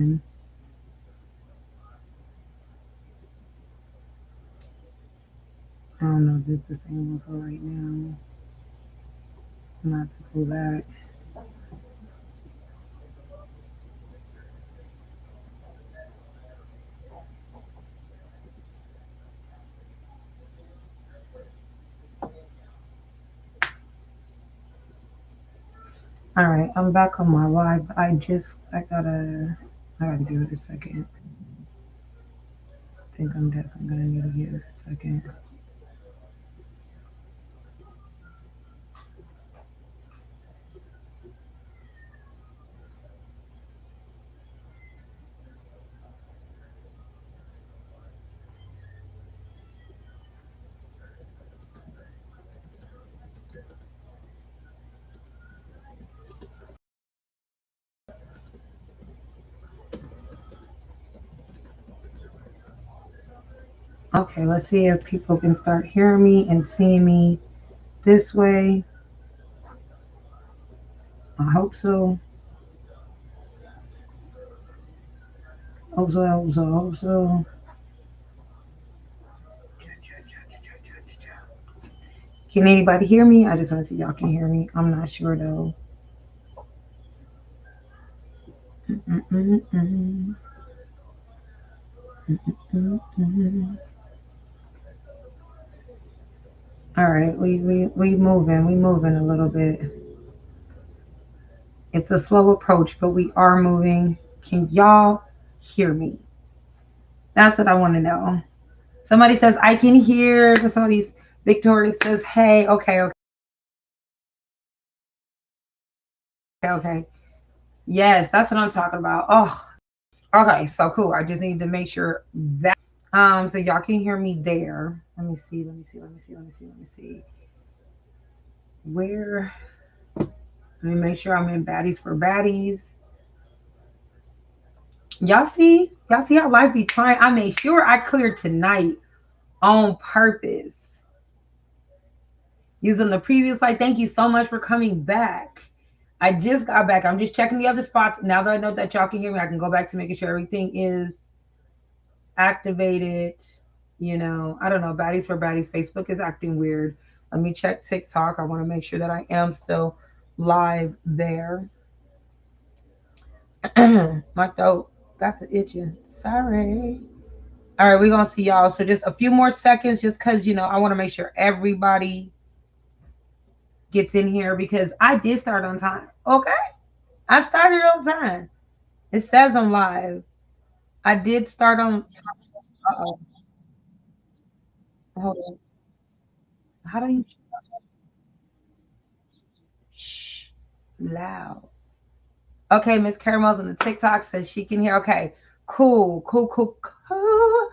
I don't know if this is the same one for right now. I'm not to pull that. All right, I'm back on my live. I gotta give it a second. I think I'm definitely gonna need to give it a second. Okay, let's see if people can start hearing me and seeing me this way. I hope so. Hope so, hope so, hope so. Can anybody hear me? I just want to see y'all can hear me. I'm not sure though. Mm-mm-mm. Mm-mm-mm. All right, we moving a little bit. It's a slow approach, but we are moving. Can y'all hear me? That's what I want to know. Somebody says I can hear. Somebody's Victoria says, "Hey, okay, okay, okay." Yes, that's what I'm talking about. Oh, okay, so cool. I just need to make sure that so y'all can hear me there. Let me see. Let me see. Let me see. Let me see. Let me see. Where? Let me make sure I'm in baddies for baddies. Y'all see? Y'all see how life be trying? I made sure I cleared tonight on purpose. Using the previous light. Thank you so much for coming back. I just got back. I'm just checking the other spots. Now that I know that y'all can hear me, I can go back to making sure everything is activated. You know, I don't know. Baddies for baddies. Facebook is acting weird. Let me check TikTok. I want to make sure that I am still live there. My throat got to itching. Sorry. All right, we're gonna see y'all. So just a few more seconds, just cause I want to make sure everybody gets in here because I did start on time. Okay, I started on time. It says I'm live. I did start on. Uh-oh. Hold on. How do you? Shh. Loud. Okay, Miss Caramel's on the TikTok says she can hear. Okay, cool, cool, cool, cool.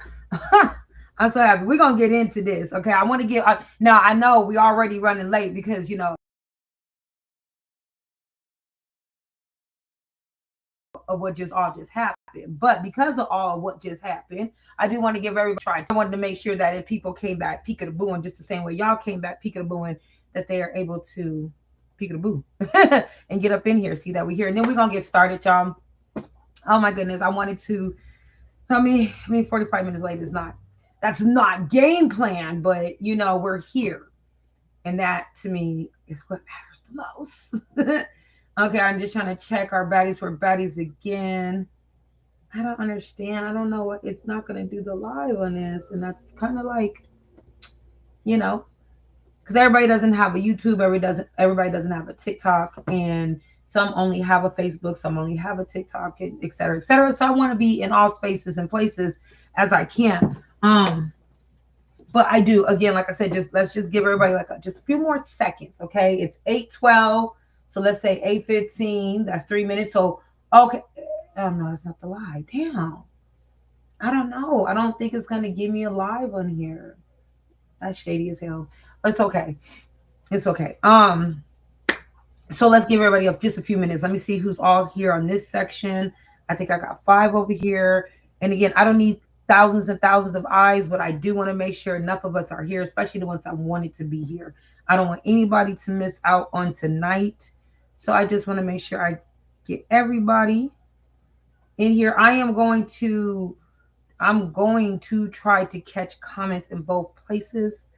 I'm so happy. We're gonna get into this. Okay, I want to get now. I know we already running late because of what just happened. But because of all what just happened, I do want to give everybody a try. I wanted to make sure that if people came back peekaboo just the same way y'all came back peekaboo, that they are able to peekaboo and get up in here, see that we here, and then we're gonna get started, y'all. Oh my goodness, I wanted to. I mean, 45 minutes late is not. That's not game plan, but we're here, and that to me is what matters the most. Okay, I'm just trying to check our baddies for baddies again. I don't understand. I don't know what it's not going to do the live on this, and that's kind of like, you know, because everybody doesn't have a YouTube, everybody doesn't have a TikTok, and some only have a Facebook, some only have a TikTok, and et cetera, et cetera. So I want to be in all spaces and places as I can. But I do again, like I said, let's just give everybody like just a few more seconds, okay? It's 8:12, so let's say 8:15. That's 3 minutes. So okay, oh no, it's not the live. Damn, I don't know. I don't think it's gonna give me a live on here. That's shady as hell. It's okay. It's okay. So let's give everybody up just a few minutes. Let me see who's all here on this section. I think I got 5 over here. And again, I don't need thousands and thousands of eyes, but I do want to make sure enough of us are here, especially the ones that wanted to be here. I don't want anybody to miss out on tonight. So I just want to make sure I get everybody. in here. I'm going to try to catch comments in both places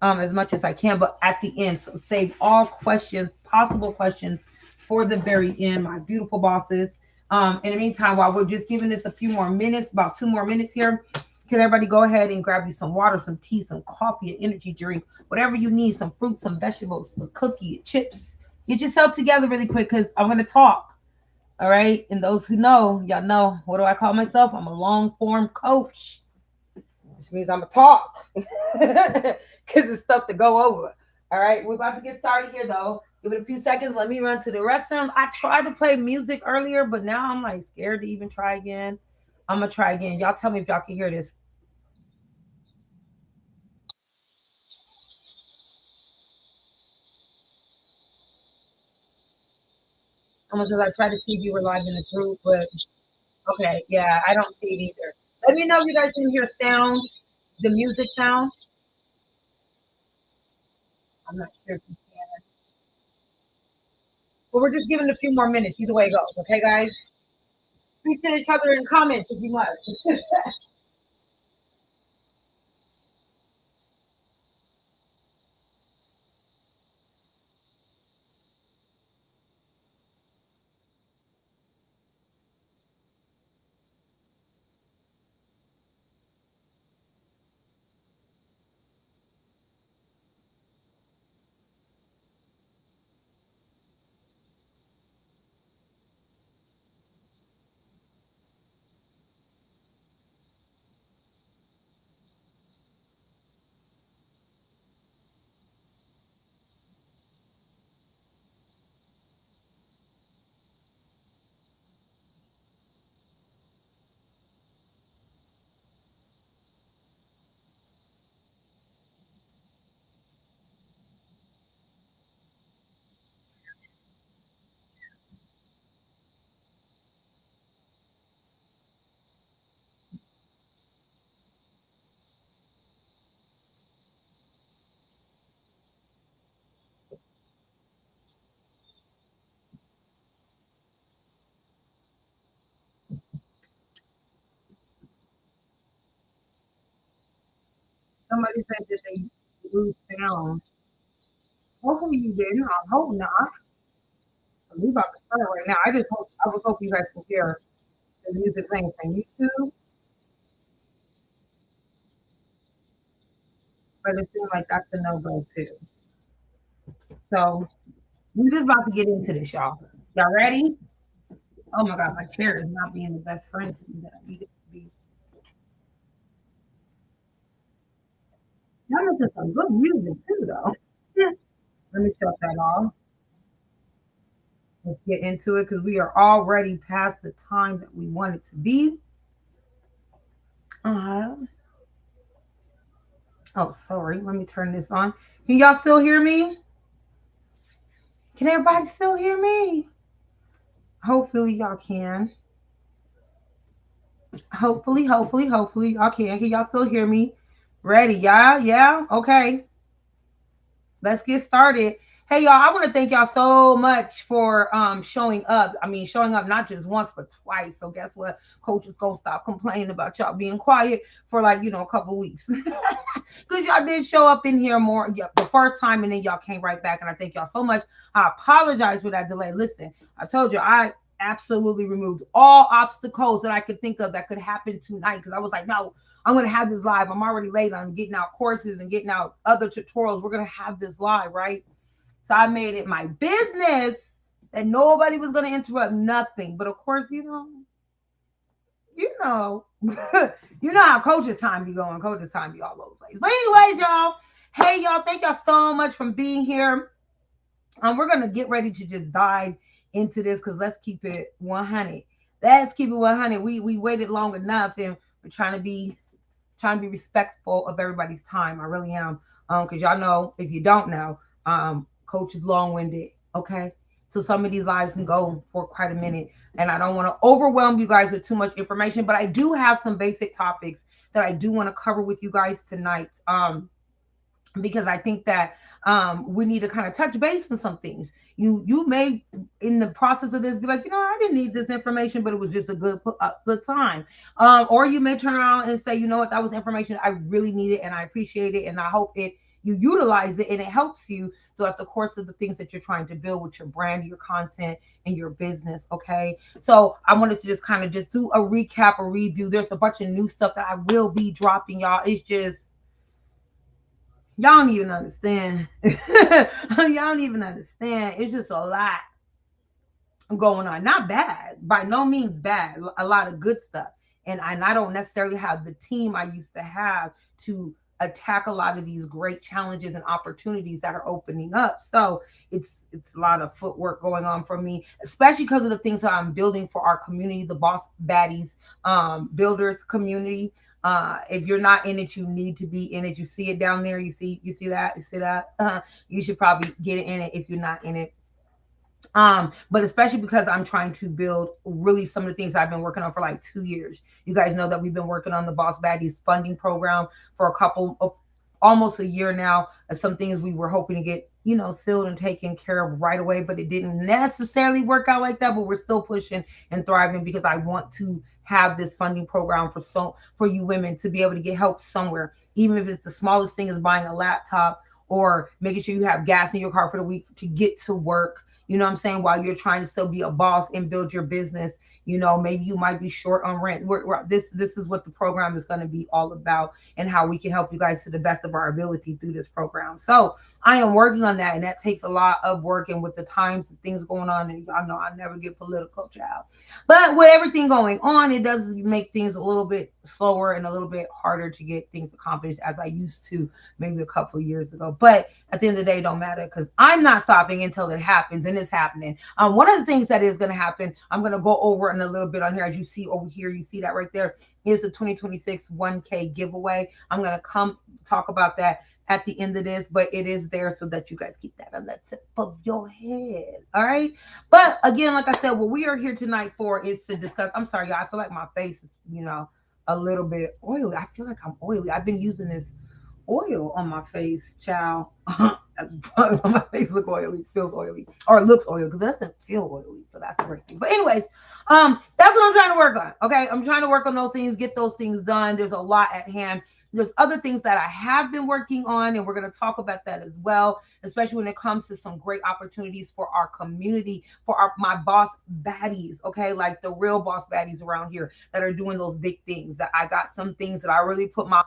as much as I can, but at the end, so save all questions, possible questions for the very end, my beautiful bosses. In the meantime, while we're just giving this a few more minutes, about 2 more minutes here, can everybody go ahead and grab you some water, some tea, some coffee, an energy drink, whatever you need, some fruits, some vegetables, a cookie, chips. Get yourself together really quick because I'm going to talk. All right. And those who know, y'all know, what do I call myself? I'm a long form coach, which means I'm a talk because it's stuff to go over. All right. We're about to get started here, though. Give it a few seconds. Let me run to the restroom. I tried to play music earlier, but now I'm like scared to even try again. I'm going to try again. Y'all tell me if y'all can hear this. How much as I try to see if you were live in the group, but okay. Yeah, I don't see it either. Let me know if you guys can hear sound, the music sound. I'm not sure if you can. But we're just giving a few more minutes. Either way it goes. Okay, guys? Speak to each other in comments if you must. Somebody said that they lose sound. Hopefully you didn't. I hope not. We about to start right now. I was hoping you guys can hear the music playing from YouTube, but it seems like that's a no go too. So we're just about to get into this, y'all. Y'all ready? Oh my god, my chair is not being the best friend to me that I need it to be. Y'all listen to some good music too, though. Let me shut that off. Let's get into it because we are already past the time that we want it to be. Uh, oh, sorry. Let me turn this on. Can y'all still hear me? Can everybody still hear me? Hopefully, y'all can. Hopefully, y'all can. Can y'all still hear me? Ready? Yeah, yeah. Okay. Let's get started. Hey y'all, I want to thank y'all so much for showing up. I mean, showing up not just once but twice. So guess what? Coach is gonna stop complaining about y'all being quiet for like a couple weeks. Because y'all did show up in here more the first time and then y'all came right back. And I thank y'all so much. I apologize for that delay. Listen, I told you I absolutely removed all obstacles that I could think of that could happen tonight. Because I was like, no, I'm going to have this live. I'm already late on getting out courses and getting out other tutorials. We're going to have this live, right? So I made it my business that nobody was going to interrupt nothing. But of course, you know, you know how coach's time be going. Coach's time be all over the place. But anyways, y'all, hey, y'all, thank y'all so much for being here. We're going to get ready to just dive into this because let's keep it 100. Let's keep it 100. We waited long enough and we're trying to be respectful of everybody's time. I really am. Because y'all know, if you don't know, coach is long-winded. Okay. So some of these lives can go for quite a minute. And I don't want to overwhelm you guys with too much information, but I do have some basic topics that I do want to cover with you guys tonight. because I think that we need to kind of touch base on some things. You may in the process of this be like, I didn't need this information, but it was just a good time. Or you may turn around and say, you know what, that was information I really needed and I appreciate it, and I hope you utilize it and it helps you throughout the course of the things that you're trying to build with your brand, your content, and your business. Okay, so I wanted to just kind of just do a recap, a review. There's a bunch of new stuff that I will be dropping, y'all. It's just, y'all don't even understand. Y'all don't even understand. It's just a lot going on. Not bad, by no means bad. A lot of good stuff. And I don't necessarily have the team I used to have to attack a lot of these great challenges and opportunities that are opening up. So it's a lot of footwork going on for me, especially because of the things that I'm building for our community, the Boss Baddies builders community. If you're not in it, you need to be in it. You see it down there. You see that. You should probably get in it if you're not in it. But especially because I'm trying to build really some of the things I've been working on for like 2 years. You guys know that we've been working on the Boss Baddies funding program for a couple of almost a year now. Some things we were hoping to get, sealed and taken care of right away, but it didn't necessarily work out like that. But we're still pushing and thriving because I want to have this funding program for you women to be able to get help somewhere, even if it's the smallest thing is buying a laptop or making sure you have gas in your car for the week to get to work. You know what I'm saying? While you're trying to still be a boss and build your business, maybe you might be short on rent. This is what the program is going to be all about, and how we can help you guys to the best of our ability through this program. So I am working on that, and that takes a lot of work. And with the times and things going on, and y'all know I never get political, child. But with everything going on, it does make things a little bit slower and a little bit harder to get things accomplished as I used to maybe a couple of years ago. But at the end of the day, it don't matter, because I'm not stopping until it happens, and it's happening. One of the things that is going to happen, I'm going to go over in a little bit on here. As you see over here, you see that right there is the 2026 1K giveaway. I'm going to come talk about that at the end of this, but it is there so that you guys keep that on the tip of your head. All right. But again, like I said, what we are here tonight for is to discuss. I'm sorry, y'all. I feel like my face is, a little bit oily. I feel like I'm oily. I've been using this oil on my face, child. That's probably my face look oily, feels oily, or looks oily, because it doesn't feel oily. So that's the great thing. But anyways, that's what I'm trying to work on. Okay, I'm trying to work on those things, get those things done. There's a lot at hand. There's other things that I have been working on, and we're going to talk about that as well, especially when it comes to some great opportunities for our community, for my boss baddies, okay, like the real boss baddies around here that are doing those big things. That I got some things that I really put my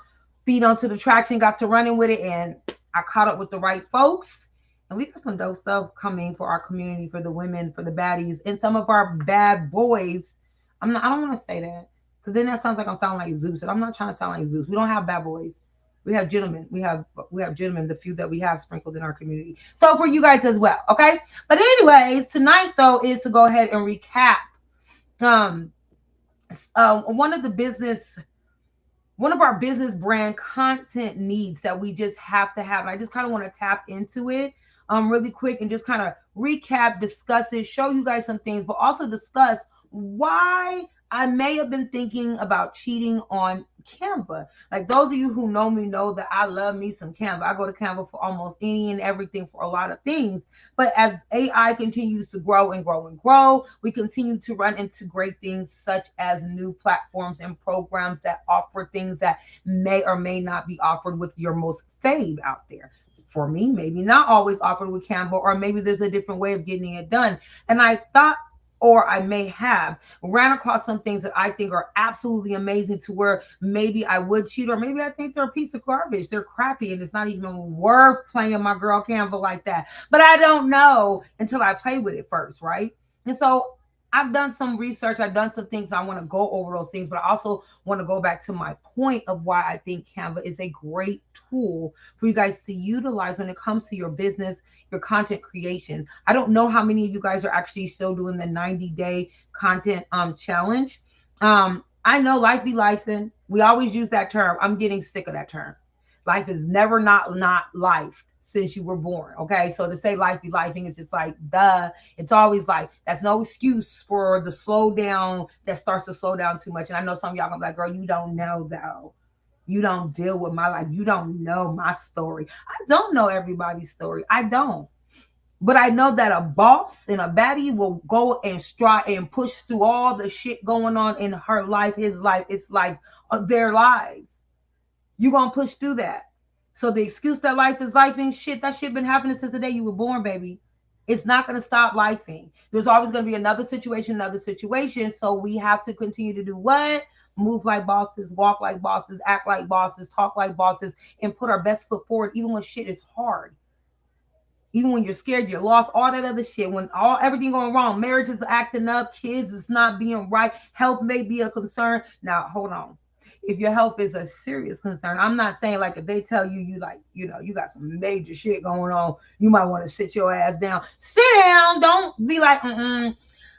feet onto the traction, got to running with it, and I caught up with the right folks. And we got some dope stuff coming for our community, for the women, for the baddies, and some of our bad boys. I don't want to say that, because then that sounds like I'm sounding like Zeus, and I'm not trying to sound like Zeus. We don't have bad boys. We have gentlemen. We have gentlemen, the few that we have sprinkled in our community. So for you guys as well, okay? But anyways, tonight though is to go ahead and recap one of our business brand content needs that we just have to have. And I just kind of want to tap into it really quick and just kind of recap, discuss it, show you guys some things, but also discuss why I may have been thinking about cheating on Canva. Like those of you who know me know that I love me some Canva. I go to Canva for almost any and everything for a lot of things. But as AI continues to grow and grow and grow, we continue to run into great things such as new platforms and programs that offer things that may or may not be offered with your most fave out there. For me, maybe not always offered with Canva, or maybe there's a different way of getting it done. And I thought, or I may have ran across some things that I think are absolutely amazing, to where maybe I would cheat, or maybe I think they're a piece of garbage. They're crappy and it's not even worth playing my girl Canva like that. But I don't know until I play with it first, right? And so I've done some research. I've done some things. I want to go over those things, but I also want to go back to my point of why I think Canva is a great tool for you guys to utilize when it comes to your business, your content creation. I don't know how many of you guys are actually still doing the 90-day content challenge. I know life be lifing. We always use that term. I'm getting sick of that term. Life is never not life since you were born. Okay. So to say life be lifing is just like, duh. It's always like, that's no excuse for the slow down that starts to slow down too much. And I know some of y'all gonna be like, girl, you don't know though. You don't deal with my life. You don't know my story. I don't know everybody's story. I don't. But I know that a boss and a baddie will go and strive and push through all the shit going on in her life, his life, its life, their lives. You gonna push through that. So the excuse that life is life and shit, that shit been happening since the day you were born, baby. It's not gonna stop lifing. There's always gonna be another situation, another situation. So we have to continue to do what? Move like bosses, walk like bosses, act like bosses, talk like bosses, and put our best foot forward, even when shit is hard. Even when you're scared, you're lost, all that other shit, when everything going wrong, marriage is acting up, kids is not being right, health may be a concern. Now, hold on. If your health is a serious concern, I'm not saying like if they tell you like, you got some major shit going on, you might want to sit your ass down. Sit down. Don't be like,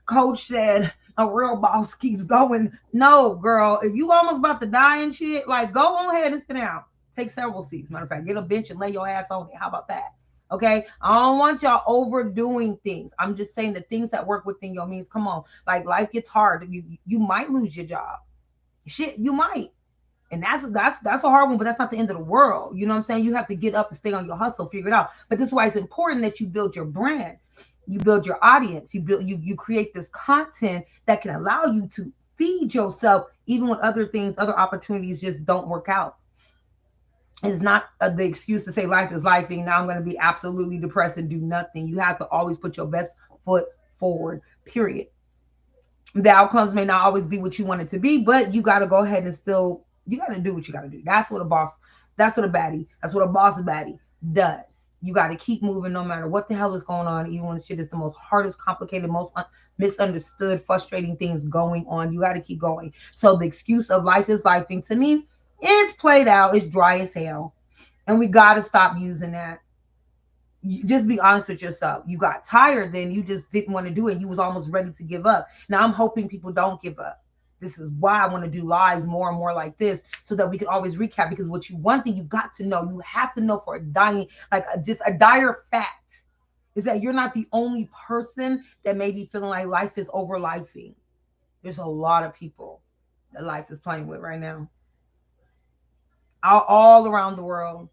coach said a real boss keeps going. No, girl, if you almost about to die and shit, like go on ahead and sit down. Take several seats. Matter of fact, get a bench and lay your ass on it. How about that? Okay, I don't want y'all overdoing things. I'm just saying the things that work within your means. Come on, like life gets hard. You might lose your job. Shit, you might, and that's a hard one. But that's not the end of the world. You know what I'm saying? You have to get up and stay on your hustle, figure it out. But this is why it's important that you build your brand, you build your audience, you create this content that can allow you to feed yourself, even when other things, other opportunities just don't work out. It's not the excuse to say life is life and now I'm going to be absolutely depressed and do nothing. You have to always put your best foot forward, period. The outcomes may not always be what you want it to be, but you got to go ahead and you got to do what you got to do. That's what a boss, that's what a baddie, that's what a boss baddie does. You got to keep moving no matter what the hell is going on, even when shit is the most hardest, complicated, most misunderstood, frustrating things going on. You got to keep going. So the excuse of life is life thing to me, it's played out. It's dry as hell. And we got to stop using that. You just be honest with yourself. You got tired, then you just didn't want to do it. You was almost ready to give up. Now I'm hoping people don't give up. This is why I want to do lives more and more like this so that we can always recap. Because one thing you got to know, you have to know for just a dire fact is that you're not the only person that may be feeling like life is over lifing. There's a lot of people that life is playing with right now. All around the world.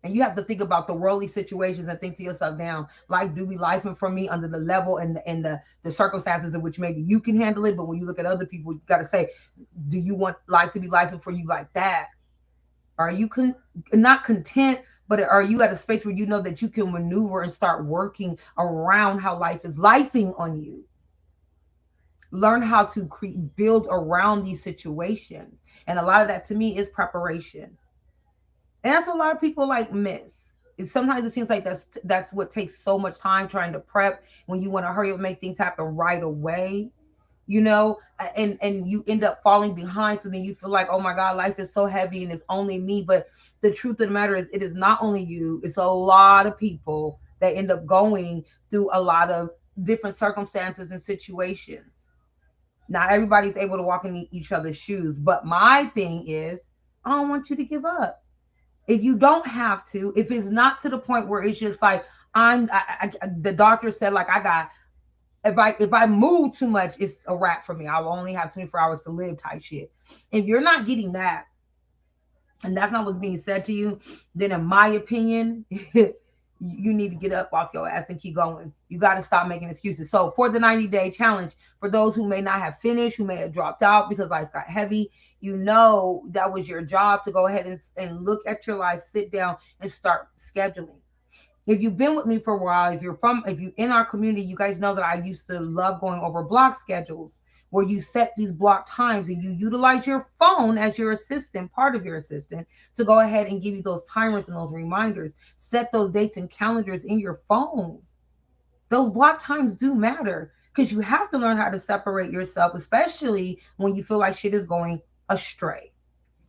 And you have to think about the worldly situations and think to yourself, damn, life do be lifing for me under the level and the circumstances in which maybe you can handle it. But when you look at other people, you got to say, do you want life to be lifing for you like that? Are you not content, but are you at a space where you know that you can maneuver and start working around how life is lifing on you? Learn how to build around these situations. And a lot of that to me is preparation. And that's what a lot of people like miss. Sometimes it seems like that's what takes so much time, trying to prep when you want to hurry up and make things happen right away, and you end up falling behind. So then you feel like, oh my God, life is so heavy and it's only me. But the truth of the matter is it is not only you. It's a lot of people that end up going through a lot of different circumstances and situations. Not everybody's able to walk in each other's shoes. But my thing is, I don't want you to give up. If you don't have to, if it's not to the point where it's just like the doctor said, like if I move too much, it's a wrap for me. I will only have 24 hours to live type shit. If you're not getting that, and that's not what's being said to you, then in my opinion, you need to get up off your ass and keep going. You got to stop making excuses. So for the 90-day challenge, for those who may not have finished, who may have dropped out because life got heavy, that was your job to go ahead and look at your life, sit down and start scheduling. If you've been with me for a while, if you're in our community, you guys know that I used to love going over block schedules where you set these block times and you utilize your phone as your assistant, part of your assistant, to go ahead and give you those timers and those reminders. Set those dates and calendars in your phone. Those block times do matter because you have to learn how to separate yourself, especially when you feel like shit is going astray.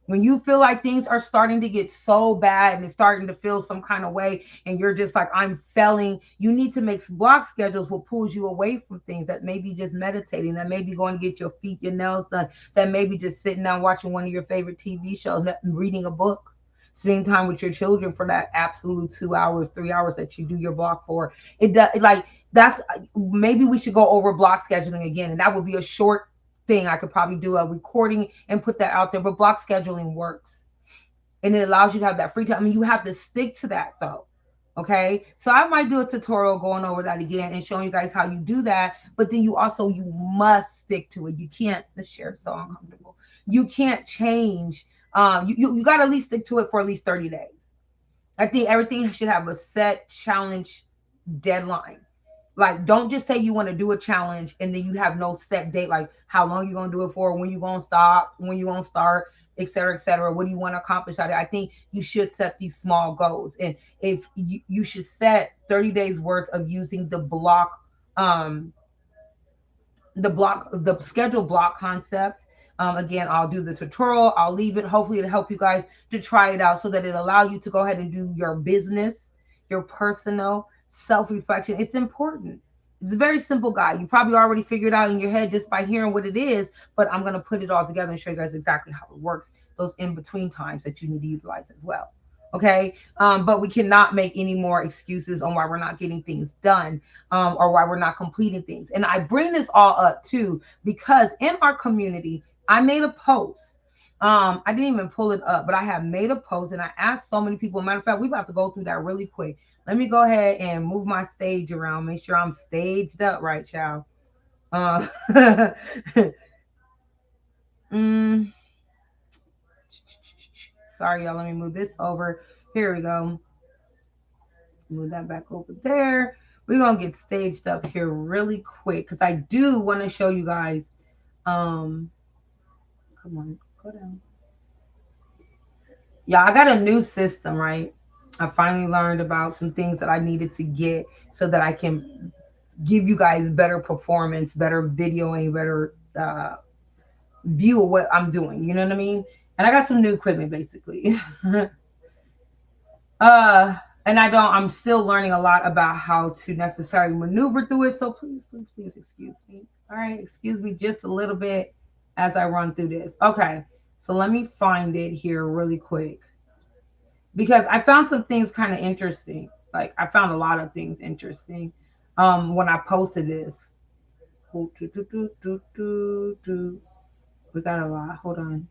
When you feel like things are starting to get so bad and it's starting to feel some kind of way and you're just like, I'm failing, you need to make block schedules what pulls you away from things. That may be just meditating, that may be going to get your feet, your nails done, that may be just sitting down watching one of your favorite TV shows, reading a book, spending time with your children for that absolute 2 hours, 3 hours that you do your block for. Maybe we should go over block scheduling again, and that would be a short thing. I could probably do a recording and put that out there, but block scheduling works. and it allows you to have that free time. I mean, you have to stick to that though. Okay, so I might do a tutorial going over that again and showing you guys how you do that. But then you must stick to it. You can't. This chair is so uncomfortable. You can't change. You got to at least stick to it for at least 30 days. I think everything should have a set challenge deadline. Like, don't just say you want to do a challenge and then you have no set date, like how long you're going to do it for, when you're going to stop, when you're going to start, et cetera, et cetera. What do you want to accomplish out of it? I think you should set these small goals. And if you should set 30 days worth of using um, the schedule block concept. Again, I'll do the tutorial. I'll leave it. Hopefully it'll help you guys to try it out so that it allow you to go ahead and do your business, your personal self-reflection. It's important. It's a very simple guide. You probably already figured out in your head just by hearing what it is, but I'm going to put it all together and show you guys exactly how it works, those in-between times that you need to utilize as well. Okay. But we cannot make any more excuses on why we're not getting things done, or why we're not completing things. And I bring this all up too, because in our community, I made a post. I didn't even pull it up, but I have made a post and I asked so many people. Matter of fact, we're about to go through that really quick. Let me go ahead and move my stage around. Make sure I'm staged up right, child. mm, Sorry, y'all. Let me move this over. Here we go. Move that back over there. We're going to get staged up here really quick because I do want to show you guys. Come on, go down. Yeah, I got a new system, right? I finally learned about some things that I needed to get so that I can give you guys better performance, better videoing, better view of what I'm doing. You know what I mean? And I got some new equipment basically. And I'm still learning a lot about how to necessarily maneuver through it. So please excuse me. All right, excuse me just a little bit as I run through this. Okay, so let me find it here really quick because I found some things kind of interesting. Like I found a lot of things interesting when I posted this. We got a lot. Hold on.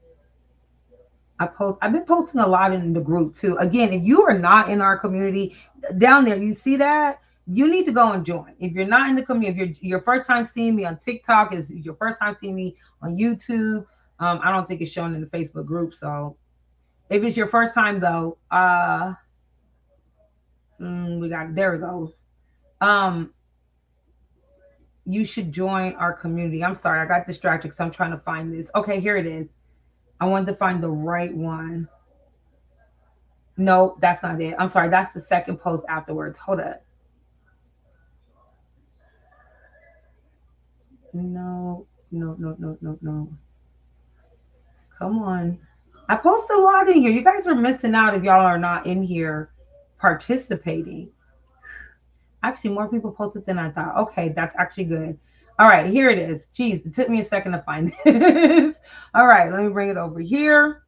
I've been posting a lot in the group too. Again, if you are not in our community down there, you see that, you need to go and join. If you're not in the community, if you're your first time seeing me on TikTok, is your first time seeing me on YouTube. I don't think it's shown in the Facebook group. So if it's your first time though, there it goes. You should join our community. I'm sorry, I got distracted because I'm trying to find this. Okay, here it is. I wanted to find the right one. No, that's not it. I'm sorry. That's the second post afterwards. Hold up. No. Come on. I post a lot in here. You guys are missing out if y'all are not in here participating. Actually, more people posted than I thought. Okay, that's actually good. All right, here it is. Jeez, it took me a second to find this. All right, let me bring it over here.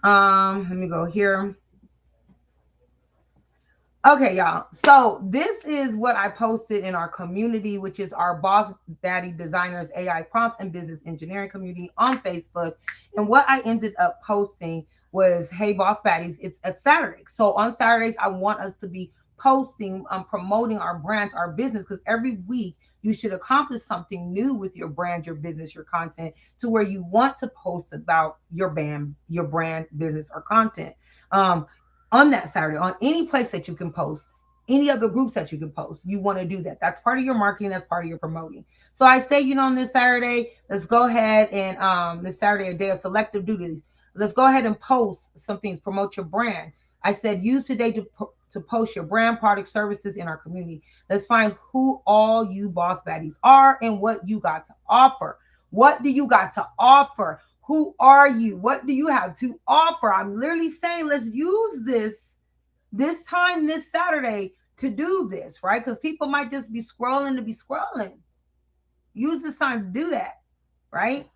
Let me go here. Okay, y'all. So this is what I posted in our community, which is our Boss Daddy Designers AI Prompts and Business Engineering community on Facebook. And what I ended up posting was, hey, Boss Baddies, it's a Saturday. So on Saturdays, I want us to be posting, promoting our brands, our business, because every week you should accomplish something new with your brand, your business, your content, to where you want to post about your brand, business, or content. On that Saturday, on any place that you can post, any other groups that you can post, you want to do that. That's part of your marketing. That's part of your promoting. So I say, on this Saturday, let's go ahead and this Saturday, a day of selective duties. Let's go ahead and post some things, promote your brand. I said, use today to post your brand, product, services in our community. Let's find who all you boss baddies are and what you got to offer. What do you got to offer? Who are you? What do you have to offer? I'm literally saying, let's use this time this Saturday to do this, right? Because people might just be scrolling to be scrolling. Use this time to do that, right?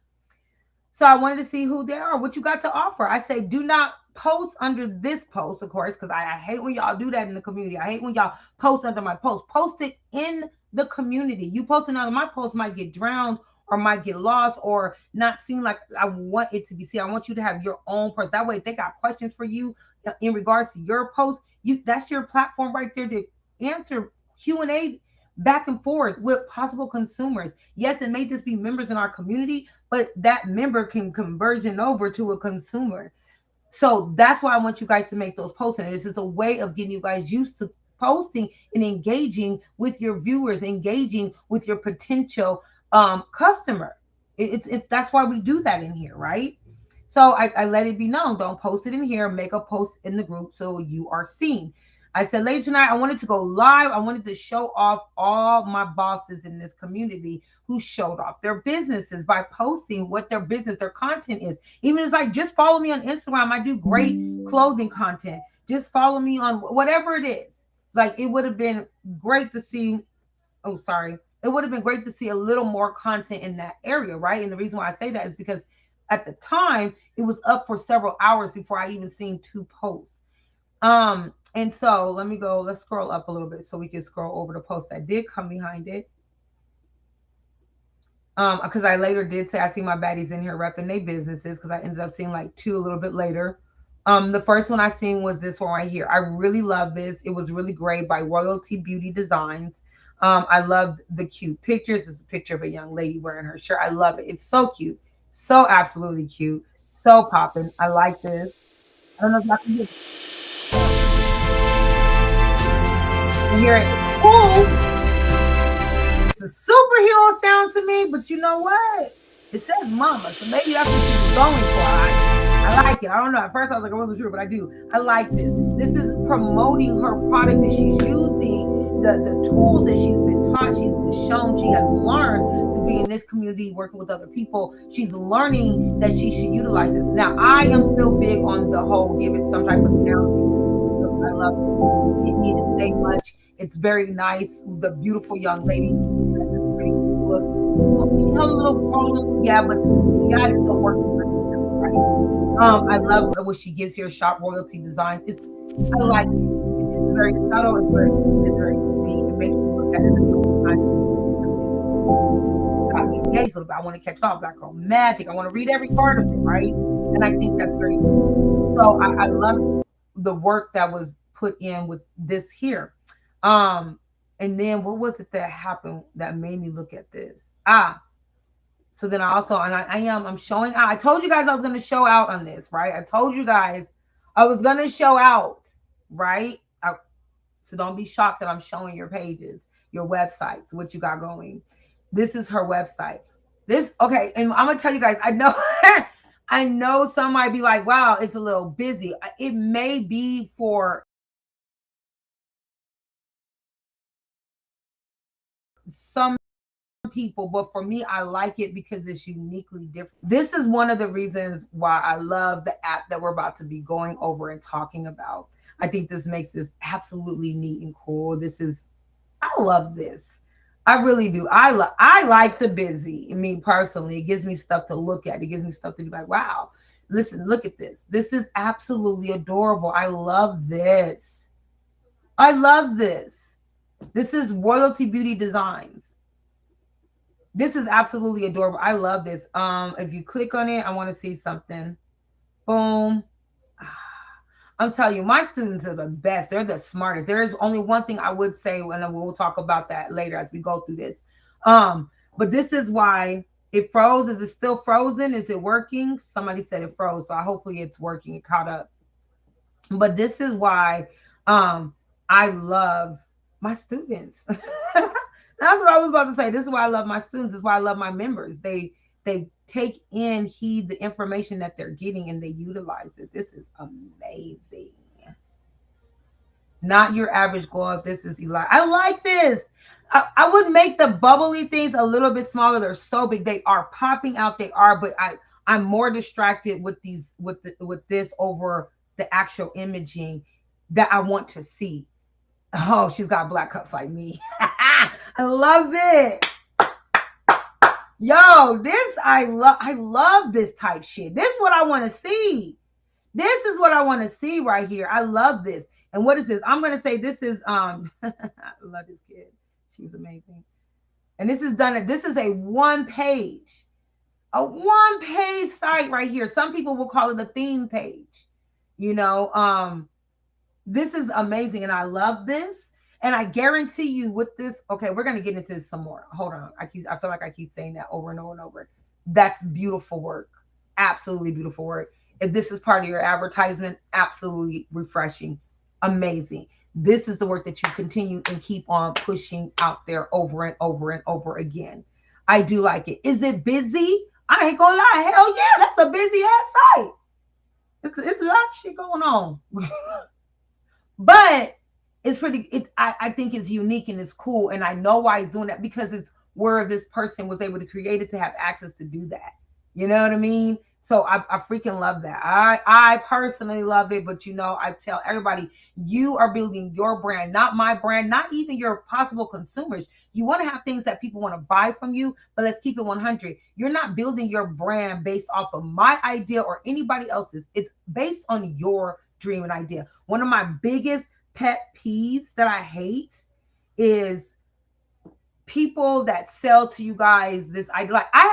So I wanted to see who they are, what you got to offer. I say, do not post under this post, of course, because I hate when y'all do that in the community. I hate when y'all post under my post. Post it in the community. You posting under my post might get drowned or might get lost or not seem like I want it to be seen. I want you to have your own post. That way, if they got questions for you in regards to your post, that's your platform right there to answer Q&A back and forth with possible consumers. Yes, it may just be members in our community, but that member can conversion over to a consumer. So that's why I want you guys to make those posts. And this is a way of getting you guys used to posting and engaging with your viewers, engaging with your potential customer. It's that's why we do that in here, right? So I let it be known. Don't post it in here. Make a post in the group so you are seen. I said later tonight, I wanted to go live. I wanted to show off all my bosses in this community who showed off their businesses by posting what their business, their content is. Even it's like, just follow me on Instagram. I do great clothing content. Just follow me on whatever it is. Like, it would have been great to see. Oh, sorry. It would have been great to see a little more content in that area, right? And the reason why I say that is because at the time it was up for several hours before I even seen 2 posts. And so let's scroll up a little bit so we can scroll over the post that did come behind it. Because I later did say I see my baddies in here repping their businesses, because I ended up seeing like 2 a little bit later. The first one I seen was this one right here. I really love this. It was really great, by Royalty Beauty Designs. I love the cute pictures. It's a picture of a young lady wearing her shirt. I love it. It's so cute. So absolutely cute. So popping. I like this. I don't know if I can get hear it. Cool. It's a superhero sound to me, but you know what? It says mama, so maybe that's what she's going for. I like it. I don't know. At first I was like, I wasn't sure, but I do. I like this. This is promoting her product that she's using, the tools that she's been taught, she's been shown, she has learned to be in this community, working with other people. She's learning that she should utilize this. Now, I am still big on the whole give it some type of sound. I love it. It need to say much. It's very nice. The beautiful young lady. Pretty look. A little problem. Yeah, but God is still working with her, right? I love what she gives here. Shop Royalty Designs. I like it. It's very subtle. It's very sweet. It makes you look at it. Got me engaged a little bit. I want to catch all Black Girl Magic. I want to read every part of it, right? And I think that's very cool. So I love the work that was put in with this here. And then what was it that happened that made me look at this? So then I also, and I'm showing out. I told you guys I was going to show out on this, right? I told you guys I was going to show out, right? So don't be shocked that I'm showing your pages, your websites, what you got going. This is her website. Okay. And I'm going to tell you guys, I know, I know some might be like, wow, it's a little busy. It may be for some people, but for me, I like it because it's uniquely different. This is one of the reasons why I love the app that we're about to be going over and talking about. I think this makes this absolutely neat and cool. I love this. I really do. I like the busy. I mean, personally, it gives me stuff to look at. It gives me stuff to be like, wow, listen, look at this. This is absolutely adorable. I love this. I love this. This is Royalty Beauty Designs. This is absolutely adorable. I love this. If you click on it, I want to see something. Boom. I'm telling you, my students are the best. They're the smartest. There is only one thing I would say, and we'll talk about that later as we go through this. But this is why it froze. Is it still frozen? Is it working? Somebody said it froze, so hopefully it's working. It caught up. But this is why I love my students. That's what I was about to say. This is why I love my students. This is why I love my members. They take in, heed the information that they're getting, and they utilize it. This is amazing. Not your average glow up. This is Eli. I like this. I would make the bubbly things a little bit smaller. They're so big. They are popping out. They are, but I'm more distracted with these with this over the actual imaging that I want to see. Oh, she's got black cups like me. I love it. Yo, I love this type shit. This is what I want to see. This is what I want to see right here. I love this. And what is this? I'm going to say this is, I love this kid. She's amazing. And this is done. This is a one page site right here. Some people will call it a theme page. You know, this is amazing, and I love this. And I guarantee you, with this, okay, we're gonna get into this some more. Hold on, I feel like I keep saying that over and over and over. That's beautiful work, absolutely beautiful work. If this is part of your advertisement, absolutely refreshing, amazing. This is the work that you continue and keep on pushing out there over and over and over again. I do like it. Is it busy? I ain't gonna lie. Hell yeah, that's a busy ass site. It's a lot of shit going on. But it's pretty, I think it's unique and it's cool. And I know why he's doing that, because it's where this person was able to create it to have access to do that. You know what I mean? So I freaking love that. I personally love it. But I tell everybody, you are building your brand, not my brand, not even your possible consumers. You want to have things that people want to buy from you, but let's keep it 100. You're not building your brand based off of my idea or anybody else's. It's based on your dream and idea. One of my biggest pet peeves that I hate is people that sell to you guys this. I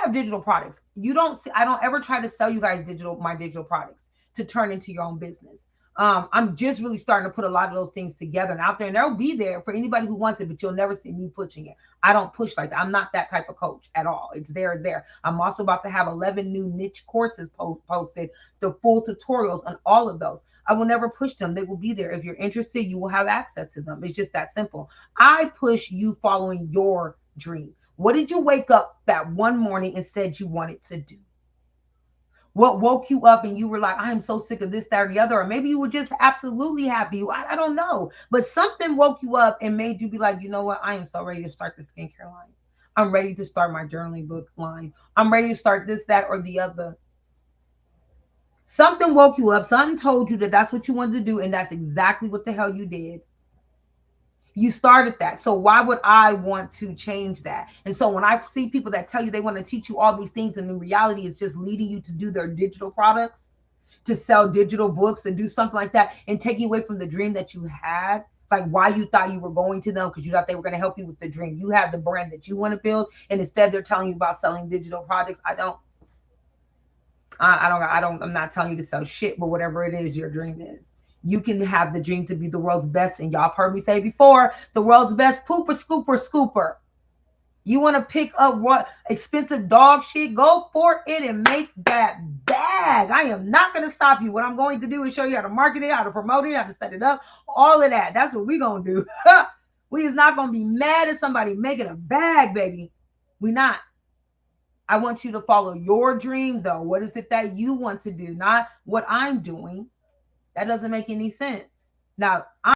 have digital products. I don't ever try to sell you guys my digital products to turn into your own business. I'm just really starting to put a lot of those things together and out there, and they'll be there for anybody who wants it, but you'll never see me pushing it. I don't push like that. I'm not that type of coach at all. It's there. I'm also about to have 11 new niche courses posted, the full tutorials on all of those. I will never push them. They will be there. If you're interested, you will have access to them. It's just that simple. I push you following your dream. What did you wake up that one morning and said you wanted to do? What woke you up and you were like, I am so sick of this, that, or the other? Or maybe you were just absolutely happy. I don't know. But something woke you up and made you be like, you know what? I am so ready to start the skincare line. I'm ready to start my journaling book line. I'm ready to start this, that, or the other. Something woke you up. Something told you that that's what you wanted to do. And that's exactly what the hell you did. You started that. So why would I want to change that? And so when I see people that tell you they want to teach you all these things, and in reality, it's just leading you to do their digital products, to sell digital books and do something like that, and taking away from the dream that you had, like why you thought you were going to them, because you thought they were going to help you with the dream. You have the brand that you want to build, and instead they're telling you about selling digital products. I'm not telling you to sell shit, but whatever it is your dream is. You can have the dream to be the world's best. And y'all have heard me say before, the world's best pooper, scooper, scooper. You want to pick up what expensive dog shit? Go for it and make that bag. I am not going to stop you. What I'm going to do is show you how to market it, how to promote it, how to set it up, all of that. That's what we're going to do. We is not going to be mad at somebody making a bag, baby. We not. I want you to follow your dream, though. What is it that you want to do? Not what I'm doing. That doesn't make any sense. Now, I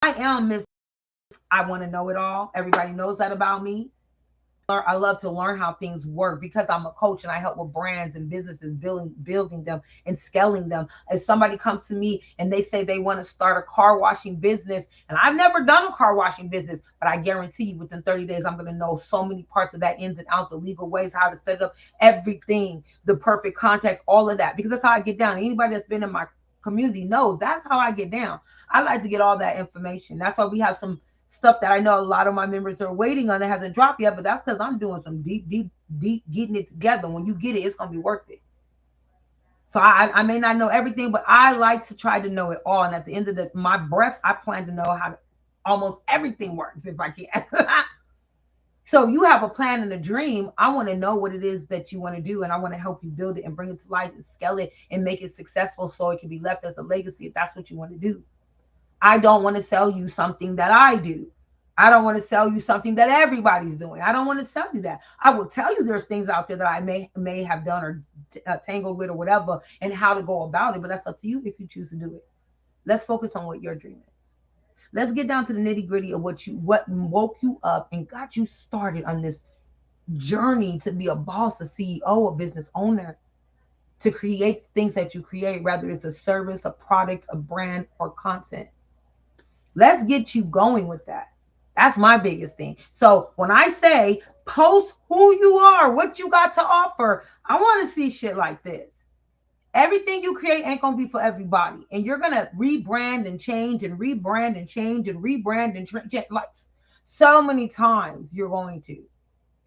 am Miss I want to know it all. Everybody knows that about me. I love to learn how things work because I'm a coach and I help with brands and businesses building them and scaling them. If somebody comes to me and they say they want to start a car washing business, and I've never done a car washing business, but I guarantee you within 30 days, I'm going to know so many parts of that, ins and out, the legal ways, how to set it up, everything, the perfect context, all of that, because that's how I get down. Anybody that's been in my community knows that's how I get down. I like to get all that information. That's why we have some stuff that I know a lot of my members are waiting on that hasn't dropped yet, but that's because I'm doing some deep getting it together. When you get it, it's going to be worth it. So I may not know everything, but I like to try to know it all. And at the end of my breaths, I plan to know how almost everything works if I can. So you have a plan and a dream. I want to know what it is that you want to do, and I want to help you build it and bring it to life and scale it and make it successful so it can be left as a legacy if that's what you want to do. I don't want to sell you something that I do. I don't want to sell you something that everybody's doing. I don't want to sell you that. I will tell you there's things out there that I may have done or tangled with or whatever, and how to go about it. But that's up to you if you choose to do it. Let's focus on what your dream is. Let's get down to the nitty gritty of what woke you up and got you started on this journey to be a boss, a CEO, a business owner, to create things that you create, whether it's a service, a product, a brand, or content. Let's get you going with that. That's my biggest thing. So when I say post who you are, what you got to offer, I want to see shit like this. Everything you create ain't gonna be for everybody, and you're gonna rebrand and change and rebrand and change and rebrand and change, like so many times you're going to,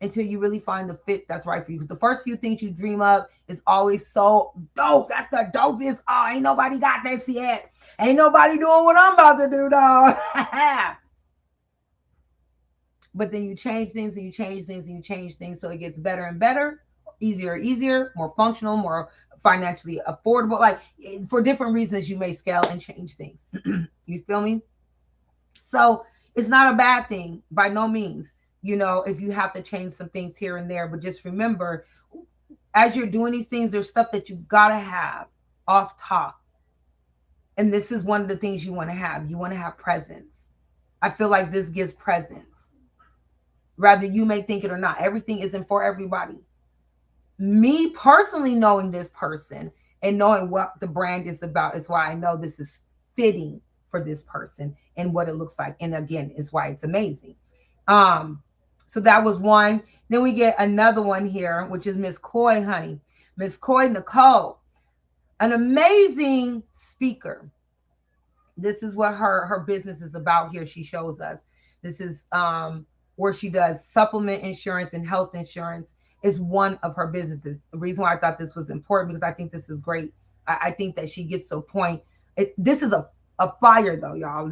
until you really find the fit that's right for you. Because the first few things you dream up is always so dope. That's the dopest. Oh, ain't nobody got this yet. Ain't nobody doing what I'm about to do, dog. But then you change things and you change things and you change things, so it gets better and better, easier, more functional, more financially affordable. Like, for different reasons, you may scale and change things. You feel me? So it's not a bad thing by no means, if you have to change some things here and there. But just remember, as you're doing these things, there's stuff that you gotta have off top. And this is one of the things you want to have. You want to have presence. I feel like this gives presence. Rather you may think it or not. Everything isn't for everybody. Me personally knowing this person and knowing what the brand is about is why I know this is fitting for this person and what it looks like. And again, it's why it's amazing. So that was one. Then we get another one here, which is Miss Coy, honey. Miss Coy Nicole, an amazing speaker. This is what her business is about here. She shows us. This is where she does supplement insurance and health insurance is one of her businesses. The reason why I thought this was important, because I think this is great. I think that she gets to a point. This is a flyer, though, y'all.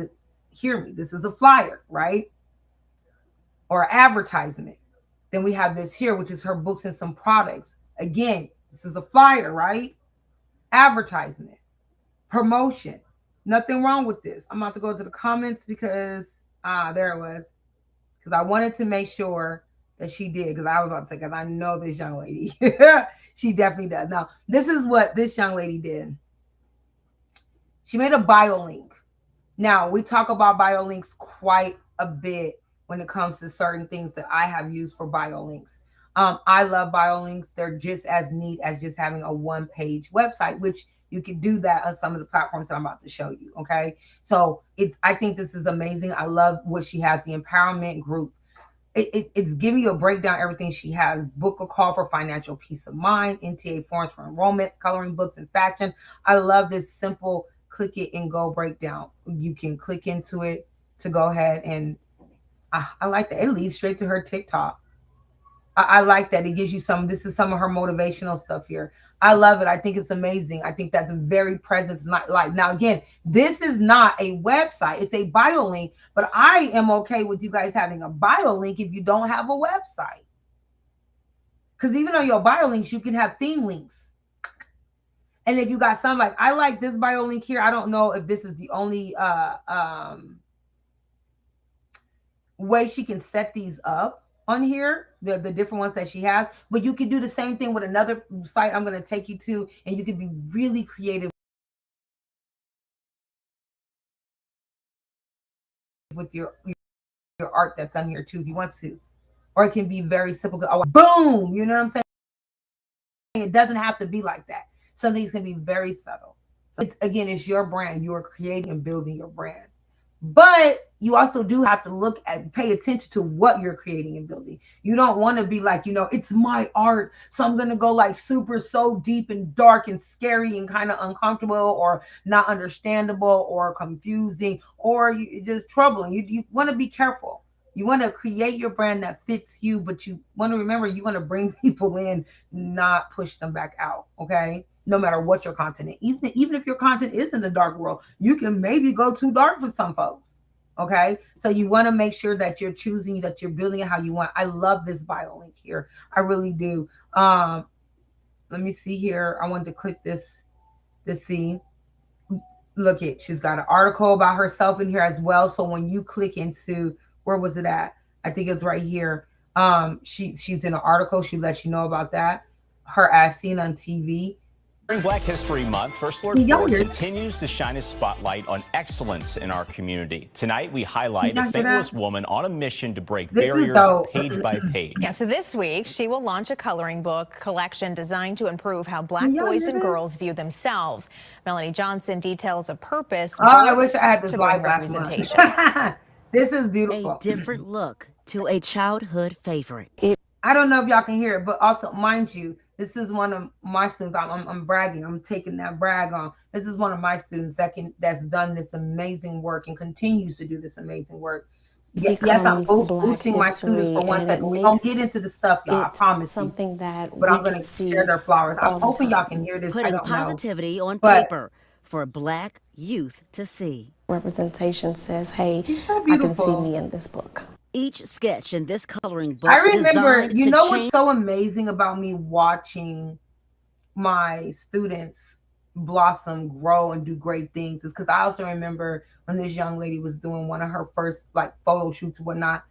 Hear me. This is a flyer, right? Or advertisement. Then we have this here, which is her books and some products. Again, this is a flyer, right? Advertisement, promotion. Nothing wrong with this. I'm about to go to the comments because, there it was. Because I wanted to make sure that she did. Because I was about to say, because I know this young lady. She definitely does. Now, this is what this young lady did. She made a bio link. Now, we talk about bio links quite a bit when it comes to certain things that I have used for bio links. I love bio links. They're just as neat as just having a one-page website, which you can do that on some of the platforms that I'm about to show you. Okay. So I think this is amazing. I love what she has, the empowerment group. It's giving you a breakdown, everything she has. Book a call for financial peace of mind, NTA forms for enrollment, coloring books, and fashion. I love this simple click it and go breakdown. You can click into it to go ahead and I like that. It leads straight to her TikTok. I like that. It gives you this is some of her motivational stuff here. I love it. I think it's amazing. I think that's a very presence like. Now, again, this is not a website. It's a bio link, but I am okay with you guys having a bio link if you don't have a website. Because even on your bio links, you can have theme links. And if you got some, like, I like this bio link here. I don't know if this is the only way she can set these up on here, the different ones that she has, but you can do the same thing with another site I'm going to take you to, and you can be really creative with your art that's on here too, if you want to. Or it can be very simple. Oh, boom, you know what I'm saying? It doesn't have to be like that. Some things can be very subtle. So it's your brand. You are creating and building your brand. But you also do have to pay attention to what you're creating and building. You don't want to be like, it's my art, so I'm going to go like so deep and dark and scary and kind of uncomfortable or not understandable or confusing or just troubling. You want to be careful. You want to create your brand that fits you, but you want to remember you want to bring people in, not push them back out, okay? No matter what your content is. Even if your content is in the dark world, you can maybe go too dark for some folks, okay? So you want to make sure that you're choosing, that you're building it how you want. I love this bio link here. I really do. Let me see here. I wanted to click this to see. Look it. She's got an article about herself in here as well. So when you click into, where was it at? I think it's right here. She's in an article. She lets you know about that. Her as seen on TV. During Black History Month, First Lord Ford continues to shine his spotlight on excellence in our community. Tonight, we highlight a St. Louis woman on a mission to break barriers page by page. Yeah, so this week, she will launch a coloring book collection designed to improve how Black boys and girls view themselves. Melanie Johnson details a purpose. Oh, I wish I had this live representation. This is beautiful. A different look to a childhood favorite. I don't know if y'all can hear it, but also, mind you, This is one of my students. I'm bragging. I'm taking that brag on. This is one of my students that's done this amazing work and continues to do this amazing work. Yes, I'm boosting my students for 1 second. We're gonna get into the stuff, y'all. I promise you. Something that But I'm gonna share their flowers. I'm hoping y'all can hear this. I Putting don't positivity know. on But paper for Black youth to see. representation says, hey, she's so I can see beautiful. me in this book. Each sketch in this coloring book I remember, designed you to know change what's so amazing about me watching my students blossom, grow, and do great things is because I also remember when this young lady was doing one of her first like photo shoots and whatnot,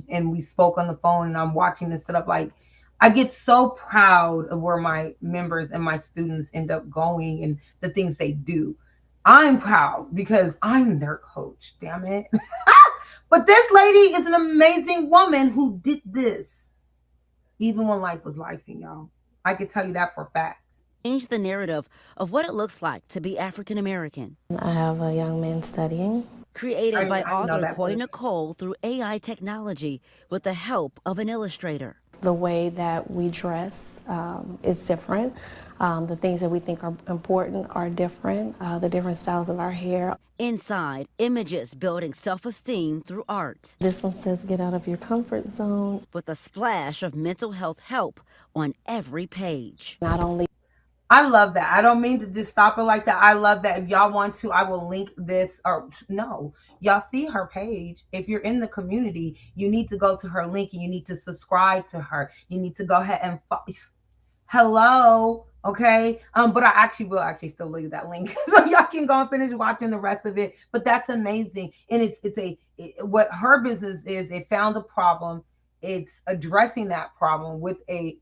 and we spoke on the phone, and I'm watching this set up. Like, I get so proud of where my members and my students end up going and the things they do. I'm proud because I'm their coach, damn it. But this lady is an amazing woman who did this even when life was life, y'all. I can tell you that for a fact. Change the narrative of what it looks like to be African American. I have a young man studying. Created by I know author that Coy person. Nicole through AI technology with the help of an illustrator. The way that we dress is different. The things that we think are important are different. The different styles of our hair. Inside, images building self-esteem through art. This one says get out of your comfort zone. With a splash of mental health help on every page. Not only I love that. I don't mean to just stop it like that. I love that. If y'all want to, I will link this. Or no, y'all see her page. If you're in the community, you need to go to her link and you need to subscribe to her. You need to go ahead and hello. Okay. But I actually will still leave that link so y'all can go and finish watching the rest of it. But that's amazing. And what her business is, it found a problem. It's addressing that problem with a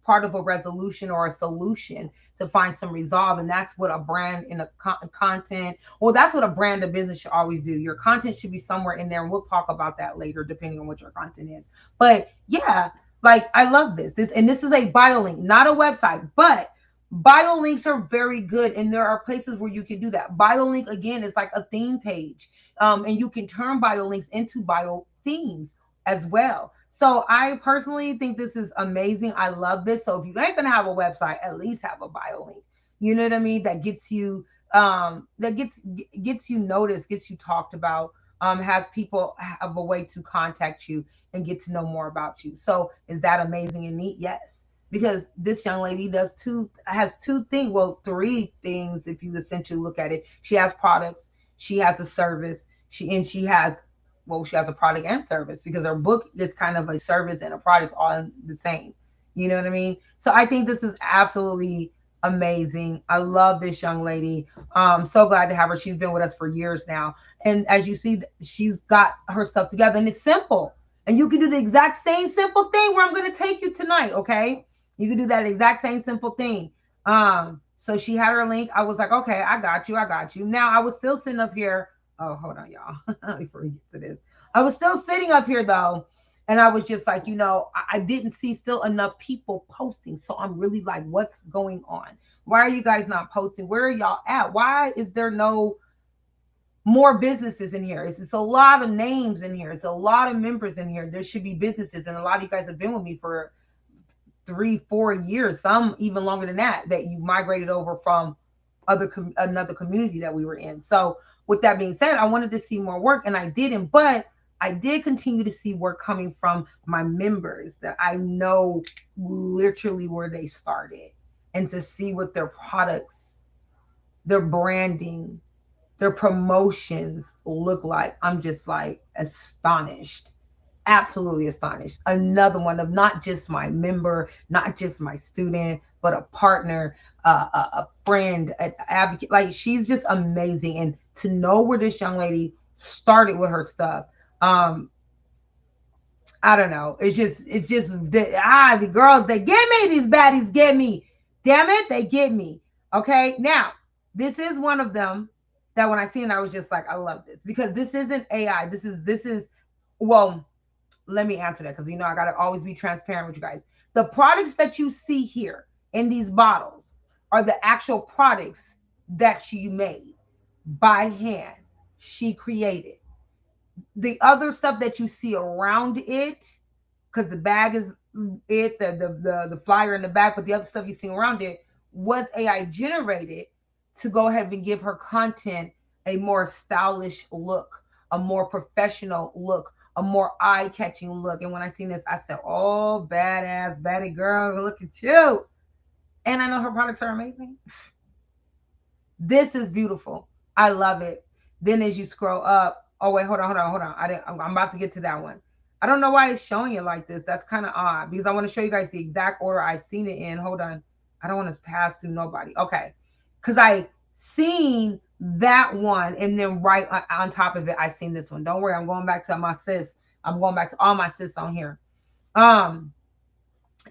part of a resolution or a solution to find some resolve. And that's what a brand in a content, well, that's what a brand of business should always do. Your content should be somewhere in there, and we'll talk about that later depending on what your content is. But yeah, like, I love this is a bio link, not a website, but bio links are very good, and there are places where you can do that. Bio link, again, is like a theme page, and you can turn bio links into bio themes as well. So I personally think this is amazing. I love this. So if you ain't gonna have a website, at least have a bio link. You know what I mean? That gets you gets you noticed, gets you talked about, has people have a way to contact you and get to know more about you. So is that amazing and neat? Yes. Because this young lady has two things, well, three things if you essentially look at it. She has products, she has a service, she has a product and service, because her book is kind of a service and a product all in the same. You know what I mean? So I think this is absolutely amazing. I love this young lady. So glad to have her. She's been with us for years now. And as you see, she's got her stuff together, and it's simple. And you can do the exact same simple thing where I'm going to take you tonight. Okay. You can do that exact same simple thing. So she had her link. I was like, okay, I got you. Now I was still sitting up here. Oh, hold on, y'all. Before we get to this, I was still sitting up here though, and I was just like, I didn't see still enough people posting. So I'm really like, what's going on? Why are you guys not posting? Where are y'all at? Why is there no more businesses in here? It's a lot of names in here. It's a lot of members in here. There should be businesses, and a lot of you guys have been with me for 3-4 years, some even longer than that you migrated over from another community that we were in. So with that being said, I wanted to see more work, and I didn't, but I did continue to see work coming from my members that I know literally where they started, and to see what their products, their branding, their promotions look like. I'm just like astonished, absolutely astonished. Another one of not just my member, not just my student, but a partner, a friend, an advocate. Like, she's just amazing. And to know where this young lady started with her stuff, I don't know. It's just the girls, they get me. These baddies get me. Damn it, they get me. Okay, now this is one of them that when I seen it, I was just like, I love this, because this isn't AI. This is well, let me answer that, because I gotta always be transparent with you guys. The products that you see here in these bottles are the actual products that she made by hand. She created. The other stuff that you see around it, because the bag is the flyer in the back, but the other stuff you see around it was AI generated to go ahead and give her content a more stylish look, a more professional look, a more eye-catching look. And when I seen this, I said, oh, badass, baddie girl, look at you. And I know her products are amazing. This is beautiful. I love it. Then as you scroll up, oh wait, hold on. I'm about to get to that one. I don't know why it's showing it like this. That's kind of odd because I want to show you guys the exact order I seen it in. Hold on. I don't want to pass through nobody. Okay. Because I seen that one and then right on top of it, I seen this one. Don't worry. I'm going back to my sis. I'm going back to all my sis on here. And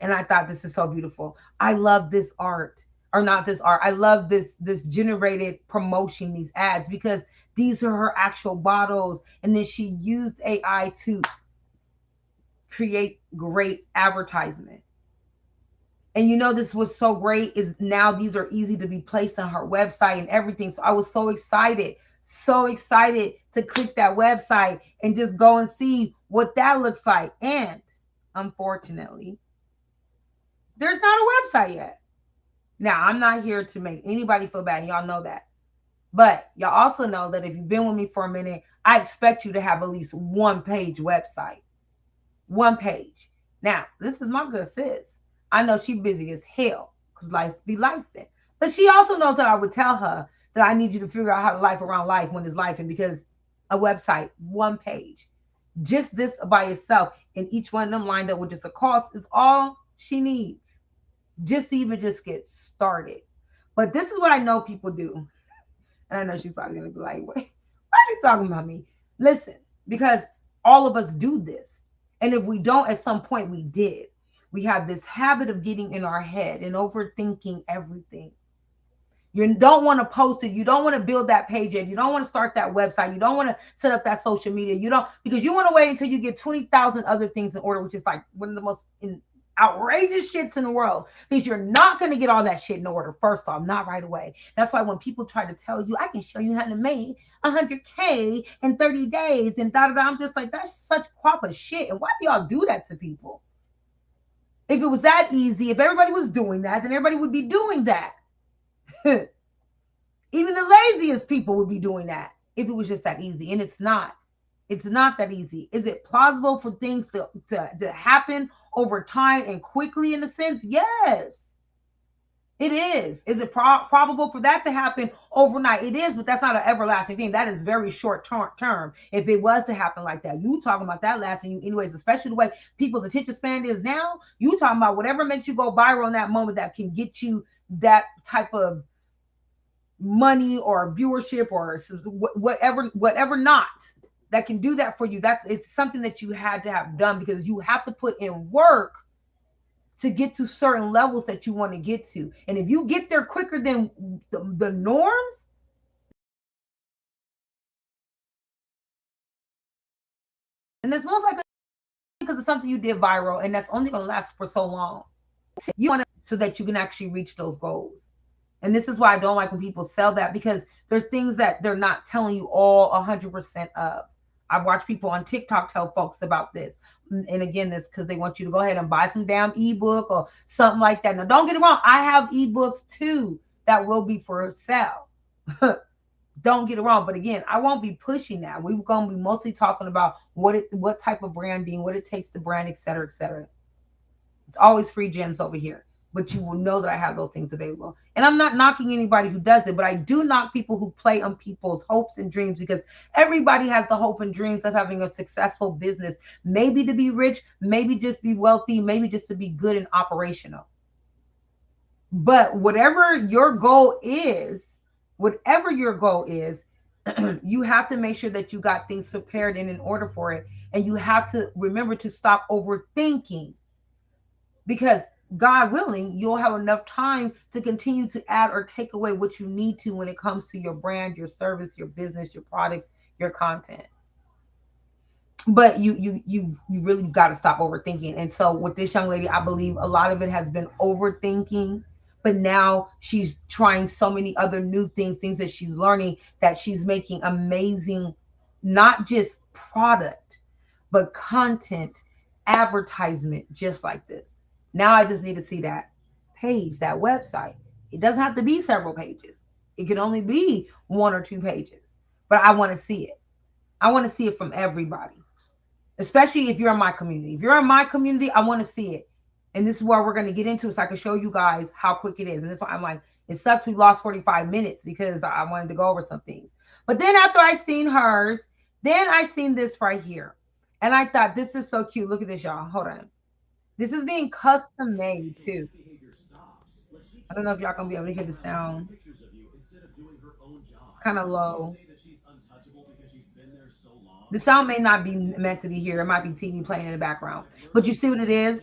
I thought this is so beautiful. I love this art. Or not this art. I love this generated promotion, these ads, because these are her actual bottles. And then she used AI to create great advertisement. And you know, this was so great is now these are easy to be placed on her website and everything. So I was so excited to click that website and just go and see what that looks like. And unfortunately, there's not a website yet. Now, I'm not here to make anybody feel bad. Y'all know that. But y'all also know that if you've been with me for a minute, I expect you to have at least one page website. One page. Now, this is my good sis. I know she's busy as hell because life be lifing. But she also knows that I would tell her that I need you to figure out how to life around life when it's lifing, because a website, one page, just this by itself, and each one of them lined up with just a cost is all she needs. Just to even just get started. But this is what I know people do. And I know she's probably going to be like, wait, why are you talking about me? Listen, because all of us do this. And if we don't, at some point we did. We have this habit of getting in our head and overthinking everything. You don't want to post it. You don't want to build that page yet. You don't want to start that website. You don't want to set up that social media. You don't, because you want to wait until you get 20,000 other things in order, which is like one of the most outrageous shits in the world, because you're not going to get all that shit in order. First off, not right away. That's why when people try to tell you, I can show you how to make 100K in 30 days and da-da-da, I'm just like, that's such crap of shit. And why do y'all do that to people? If it was that easy, if everybody was doing that, then everybody would be doing that. Even the laziest people would be doing that if it was just that easy. And it's not. It's not that easy. Is it plausible for things to happen over time and quickly in a sense? Yes, it is. Is it probable for that to happen overnight? It is, but that's not an everlasting thing. That is very short term. If it was to happen like that, you talking about that lasting anyways, especially the way people's attention span is now. You talking about whatever makes you go viral in that moment that can get you that type of money or viewership or whatever not. That can do that for you. It's something that you had to have done, because you have to put in work to get to certain levels that you want to get to. And if you get there quicker than the norms, and it's most likely because of something you did viral, and that's only going to last for so long. You want to, so that you can actually reach those goals. And this is why I don't like when people sell that, because there's things that they're not telling you all 100% of. I've watched people on TikTok tell folks about this. And again, this because they want you to go ahead and buy some damn ebook or something like that. Now, don't get it wrong. I have ebooks too that will be for sale. Don't get it wrong. But again, I won't be pushing that. We're going to be mostly talking about what type of branding, what it takes to brand, et cetera, et cetera. It's always free gems over here. But you will know that I have those things available. And I'm not knocking anybody who does it, but I do knock people who play on people's hopes and dreams, because everybody has the hope and dreams of having a successful business, maybe to be rich, maybe just be wealthy, maybe just to be good and operational. But whatever your goal is, you have to make sure that you got things prepared and in order for it. And you have to remember to stop overthinking, because God willing, you'll have enough time to continue to add or take away what you need to when it comes to your brand, your service, your business, your products, your content. But you really got to stop overthinking. And so with this young lady, I believe a lot of it has been overthinking, but now she's trying so many other new things that she's learning, that she's making amazing, not just product, but content advertisement just like this. Now I just need to see that page, that website. It doesn't have to be several pages. It can only be 1 or 2 pages. But I want to see it. I want to see it from everybody. Especially if you're in my community. If you're in my community, I want to see it. And this is where we're going to get into so I can show you guys how quick it is. And that's why I'm like, it sucks we lost 45 minutes because I wanted to go over some things. But then after I seen hers, then I seen this right here. And I thought, this is so cute. Look at this, y'all. Hold on. This is being custom made, too. I don't know if y'all going to be able to hear the sound. It's kind of low. The sound may not be meant to be here. It might be TV playing in the background. But you see what it is?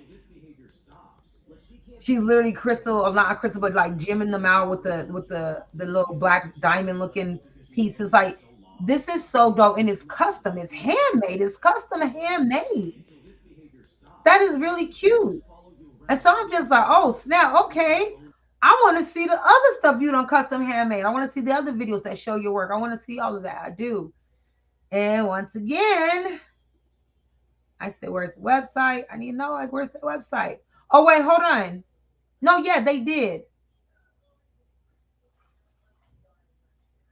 She's literally crystal, or not crystal, but like jimming them out with the little black diamond looking pieces. Like, this is so dope, and it's custom. It's handmade. It's custom handmade. That is really cute. And so I'm just like, oh snap, okay. I want to see the other stuff you done custom handmade. I want to see the other videos that show your work. I want to see all of that. I do. And once again, I said, where's the website? I need to know, like, where's the website? Oh, wait, hold on. No, yeah, they did.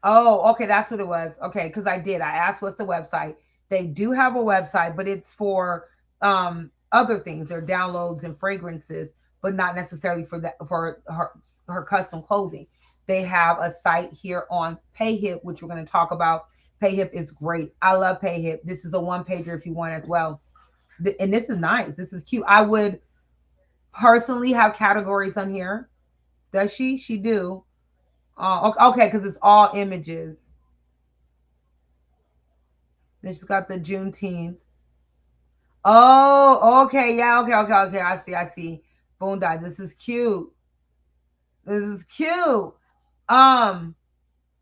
Oh, okay, that's what it was. Okay, because I did. I asked what's the website. They do have a website, but it's for other things. They're downloads and fragrances, but not necessarily for that for her custom clothing. They have a site here on PayHip, which we're going to talk about. PayHip is great. I love PayHip. This is a one-pager if you want as well. And this is nice. This is cute. I would personally have categories on here. Does she? She do. Okay, because it's all images. Then she's got the Juneteenth. Oh, okay. Yeah, okay. I see. Boondog. This is cute.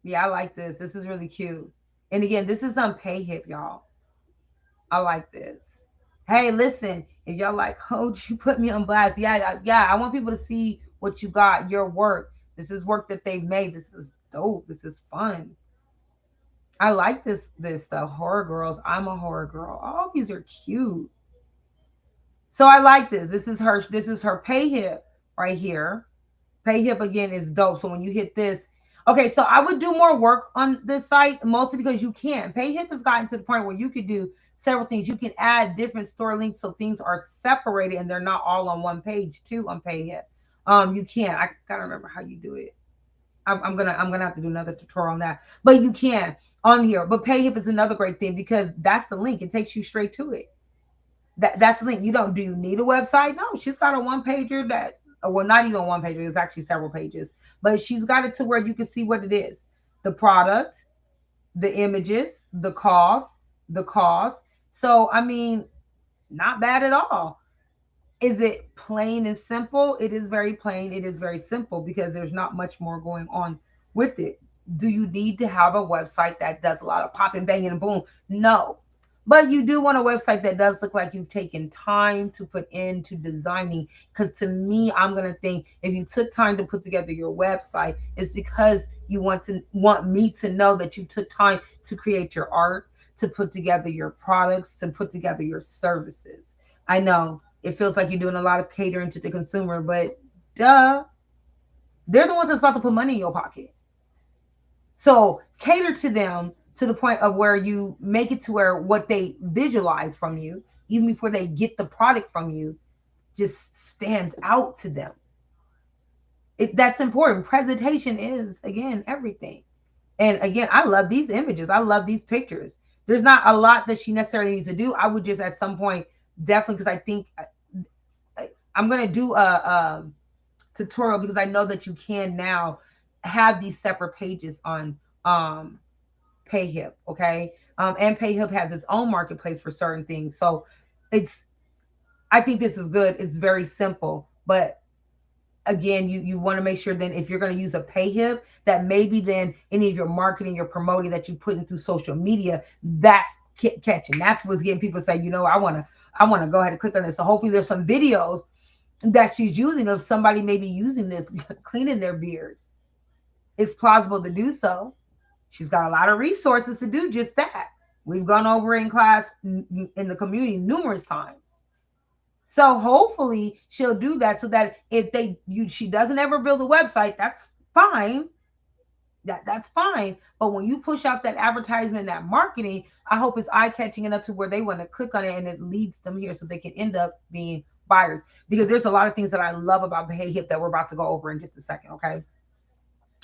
Yeah, I like this. This is really cute. And again, this is on PayHip, y'all. I like this. Hey, listen, if y'all like, oh, you put me on blast. Yeah. I want people to see what you got, your work. This is work that they've made. This is dope. This is fun. I like this stuff. Horror girls. I'm a horror girl. All these are cute. So I like this. This is her PayHip right here. PayHip again is dope. So when you hit this, okay, so I would do more work on this site, mostly because you can. PayHip has gotten to the point where you could do several things. You can add different store links so things are separated and they're not all on one page too on PayHip. You can. I gotta remember how you do it. I'm gonna have to do another tutorial on that. But you can on here. But PayHip is another great thing because that's the link. It takes you straight to it. That's the link. Do you need a website? No, she's got a one-pager that, well, not even one pager. It's actually several pages. But she's got it to where you can see what it is. The product, the images, the cost. So, I mean, not bad at all. Is it plain and simple? It is very plain. It is very simple because there's not much more going on with it. Do you need to have a website that does a lot of popping, banging, and boom? No. But you do want a website that does look like you've taken time to put into designing. Because to me, I'm going to think if you took time to put together your website, it's because you want me to know that you took time to create your art, to put together your products, to put together your services. I know it feels like you're doing a lot of catering to the consumer, but duh, they're the ones that's about to put money in your pocket. So cater to them to the point of where you make it to where what they visualize from you, even before they get the product from you, just stands out to them. That's important. Presentation is, again, everything. And again, I love these images. I love these pictures. There's not a lot that she necessarily needs to do. I would just at some point, definitely, because I think I'm going to do a tutorial because I know that you can now have these separate pages on PayHip, okay? And PayHip has its own marketplace for certain things. So I think this is good. It's very simple. But again, you want to make sure then if you're going to use a PayHip, that maybe then any of your marketing, your promoting that you put into social media, that's catching. That's what's getting people to say, I want to go ahead and click on this. So hopefully there's some videos that she's using of somebody maybe using this, cleaning their beard. It's plausible to do so. She's got a lot of resources to do just that. We've gone over in class in the community numerous times. So hopefully she'll do that, so that if she doesn't ever build a website, that's fine. That's fine. But when you push out that advertisement, that marketing, I hope it's eye catching enough to where they want to click on it and it leads them here so they can end up being buyers. Because there's a lot of things that I love about the Hey Hip that we're about to go over in just a second. Okay.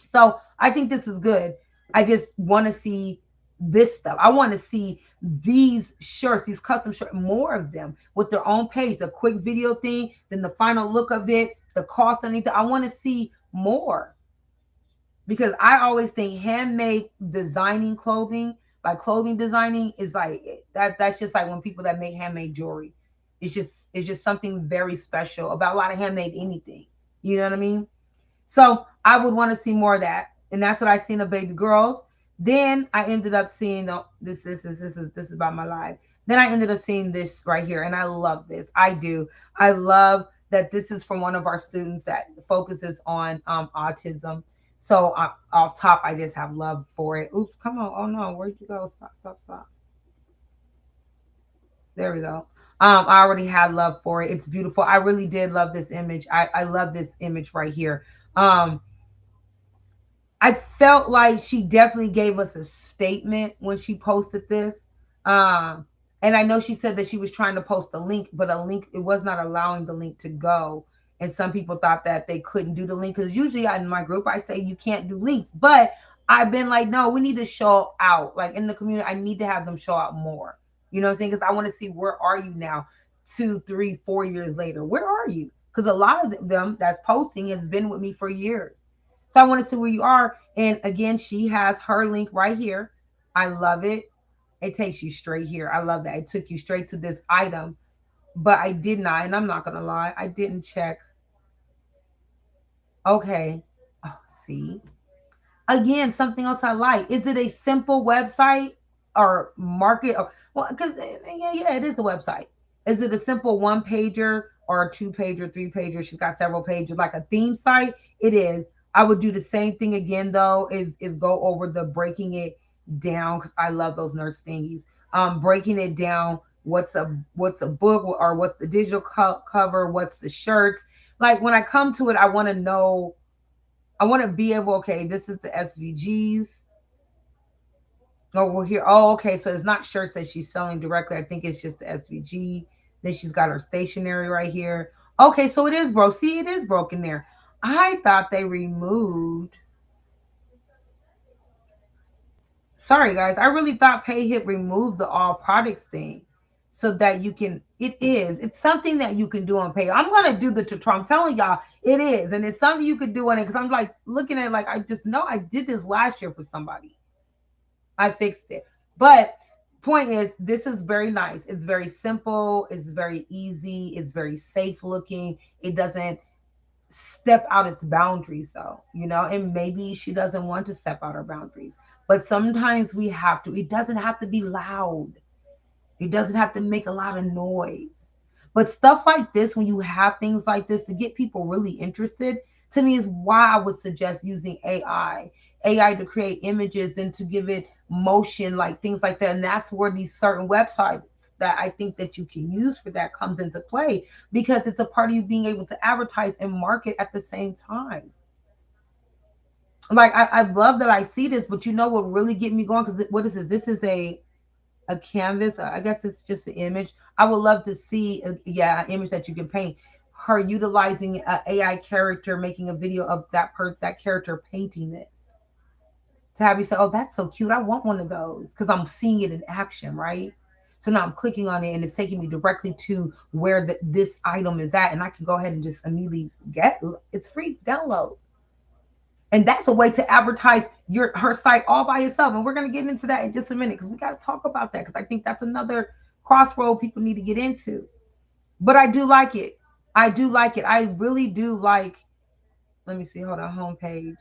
So I think this is good. I just want to see this stuff. I want to see these shirts, these custom shirts, more of them with their own page, the quick video thing, then the final look of it, the cost, anything. I want to see more, because I always think handmade designing clothing, like clothing designing, is like that. That's just like when people that make handmade jewelry. It's just something very special about a lot of handmade anything. You know what I mean? So I would want to see more of that, and that's what I seen of baby girls. Then I ended up seeing this is about my life. Then I ended up seeing this right here, and I love this. I do. I love that this is from one of our students that focuses on autism. So off top, I just have love for it. Oops, come on. Oh no, where'd you go? Stop. There we go. I already had love for it. It's beautiful. I really did love this image. I love this image right here. I felt like she definitely gave us a statement when she posted this. And I know she said that she was trying to post a link, but a link, it was not allowing the link to go. And some people thought that they couldn't do the link, because usually in my group, I say you can't do links. But I've been like, no, we need to show out. Like in the community, I need to have them show out more. You know what I'm saying? Because I want to see, where are you now 2, 3, 4 years later? Where are you? Because a lot of them that's posting has been with me for years. So I want to see where you are. And again, she has her link right here. I love it. It takes you straight here. I love that. It took you straight to this item. But I did not, and I'm not going to lie, I didn't check. Okay. Oh, see? Again, something else I like. Is it a simple website or market? Or, well, because yeah, it is a website. Is it a simple one pager or a 2-pager, 3-pager? She's got several pages, like a theme site. It is. I would do the same thing again, though, is go over the breaking it down, because I love those nurse thingies. Breaking it down. What's a book, or what's the digital cover? What's the shirts? Like when I come to it, I want to know. I want to be able. Okay, this is the SVGs. Oh, we're here. Oh, okay. So it's not shirts that she's selling directly. I think it's just the SVG. Then she's got her stationery right here. Okay, so it is broke. See, it is broken there. I thought they removed. Sorry, guys. I really thought PayHip removed the all products thing, so that you can. It's something that you can do on Pay. I'm gonna do the tutorial. I'm telling y'all, it is, and it's something you could do on it. Because I'm like looking at it, like I just know I did this last year for somebody. I fixed it. But point is, this is very nice. It's very simple. It's very easy. It's very safe looking. It doesn't step out its boundaries, though, and maybe she doesn't want to step out her boundaries. But sometimes we have to. It doesn't have to be loud. It doesn't have to make a lot of noise. But stuff like this, when you have things like this to get people really interested, to me is why I would suggest using AI to create images and to give it motion, like things like that. And that's where these certain websites that I think that you can use for that comes into play, because it's a part of you being able to advertise and market at the same time. Like I love that I see this, but what really get me going? Because what is it? This is a canvas. I guess it's just an image. I would love to see an image that you can paint. Her utilizing an AI character, making a video of that character painting this. To have you say, oh, that's so cute. I want one of those, because I'm seeing it in action, right? So now I'm clicking on it and it's taking me directly to where this item is at. And I can go ahead and just immediately it's free, download. And that's a way to advertise her site all by itself. And we're going to get into that in just a minute, because we got to talk about that, because I think that's another crossroad people need to get into. But I do like it. I really do like, let me see, hold on, homepage.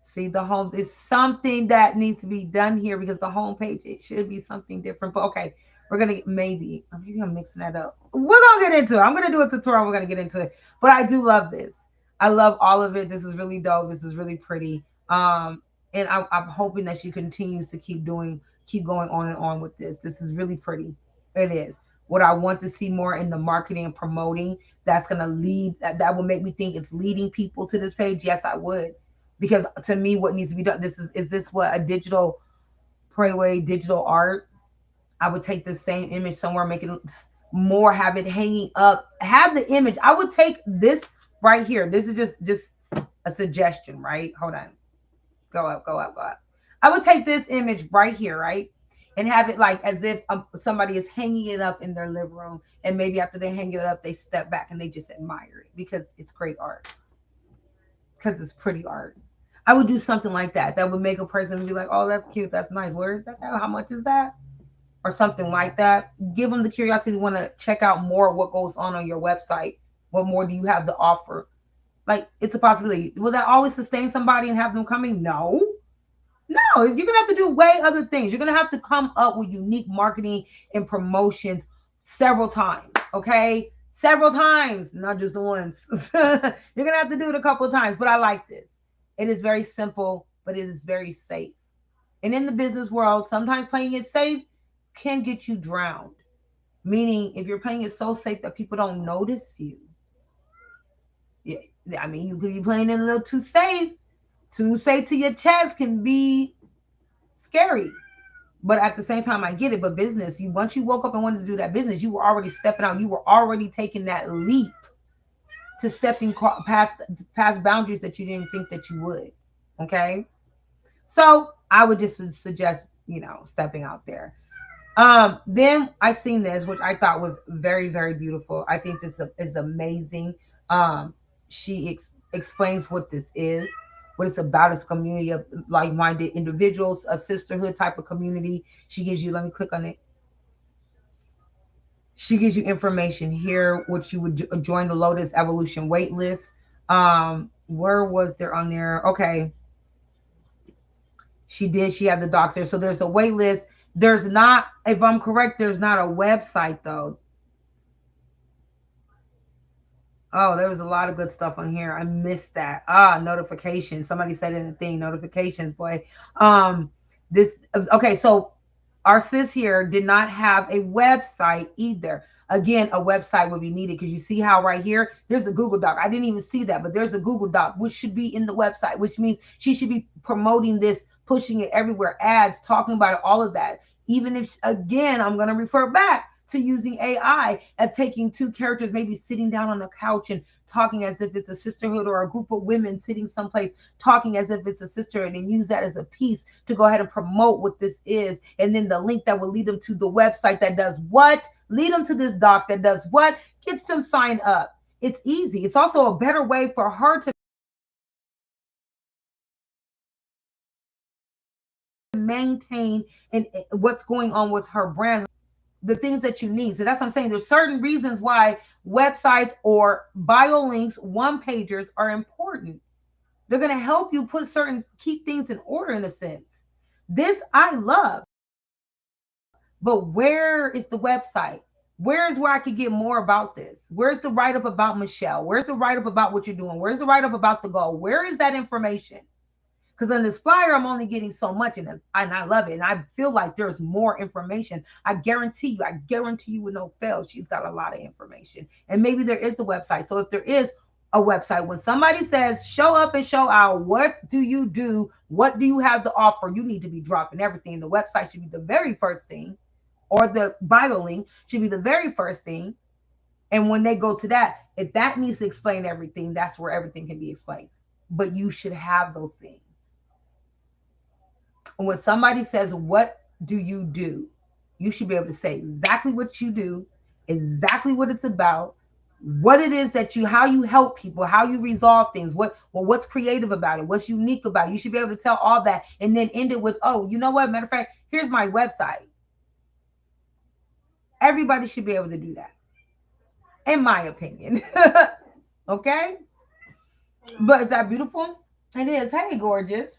See, the home is something that needs to be done here, because the homepage, it should be something different. But okay, we're going to maybe I'm mixing that up. We're going to get into it. I'm going to do a tutorial. We're going to get into it. But I do love this. I love all of it. This is really dope. This is really pretty. And I'm hoping that she continues to keep going on and on with this. This is really pretty. It is. what I want to see more in the marketing and promoting that's going to lead, that will make me think it's leading people to this page? Yes, I would. Because to me, what needs to be done, is this what a digital Prayway digital art? I would take the same image somewhere, make it more, have it hanging up, have the image. I would take this right here. This is just a suggestion, right? Hold on. Go up, go up, go up. I would take this image right here, right? And have it like as if somebody is hanging it up in their living room. And maybe after they hang it up, they step back and they just admire it because it's great art. Because it's pretty art. I would do something like that. That would make a person be like, oh, that's cute. That's nice. Where is that? How much is that? Or something like that. Give them the curiosity to want to check out more of what goes on your website. What more do you have to offer? Like, it's a possibility. Will that always sustain somebody and have them coming? No. No, you're going to have to do way other things. You're going to have to come up with unique marketing and promotions several times, okay? Several times, not just the once. You're going to have to do it a couple of times, but I like this. It is very simple, but it is very safe. And in the business world, sometimes playing it safe can get you drowned. Meaning, if you're playing it so safe that people don't notice you. Yeah, I mean, you could be playing it a little too safe. Too safe to your chest can be scary. But at the same time, I get it. But business, once you woke up and wanted to do that business, you were already stepping out. You were already taking that leap to stepping past boundaries that you didn't think that you would. Okay? So I would just suggest, stepping out there. Then I seen this, which I thought was very, very beautiful. I think this is amazing. She explains what this is, what it's about. It's a community of like-minded individuals, a sisterhood type of community. She gives you, let me click on it. She gives you information here, which you would join the Lotus Evolution wait list. Where was there on there? Okay. She had the docs there. So there's a wait list. There's not, if I'm correct, there's not a website though. Oh, there was a lot of good stuff on here. I missed that. Notifications. Somebody said in the thing, notifications, boy. Okay, so our sis here did not have a website either. Again, a website would be needed because you see how right here, there's a Google Doc. I didn't even see that, but there's a Google Doc, which should be in the website, which means she should be promoting this, pushing it everywhere, ads, talking about it, all of that. Even if, again, I'm going to refer back to using AI as taking two characters, maybe sitting down on a couch and talking as if it's a sisterhood or a group of women sitting someplace talking as if it's a sisterhood, and use that as a piece to go ahead and promote what this is. And then the link that will lead them to the website that does what? Lead them to this doc that does what? Gets them signed up. It's easy. It's also a better way for her to maintain and what's going on with her brand, the things that you need. So that's what I'm saying. There's certain reasons why websites or bio links, one pagers are important. They're going to help you keep things in order in a sense. This I love. But where is the website? Where I could get more about this? Where's the write-up about Michelle? Where's the write-up about what you're doing? Where's the write-up about the goal? Where is that information? Because on this flyer, I'm only getting so much, and I love it. And I feel like there's more information. I guarantee you with no fail, she's got a lot of information. And maybe there is a website. So if there is a website, when somebody says, show up and show out, what do you do? What do you have to offer? You need to be dropping everything. The website should be the very first thing, or the bio link should be the very first thing. And when they go to that, if that needs to explain everything, that's where everything can be explained. But you should have those things. When somebody says, what do? You should be able to say exactly what you do, exactly what it's about, what it is how you help people, how you resolve things, what's creative about it, what's unique about it. You should be able to tell all that and then end it with, oh, you know what? Matter of fact, here's my website. Everybody should be able to do that, in my opinion. Okay? But is that beautiful? It is. Hey, gorgeous.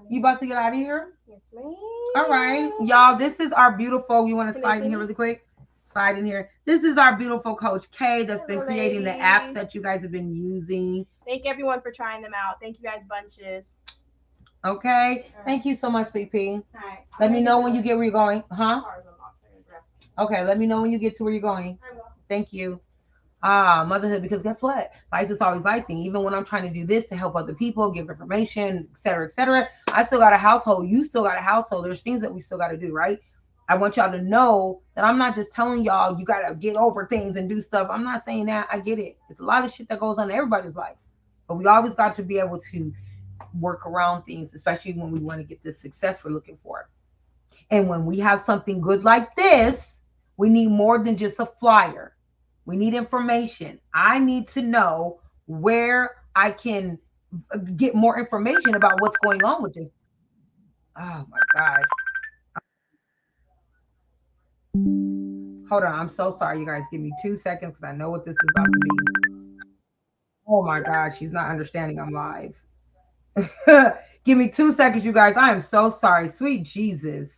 You about to get out of here? Yes, ma'am. All right. Y'all, this is our beautiful, you want to slide in here really quick? Slide in here. This is our beautiful Coach K that's been creating the apps that you guys have been using. Thank everyone for trying them out. Thank you guys bunches. Okay. Thank you so much, CP. All right. Let me know when you get where you're going. Huh? Okay, let me know when you get to where you're going. Thank you. Motherhood, because guess what? Life is always lifing. Even when I'm trying to do this to help other people, give information, et cetera, I still got a household. You still got a household. There's things that we still got to do, right? I want y'all to know that I'm not just telling y'all you got to get over things and do stuff. I'm not saying that. I get it. It's a lot of shit that goes on in everybody's life. But we always got to be able to work around things, especially when we want to get the success we're looking for. And when we have something good like this, we need more than just a flyer. We need information. I need to know where I can get more information about what's going on with this. Oh my God. Hold on. I'm so sorry, you guys. Give me 2 seconds because I know what this is about to be. Oh my God. She's not understanding I'm live. Give me 2 seconds, you guys. I am so sorry. Sweet Jesus.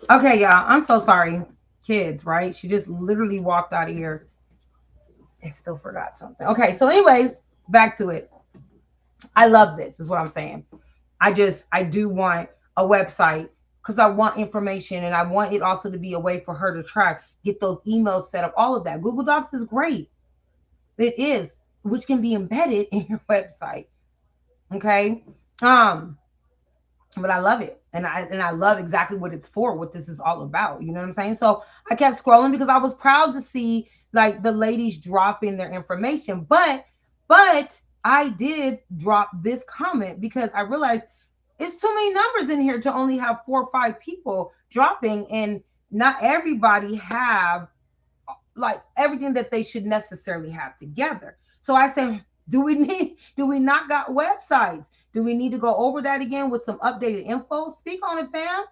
Okay, y'all. I'm so sorry. Kids, right? She just literally walked out of here and still forgot something. Okay, so anyways, back to it. I love this, is what I'm saying. I do want a website because I want information and I want it also to be a way for her to track, get those emails set up, all of that. Google Docs is great. It is, which can be embedded in your website. Okay. But I love it. And I love exactly what it's for, what this is all about. You know what I'm saying? So I kept scrolling because I was proud to see like the ladies dropping their information. But I did drop this comment because I realized it's too many numbers in here to only have 4 or 5 people dropping, and not everybody have like everything that they should necessarily have together. So I said, do we not got websites? Do we need to go over that again with some updated info? Speak on it, fam.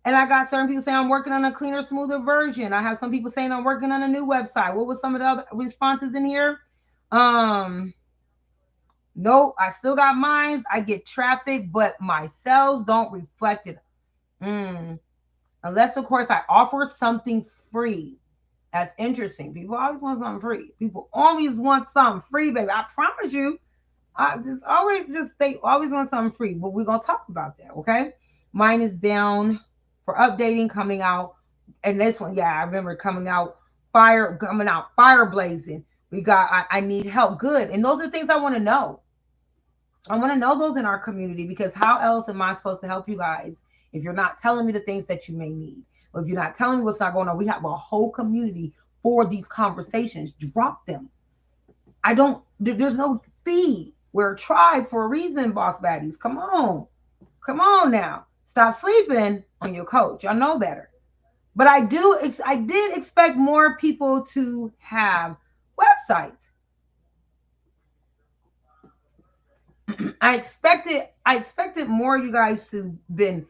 And I got certain people saying I'm working on a cleaner, smoother version. I have some people saying I'm working on a new website. What was some of the other responses in here? Nope, I still got mines. I get traffic, but my sales don't reflect it. Unless, of course, I offer something free. That's interesting. People always want something free. People always want something free, baby. I promise you. They always want something free. But we're gonna talk about that, okay? Mine is down for updating, coming out, and this one, yeah, I remember coming out fire blazing. We got I need help. Good. And those are things I want to know. I want to know those in our community, because how else am I supposed to help you guys if you're not telling me the things that you may need? Or if you're not telling me what's not going on? We have a whole community for these conversations. Drop them. There's no fee. We're a tribe for a reason, boss baddies. Come on. Come on now. Stop sleeping on your coach. Y'all know better. But I did expect more people to have websites. I expected more of you guys to been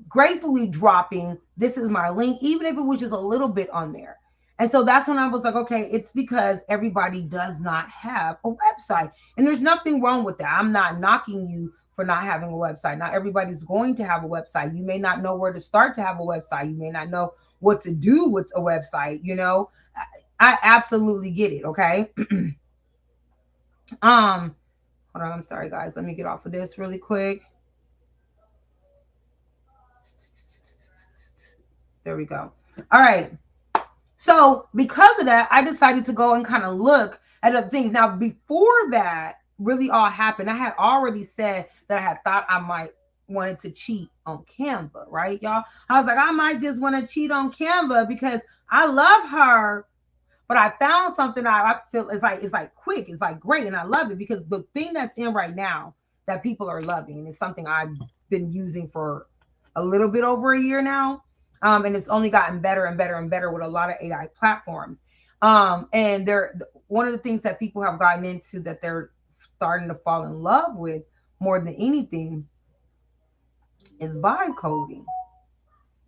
gratefully dropping, this is my link, even if it was just a little bit on there. And so that's when I was like, okay, it's because everybody does not have a website. And there's nothing wrong with that. I'm not knocking you for not having a website. Not everybody's going to have a website. You may not know where to start to have a website. You may not know what to do with a website. You know, I absolutely get it. Okay. Hold on, I'm sorry, guys. Let me get off of this really quick. There we go. All right. So because of that, I decided to go and kind of look at other things. Now, before that really all happened, I had already said that I had thought I might wanted to cheat on Canva, right, y'all? I was like, I might just want to cheat on Canva because I love her. But I found something I feel it's like quick, it's like great, and I love it because the thing that's in right now that people are loving, and it's something I've been using for a little bit over a year now, and it's only gotten better and better and better with a lot of AI platforms. And they're one of the things that people have gotten into that they're starting to fall in love with more than anything is vibe coding.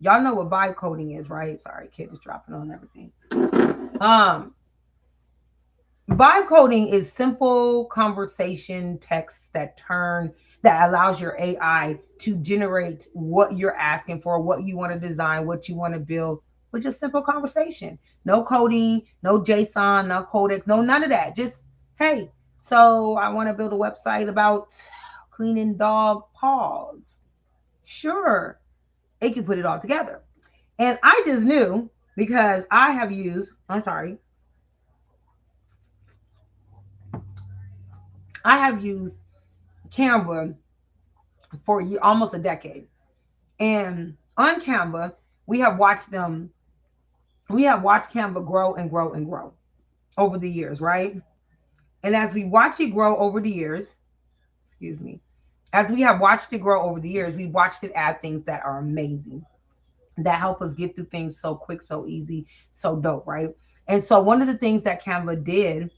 Y'all know what vibe coding is, right? Sorry, kid is dropping on everything. Vibe coding is simple conversation text that allows your AI to generate what you're asking for, what you want to design, what you want to build with just simple conversation. No coding, no JSON, no codex, no none of that. Just, hey, so I want to build a website about cleaning dog paws. Sure, it can put it all together. And I just knew because I have used Canva for almost a decade. And on Canva, we have watched Canva grow and grow and grow over the years, right? And as we watch it grow over the years, as we have watched it grow over the years, we watched it add things that are amazing, that help us get through things so quick, so easy, so dope, right? And so one of the things that Canva did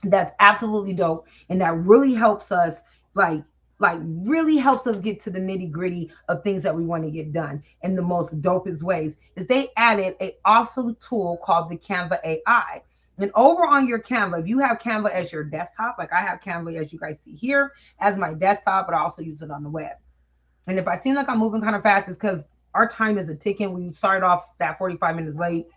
that's absolutely dope and that really helps us really helps us get to the nitty gritty of things that we want to get done in the most dopest ways is they added a awesome tool called the Canva AI. And over on your Canva, if you have Canva as your desktop, like I have Canva as you guys see here as my desktop, but I also use it on the web. And if I seem like I'm moving kind of fast, it's because our time is a ticking. We started off that 45 minutes late.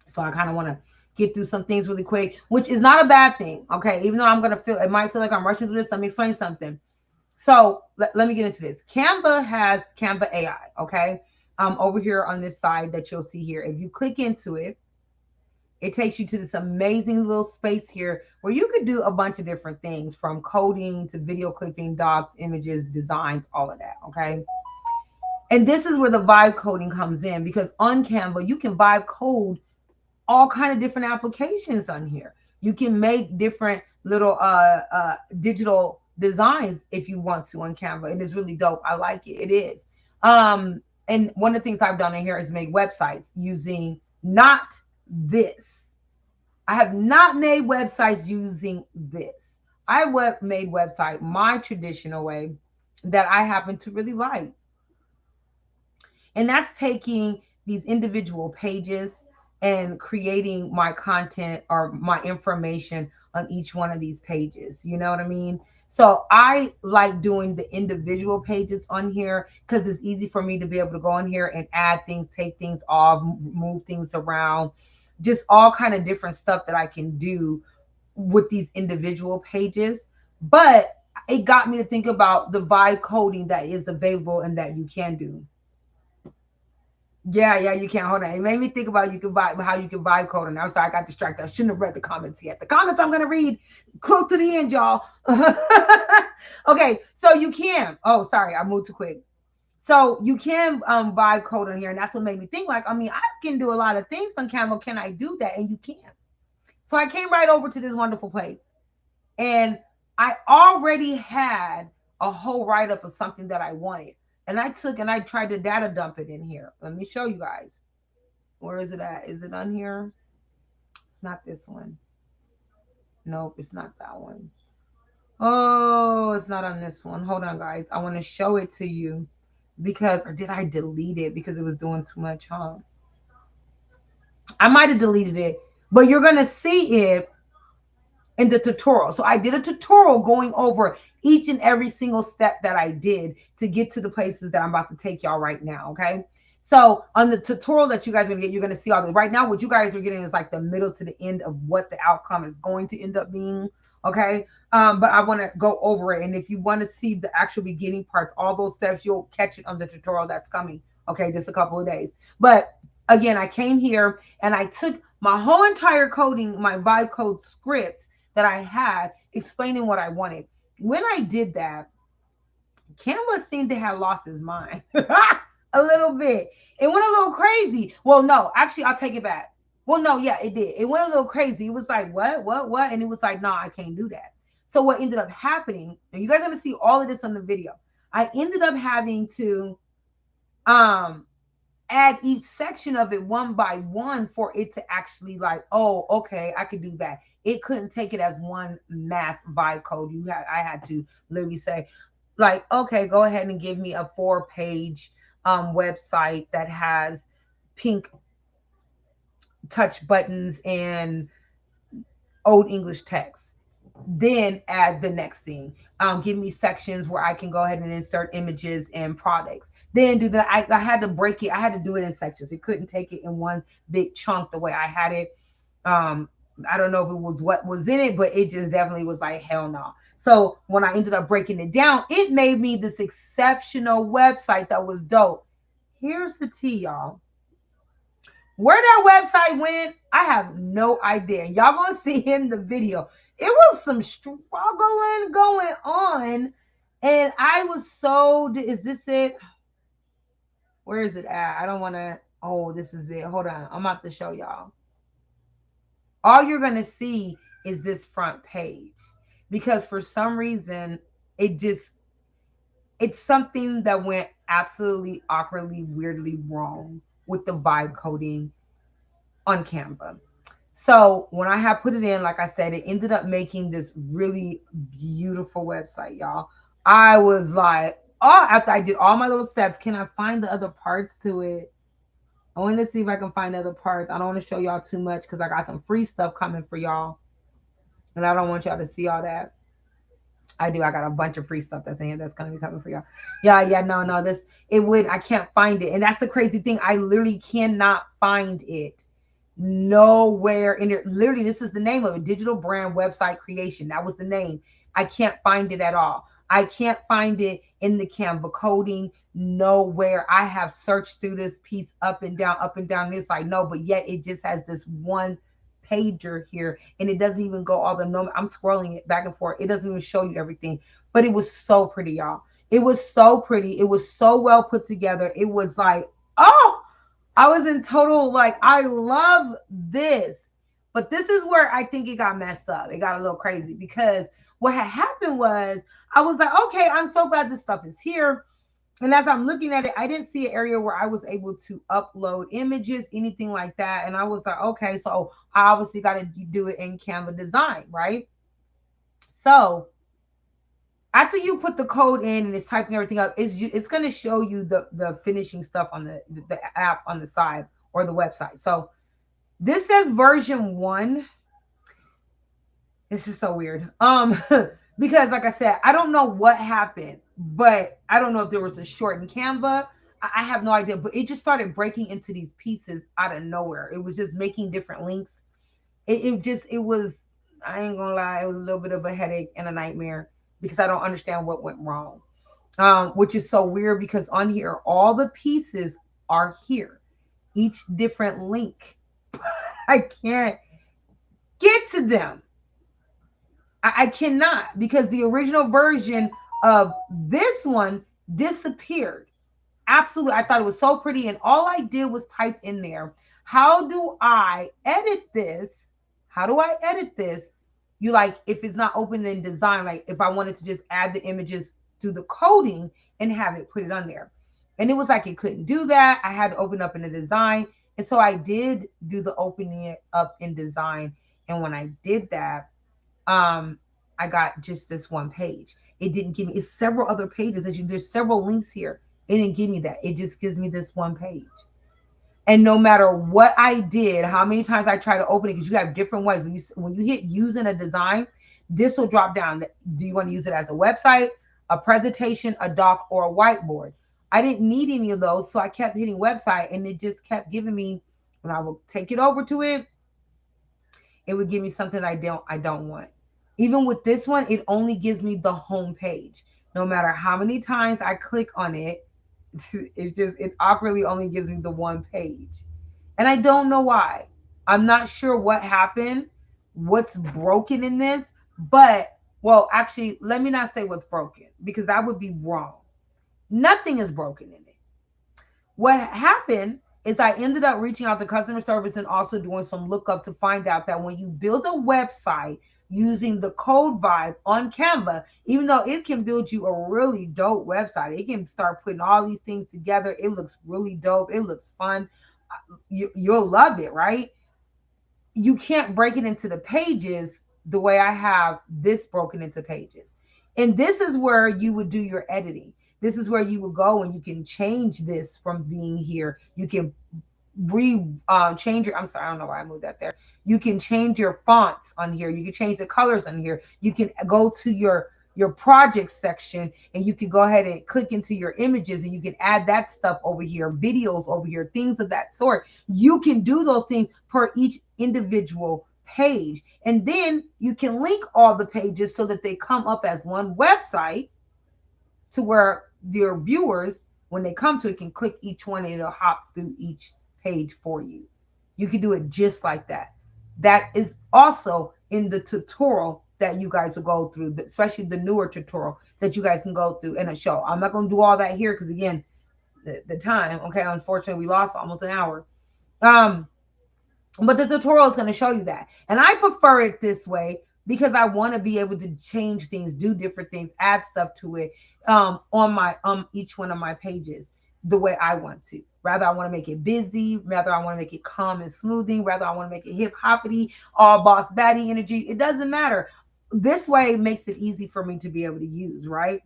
So I kind of want to get through some things really quick, which is not a bad thing. Okay. Even though it might feel like I'm rushing through this. Let me explain something. So let me get into this. Canva has Canva AI. Okay. Over here on this side that you'll see here. If you click into it, it takes you to this amazing little space here where you could do a bunch of different things from coding to video clipping, docs, images, designs, all of that. Okay. And this is where the vibe coding comes in because on Canva, you can vibe code all kind of different applications on here. You can make different little digital designs if you want to on Canva. And it's really dope. I like it. It is. And one of the things I've done in here is make websites using not this. I have not made websites using this. I made website my traditional way that I happen to really like. And that's taking these individual pages and creating my content or my information on each one of these pages. You know what I mean? So I like doing the individual pages on here because it's easy for me to be able to go in here and add things, take things off, move things around, just all kind of different stuff that I can do with these individual pages. But it got me to think about the vibe coding that is available and that you can do. Yeah, you can't. Hold on. It made me think about how you can vibe code. And I'm sorry, I got distracted. I shouldn't have read the comments yet. The comments I'm going to read close to the end, y'all. Okay, so you can. Oh, sorry, I moved too quick. So you can vibe code on here. And that's what made me think I can do a lot of things on Canva. Can I do that? And you can. So I came right over to this wonderful place. And I already had a whole write-up of something that I wanted. And I tried to data dump it in here. Let me show you guys. Where is it at? Is it on here? It's not this one. Nope, it's not that one. Oh, it's not on this one. Hold on, guys. I want to show it to you or did I delete it because it was doing too much, huh? I might have deleted it, but you're going to see it in the tutorial. So I did a tutorial going over each and every single step that I did to get to the places that I'm about to take y'all right now. Okay. So on the tutorial that you guys are going to get, you're going to see all this. Right now, what you guys are getting is like the middle to the end of what the outcome is going to end up being. Okay. But I want to go over it. And if you want to see the actual beginning parts, all those steps, you'll catch it on the tutorial that's coming. Okay. Just a couple of days. But again, I came here and I took my whole entire coding, my vibe code script that I had explaining what I wanted. When I did that, Canva seemed to have lost his mind a little bit. It went a little crazy. Well, no, actually, I'll take it back. Well, no, yeah, it did. It went a little crazy. It was like, what? And it was like, no, I can't do that. So what ended up happening, and you guys are going to see all of this on the video. I ended up having to add each section of it one by one for it to actually oh, okay, I could do that. It couldn't take it as one mass vibe code. I had to literally say, like, okay, go ahead and give me a 4-page website that has pink touch buttons and old English text. Then add the next thing. Give me sections where I can go ahead and insert images and products. Then do that. I had to break it. I had to do it in sections. It couldn't take it in one big chunk the way I had it. I don't know if it was what was in it, but it just definitely was like, hell no. So when I ended up breaking it down, it made me this exceptional website that was dope. Here's the tea, y'all. Where that website went, I have no idea. Y'all gonna see in the video. It was some struggling going on. And I was so, is this it? Where is it at? I don't want to, oh, this is it. Hold on. I'm about to show y'all. All you're going to see is this front page. Because for some reason, it's something that went absolutely awkwardly, weirdly wrong with the vibe coding on Canva. So when I had put it in, like I said, it ended up making this really beautiful website, y'all. I was like, oh, after I did all my little steps, can I find the other parts to it? I want to see if I can find other parts. I don't want to show y'all too much because I got some free stuff coming for y'all. And I don't want y'all to see all that. I do. I got a bunch of free stuff that's in here that's going to be coming for y'all. Yeah, no. I can't find it. And that's the crazy thing. I literally cannot find it nowhere in it. Literally, this is the name of it. Digital brand website creation. That was the name. I can't find it at all. I can't find it in the Canva coding nowhere. I have searched through this piece up and down. And it's like, no, but yet it just has this one pager here and it doesn't even go all the number. I'm scrolling it back and forth. It doesn't even show you everything, but it was so pretty, y'all. It was so pretty. It was so well put together. It was like, oh, I was in total, like, I love this. But this is where I think it got messed up. It got a little crazy because what had happened was I was like, okay, I'm so glad this stuff is here. And as I'm looking at it, I didn't see an area where I was able to upload images, anything like that. And I was like, okay, so I obviously got to do it in Canva design, right? So after you put the code in and it's typing everything up, it's going to show you the finishing stuff on the app on the side or the website. So this says version 1. This is so weird. Because like I said, I don't know what happened, but I don't know if there was a short in Canva. I have no idea, but it just started breaking into these pieces out of nowhere. It was just making different links. It was, I ain't gonna lie, it was a little bit of a headache and a nightmare because I don't understand what went wrong. Which is so weird because on here, all the pieces are here, each different link. I can't get to them. I cannot, because the original version of this one disappeared. Absolutely. I thought it was so pretty. And all I did was type in there, how do I edit this? How do I edit this? You like, if it's not open in design, like if I wanted to just add the images to the coding and have it put it on there. And it was like, it couldn't do that. I had to open up in the design. And so I did do the opening it up in design. And when I did that, I got just this one page. It didn't give me, it's several other pages. There's several links here. It didn't give me that. It just gives me this one page. And no matter what I did, how many times I try to open it, because you have different ways. When you hit use in a design, this will drop down. Do you want to use it as a website, a presentation, a doc, or a whiteboard? I didn't need any of those. So I kept hitting website and it just kept giving me, when I will take it over to it, it would give me something I don't want. Even with this one, it only gives me the home page. No matter how many times I click on it, it awkwardly only gives me the one page. And I don't know why. I'm not sure what happened, what's broken in this, but, well, actually, let me not say what's broken because that would be wrong. Nothing is broken in it. What happened is I ended up reaching out to customer service and also doing some lookup to find out that when you build a website using the code vibe on Canva, even though it can build you a really dope website, it can start putting all these things together. It looks really dope. It looks fun. You'll love it, right? You can't break it into the pages the way I have this broken into pages. And this is where you would do your editing. This is where you would go and you can change this from being here. You can change your, I'm sorry, I don't know why I moved that there. You can change your fonts on here. You can change the colors on here. You can go to your project section and you can go ahead and click into your images and you can add that stuff over here, videos over here, things of that sort. You can do those things per each individual page. And then you can link all the pages so that they come up as one website to where your viewers, when they come to it, can click each one and it'll hop through each page for you. You can do it just like that. That is also in the tutorial that you guys will go through, especially the newer tutorial that you guys can go through in a show. I'm not going to do all that here because, again, the time, okay, unfortunately, we lost almost an hour. But the tutorial is going to show you that. And I prefer it this way because I want to be able to change things, do different things, add stuff to it on my each one of my pages the way I want to. Rather, I want to make it busy. Rather, I want to make it calm and smoothing. Rather, I want to make it hip-hoppity, all boss baddie energy. It doesn't matter. This way makes it easy for me to be able to use, right?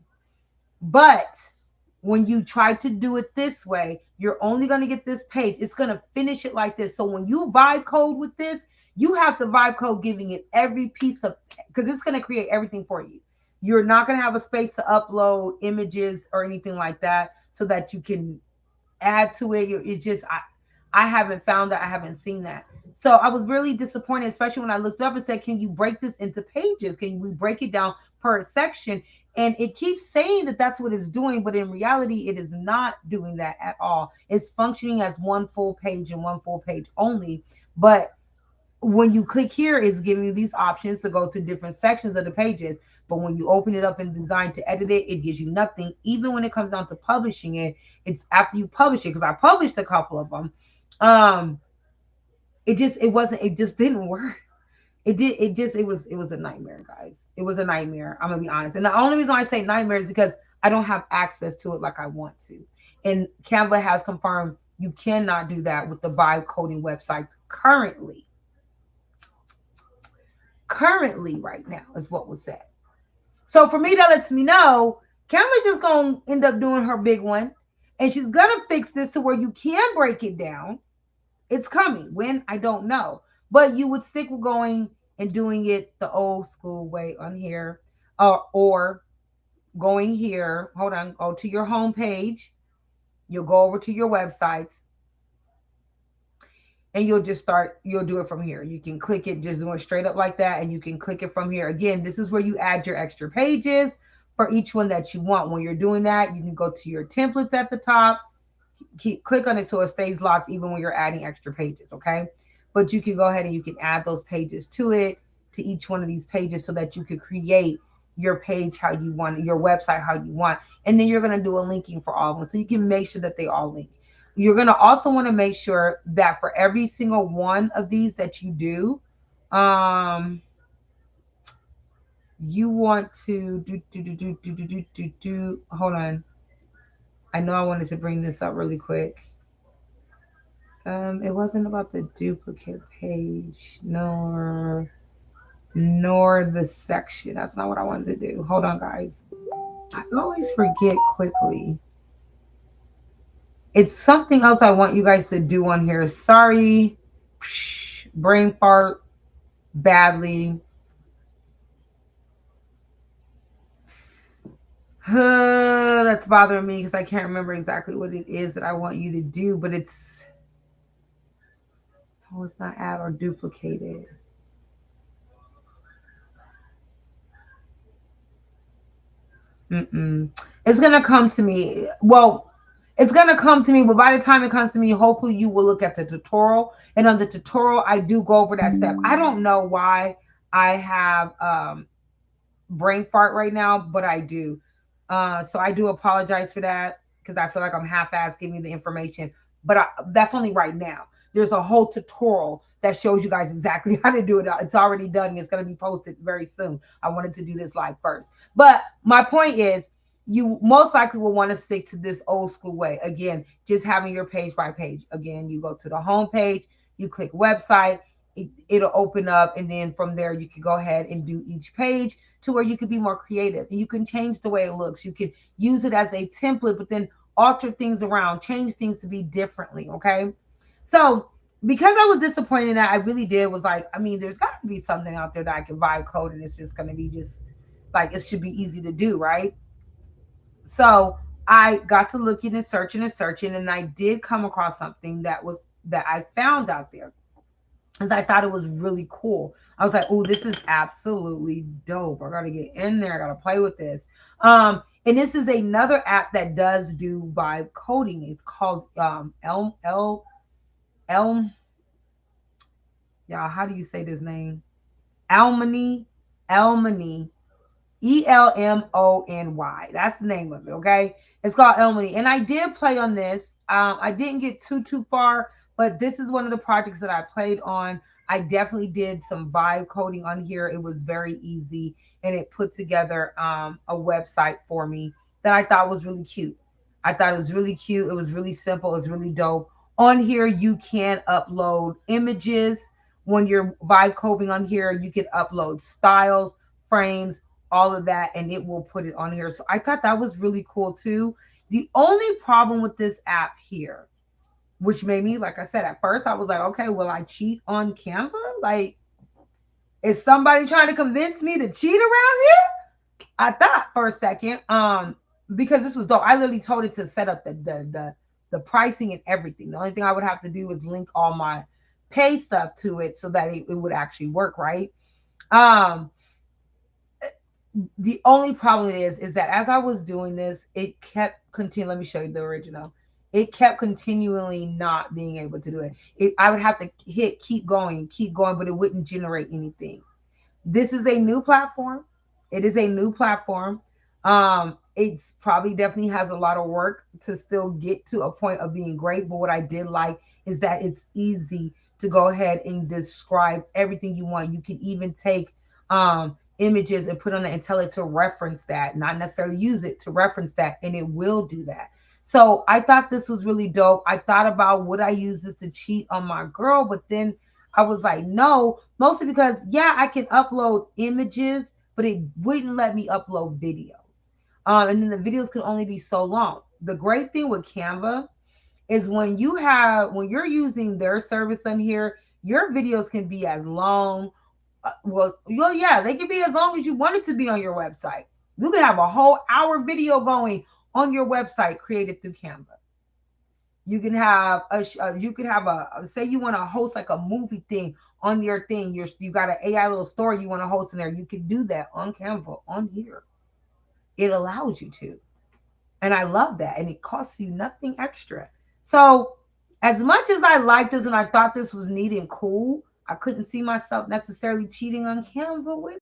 But when you try to do it this way, you're only going to get this page. It's going to finish it like this. So when you vibe code with this, you have to vibe code giving it every piece of, because it's going to create everything for you. You're not going to have a space to upload images or anything like that so that you can add to it. It's just, I haven't found that. I haven't seen that. So I was really disappointed, especially when I looked up and said, can you break this into pages? Can we break it down per section? And it keeps saying that that's what it's doing, but in reality, it is not doing that at all. It's functioning as one full page and one full page only. But when you click here, it's giving you these options to go to different sections of the pages. But when you open it up in design to edit it, it gives you nothing. Even when it comes down to publishing it, it's after you publish it, because I published a couple of them. It just didn't work. It was a nightmare, guys. It was a nightmare. I'm gonna be honest. And the only reason I say nightmare is because I don't have access to it like I want to. And Canva has confirmed you cannot do that with the vibe coding websites currently. Currently, right now, is what was said. So for me, that lets me know Canva's just gonna end up doing her big one, and she's gonna fix this to where you can break it down. It's coming. When? I don't know. But you would stick with going and doing it the old school way on here, or going here. Hold on. Go to your home page. You'll go over to your websites, and you'll do it from here. You can click it, just doing straight up like that, and you can click it from here. Again, this is where you add your extra pages for each one that you want. When you're doing that, you can go to your templates at the top. Click on it so it stays locked even when you're adding extra pages, okay? But you can go ahead and you can add those pages to each one of these pages so that you could create your page how you want, your website how you want. And then you're going to do a linking for all of them so you can make sure that they all link. You're going to also want to make sure that for every single one of these that you do, you want to hold on. I know I wanted to bring this up really quick. It wasn't about the duplicate page, nor the section. That's not what I wanted to do. Hold on, guys. I always forget quickly. It's something else I want you guys to do on here. Sorry. Brain fart badly. That's bothering me because I can't remember exactly what it is that I want you to do, but it's not add or duplicated. It's gonna come to me. Well, it's gonna come to me, but by the time it comes to me, hopefully you will look at the tutorial. And on the tutorial, I do go over that step. I don't know why I have brain fart right now, but I do. So I do apologize for that because I feel like I'm half-assed giving you the information, but that's only right now. There's a whole tutorial that shows you guys exactly how to do it. It's already done and it's going to be posted very soon. I wanted to do this live first. But my point is, you most likely will want to stick to this old school way. Again, just having your page by page. Again, you go to the home page, you click website, it'll open up, and then from there you can go ahead and do each page to where you can be more creative, and you can change the way it looks. You can use it as a template, but then alter things around, change things to be differently. Okay, so because I was disappointed in that, I really did was like, I mean, there's got to be something out there that I can vibe code, and it's just going to be just like, it should be easy to do, right? So I got to looking and searching, and I did come across something that I found out there, and I thought it was really cool. I was like, oh, this is absolutely dope. I gotta get in there, I gotta play with this. And this is another app that does do vibe coding. It's called Elm. Y'all, how do you say this name? Elmony. Elmony. That's the name of it. Okay, it's called Elmony, and I did play on this. I didn't get too far, but this is one of the projects that I played on. I definitely did some vibe coding on here. It was very easy, and it put together a website for me that I thought was really cute. I thought it was really cute. It was really simple. It was really dope. On here, you can upload images. When you're vibe coding on here, you can upload styles, frames, all of that, and it will put it on here. So I thought that was really cool too. The only problem with this app here, which made me, like I said, at first I was like, okay, will I cheat on Canva? Like, is somebody trying to convince me to cheat around here? I thought for a second, because this was dope. I literally told it to set up the pricing and everything. The only thing I would have to do is link all my pay stuff to it so that it would actually work, right? The only problem is that as I was doing this, it kept continuing. Let me show you the original. It kept continually not being able to do it. I would have to hit keep going, but it wouldn't generate anything. This is a new platform. It is a new platform. It's probably definitely has a lot of work to still get to a point of being great. But what I did like is that it's easy to go ahead and describe everything you want. You can even take images and put on it and tell it to reference that, not necessarily use it to reference that, and it will do that. So I thought this was really dope. I thought about, would I use this to cheat on my girl? But then I was like, no, mostly because, yeah, I can upload images, but it wouldn't let me upload videos. And then the videos can only be so long. The great thing with Canva is when you're using their service on here, your videos can be as long. Yeah, they can be as long as you want it to be on your website. You can have a whole hour video going on your website created through Canva. You can have say you want to host like a movie thing on your thing. You got an AI little story you want to host in there. You can do that on Canva on here. It allows you to, and I love that, and it costs you nothing extra. So, as much as I liked this and I thought this was neat and cool, I couldn't see myself necessarily cheating on Canva with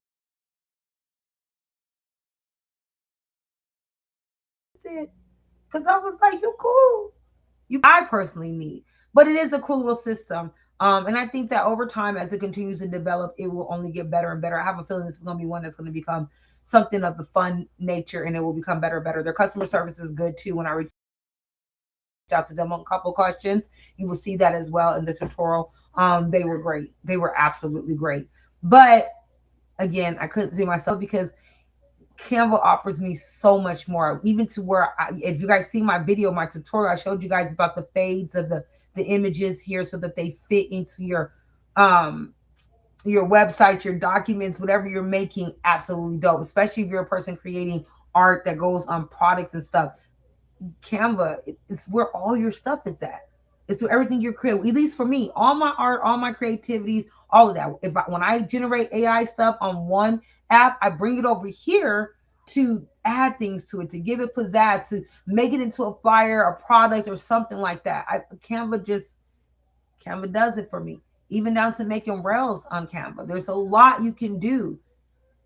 it, because I was like, "You cool." I personally need, but it is a cool little system. And I think that over time, as it continues to develop, it will only get better and better. I have a feeling this is going to be one that's going to become something of the fun nature, and it will become better and better. Their customer service is good too. When I reach out to them on a couple questions, you will see that as well in the tutorial. They were great. They were absolutely great. But again, I couldn't see myself because Canva offers me so much more, even to where if you guys see my video, my tutorial, I showed you guys about the fades of the images here so that they fit into your website, your documents, whatever you're making. Absolutely dope, especially if you're a person creating art that goes on products and stuff. Canva, it's where all your stuff is at. It's where everything you're creating. At least for me, all my art, all my creativities, all of that. When I generate AI stuff on one app, I bring it over here to add things to it, to give it pizzazz, to make it into a flyer, a product, or something like that. Canva does it for me. Even down to making rails on Canva. There's a lot you can do.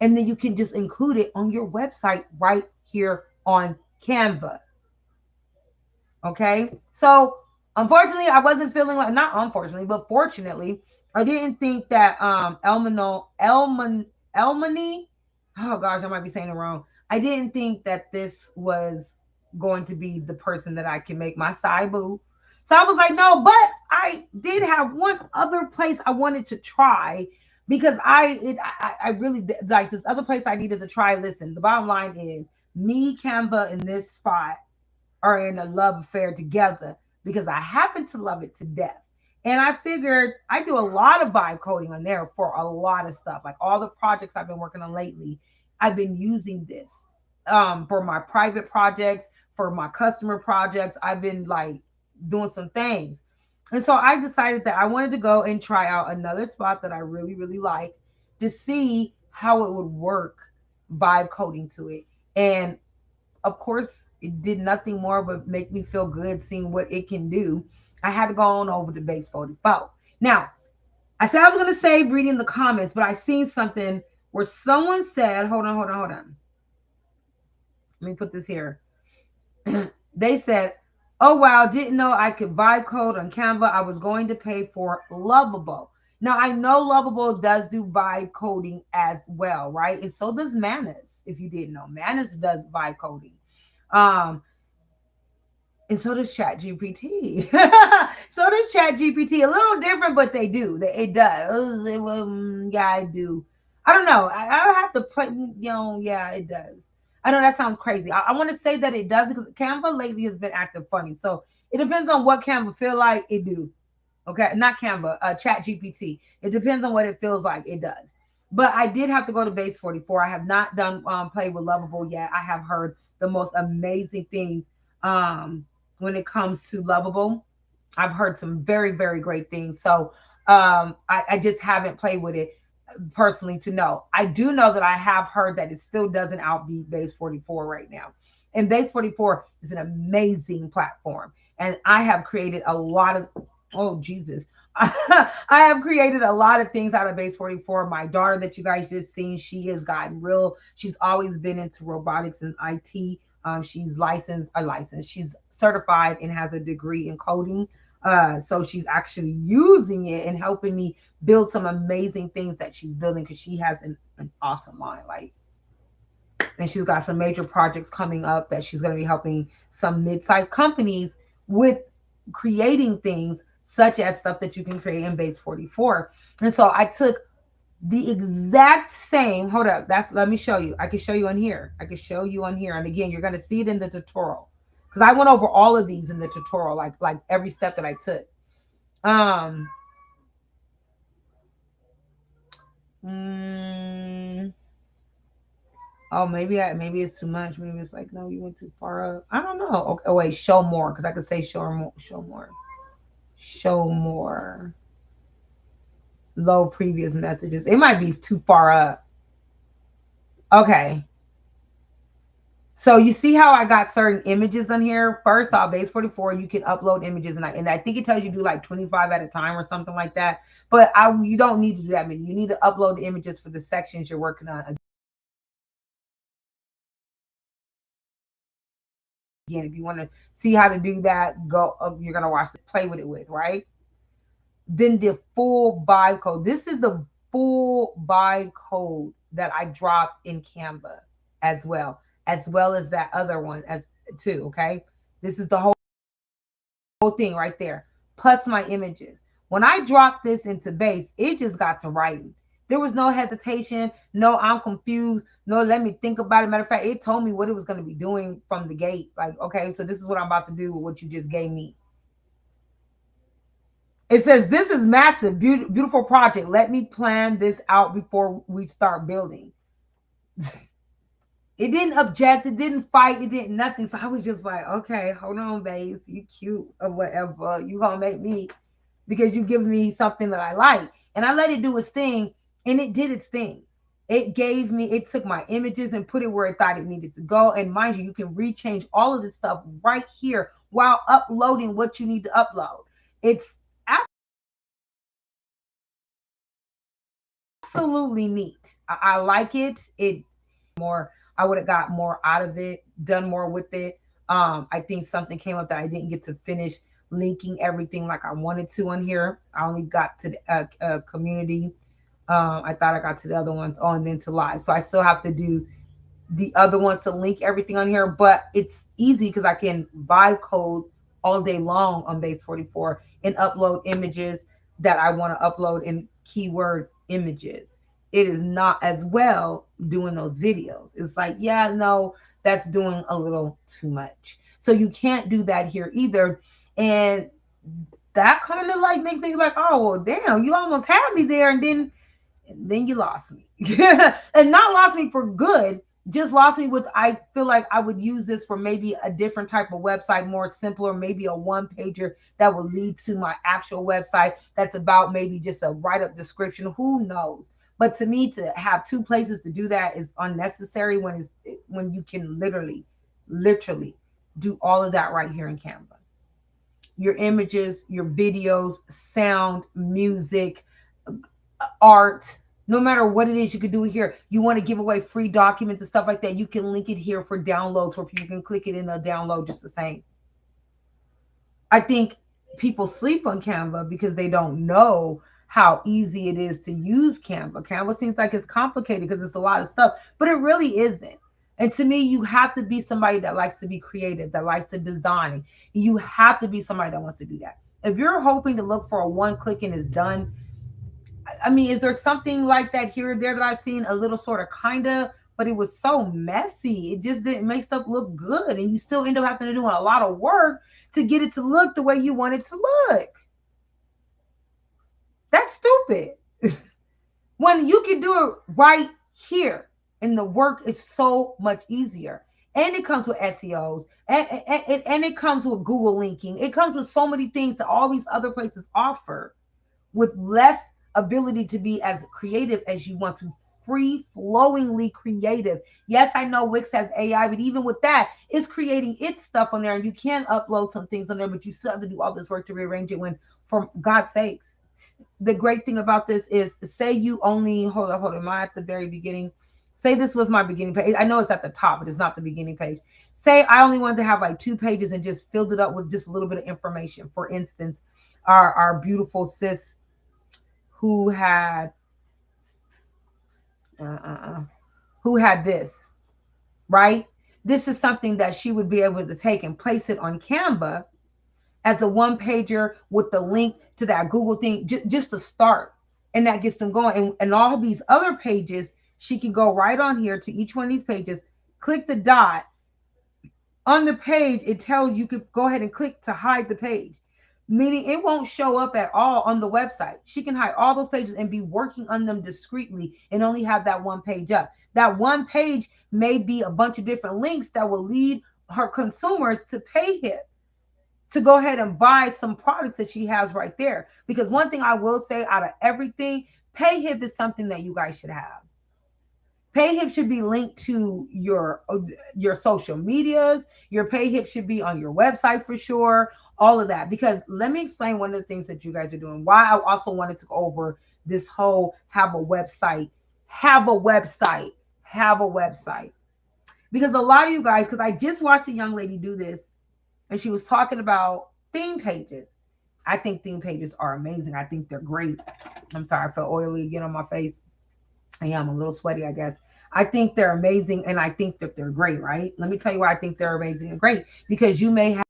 And then you can just include it on your website right here on Canva. Okay, so unfortunately, I wasn't feeling like, not unfortunately, but fortunately, I didn't think that Elmony, oh gosh, I might be saying it wrong. I didn't think that this was going to be the person that I can make my side boo. So I was like, no, but I did have one other place I wanted to try because I really like this other place I needed to try. Listen, the bottom line is me, Canva, and this spot are in a love affair together because I happen to love it to death. And I figured I do a lot of vibe coding on there for a lot of stuff. Like all the projects I've been working on lately, I've been using this for my private projects, for my customer projects. I've been like doing some things. And so I decided that I wanted to go and try out another spot that I really, really like to see how it would work vibe coding to it. And of course, it did nothing more but make me feel good seeing what it can do. I had to go on over to base 44. Now, I said I was going to save reading the comments, but I seen something where someone said, hold on. Let me put this here. They said, oh, wow, didn't know I could vibe code on Canva. I was going to pay for Lovable. Now, I know Lovable does do vibe coding as well, right? And so does Manus, if you didn't know. Manus does vibe coding. And so does ChatGPT. So does ChatGPT. A little different, but they do. It does. Yeah, I do. I don't know. I have to play, yeah, it does. I know that sounds crazy. I want to say that it does because Canva lately has been acting funny. So it depends on what Canva feel like it do. Okay, not Canva, ChatGPT. It depends on what it feels like it does. But I did have to go to base 44. I have not done play with Lovable yet. I have heard the most amazing things when it comes to Lovable. I've heard some very, very great things. So I just haven't played with it personally to know. I do know that I have heard that it still doesn't outbeat base 44 right now. And base 44 is an amazing platform. And I have created a lot of, oh, Jesus. I have created a lot of things out of base 44. My daughter that you guys just seen, she has gotten real. She's always been into robotics and IT. She's licensed. She's certified and has a degree in coding. So she's actually using it and helping me build some amazing things that she's building because she has an awesome mind. And she's got some major projects coming up that she's going to be helping some mid-sized companies with creating things such as stuff that you can create in base 44. And so I took the exact same, hold up, let me show you. I can show you on here. And again, you're going to see it in the tutorial because I went over all of these in the tutorial, like every step that I took. Oh, maybe it's too much. Maybe it's like, no, you went too far up. I don't know. Okay, oh, wait, show more, because I could say show more. Low previous messages. It might be too far up. Okay. So you see how I got certain images on here? First off, base 44, you can upload images, and I think it tells you do like 25 at a time or something like that. But you don't need to do that many. You need to upload the images for the sections you're working on. Again, if you want to see how to do that, go. You're gonna watch it, play with it with, right? Then the full vibe code. This is the full vibe code that I dropped in Canva as well as that other one as too. Okay, this is the whole thing right there, plus my images. When I dropped this into base, it just got to writing. There was no hesitation. No, I'm confused. No, let me think about it. Matter of fact, it told me what it was going to be doing from the gate. Like, okay, so this is what I'm about to do with what you just gave me. It says, this is massive, beautiful project. Let me plan this out before we start building. It didn't object. It didn't fight. It didn't nothing. So I was just like, okay, hold on, babe. You cute or whatever. You going to make me because you give me something that I like. And I let it do its thing. And it did its thing. It took my images and put it where it thought it needed to go. And mind you, you can rechange all of this stuff right here while uploading what you need to upload. It's absolutely neat. I like it. I would have got more out of it, done more with it. I think something came up that I didn't get to finish linking everything like I wanted to on here. I only got to the community. I thought I got to the other ones and then to live. So I still have to do the other ones to link everything on here, but it's easy because I can vibe code all day long on base 44 and upload images that I want to upload in keyword images. It is not as well doing those videos. It's like, yeah, no, that's doing a little too much. So you can't do that here either. And that kind of like makes me like, oh, well, damn, you almost had me there. And then you lost me. And not lost me for good, just lost me with, I feel like I would use this for maybe a different type of website, more simpler, maybe a one pager that would lead to my actual website that's about maybe just a write-up description. Who knows? But to me, to have two places to do that is unnecessary when you can literally do all of that right here in Canva. Your images, your videos, sound, music, art, no matter what it is, you can do it here. You want to give away free documents and stuff like that, you can link it here for downloads where people can click it in a download just the same. I think people sleep on Canva because they don't know how easy it is to use Canva. Canva seems like it's complicated because it's a lot of stuff, but it really isn't. And to me, you have to be somebody that likes to be creative, that likes to design. You have to be somebody that wants to do that. If you're hoping to look for a one click and it's done, I mean, is there something like that here or there that I've seen a little sort of kind of, but it was so messy. It just didn't make stuff look good. And you still end up having to do a lot of work to get it to look the way you want it to look. That's stupid. When you can do it right here and the work is so much easier. And it comes with SEOs and it comes with Google linking. It comes with so many things that all these other places offer with less ability to be as creative as you want to, free-flowingly creative. Yes, I know Wix has AI, but even with that, it's creating its stuff on there, and you can upload some things on there, but you still have to do all this work to rearrange it when, for God's sakes. The great thing about this is, say you only, hold on, am I at the very beginning? Say this was my beginning page. I know it's at the top, but it's not the beginning page. Say I only wanted to have like 2 pages and just filled it up with just a little bit of information. For instance, our beautiful sis who had this, right? This is something that she would be able to take and place it on Canva as a one pager with the link to that Google thing, just to start. And that gets them going. And all these other pages, she can go right on here to each one of these pages, click the dot on the page. It tells you could go ahead and click to hide the page, meaning it won't show up at all on the website. She can hide all those pages and be working on them discreetly and only have that one page up. That one page may be a bunch of different links that will lead her consumers to PayHip to go ahead and buy some products that she has right there. Because one thing I will say, out of everything, PayHip is something that you guys should have. PayHip should be linked to your social medias. Your PayHip should be on your website for sure. All of that. Because let me explain one of the things that you guys are doing. Why I also wanted to go over this whole have a website. Because a lot of you guys, because I just watched a young lady do this, and she was talking about theme pages. I think theme pages are amazing. I think they're great. I'm sorry, I felt oily again on my face. Yeah, I'm a little sweaty, I guess. I think they're amazing, and I think that they're great, right? Let me tell you why I think they're amazing and great. Because you may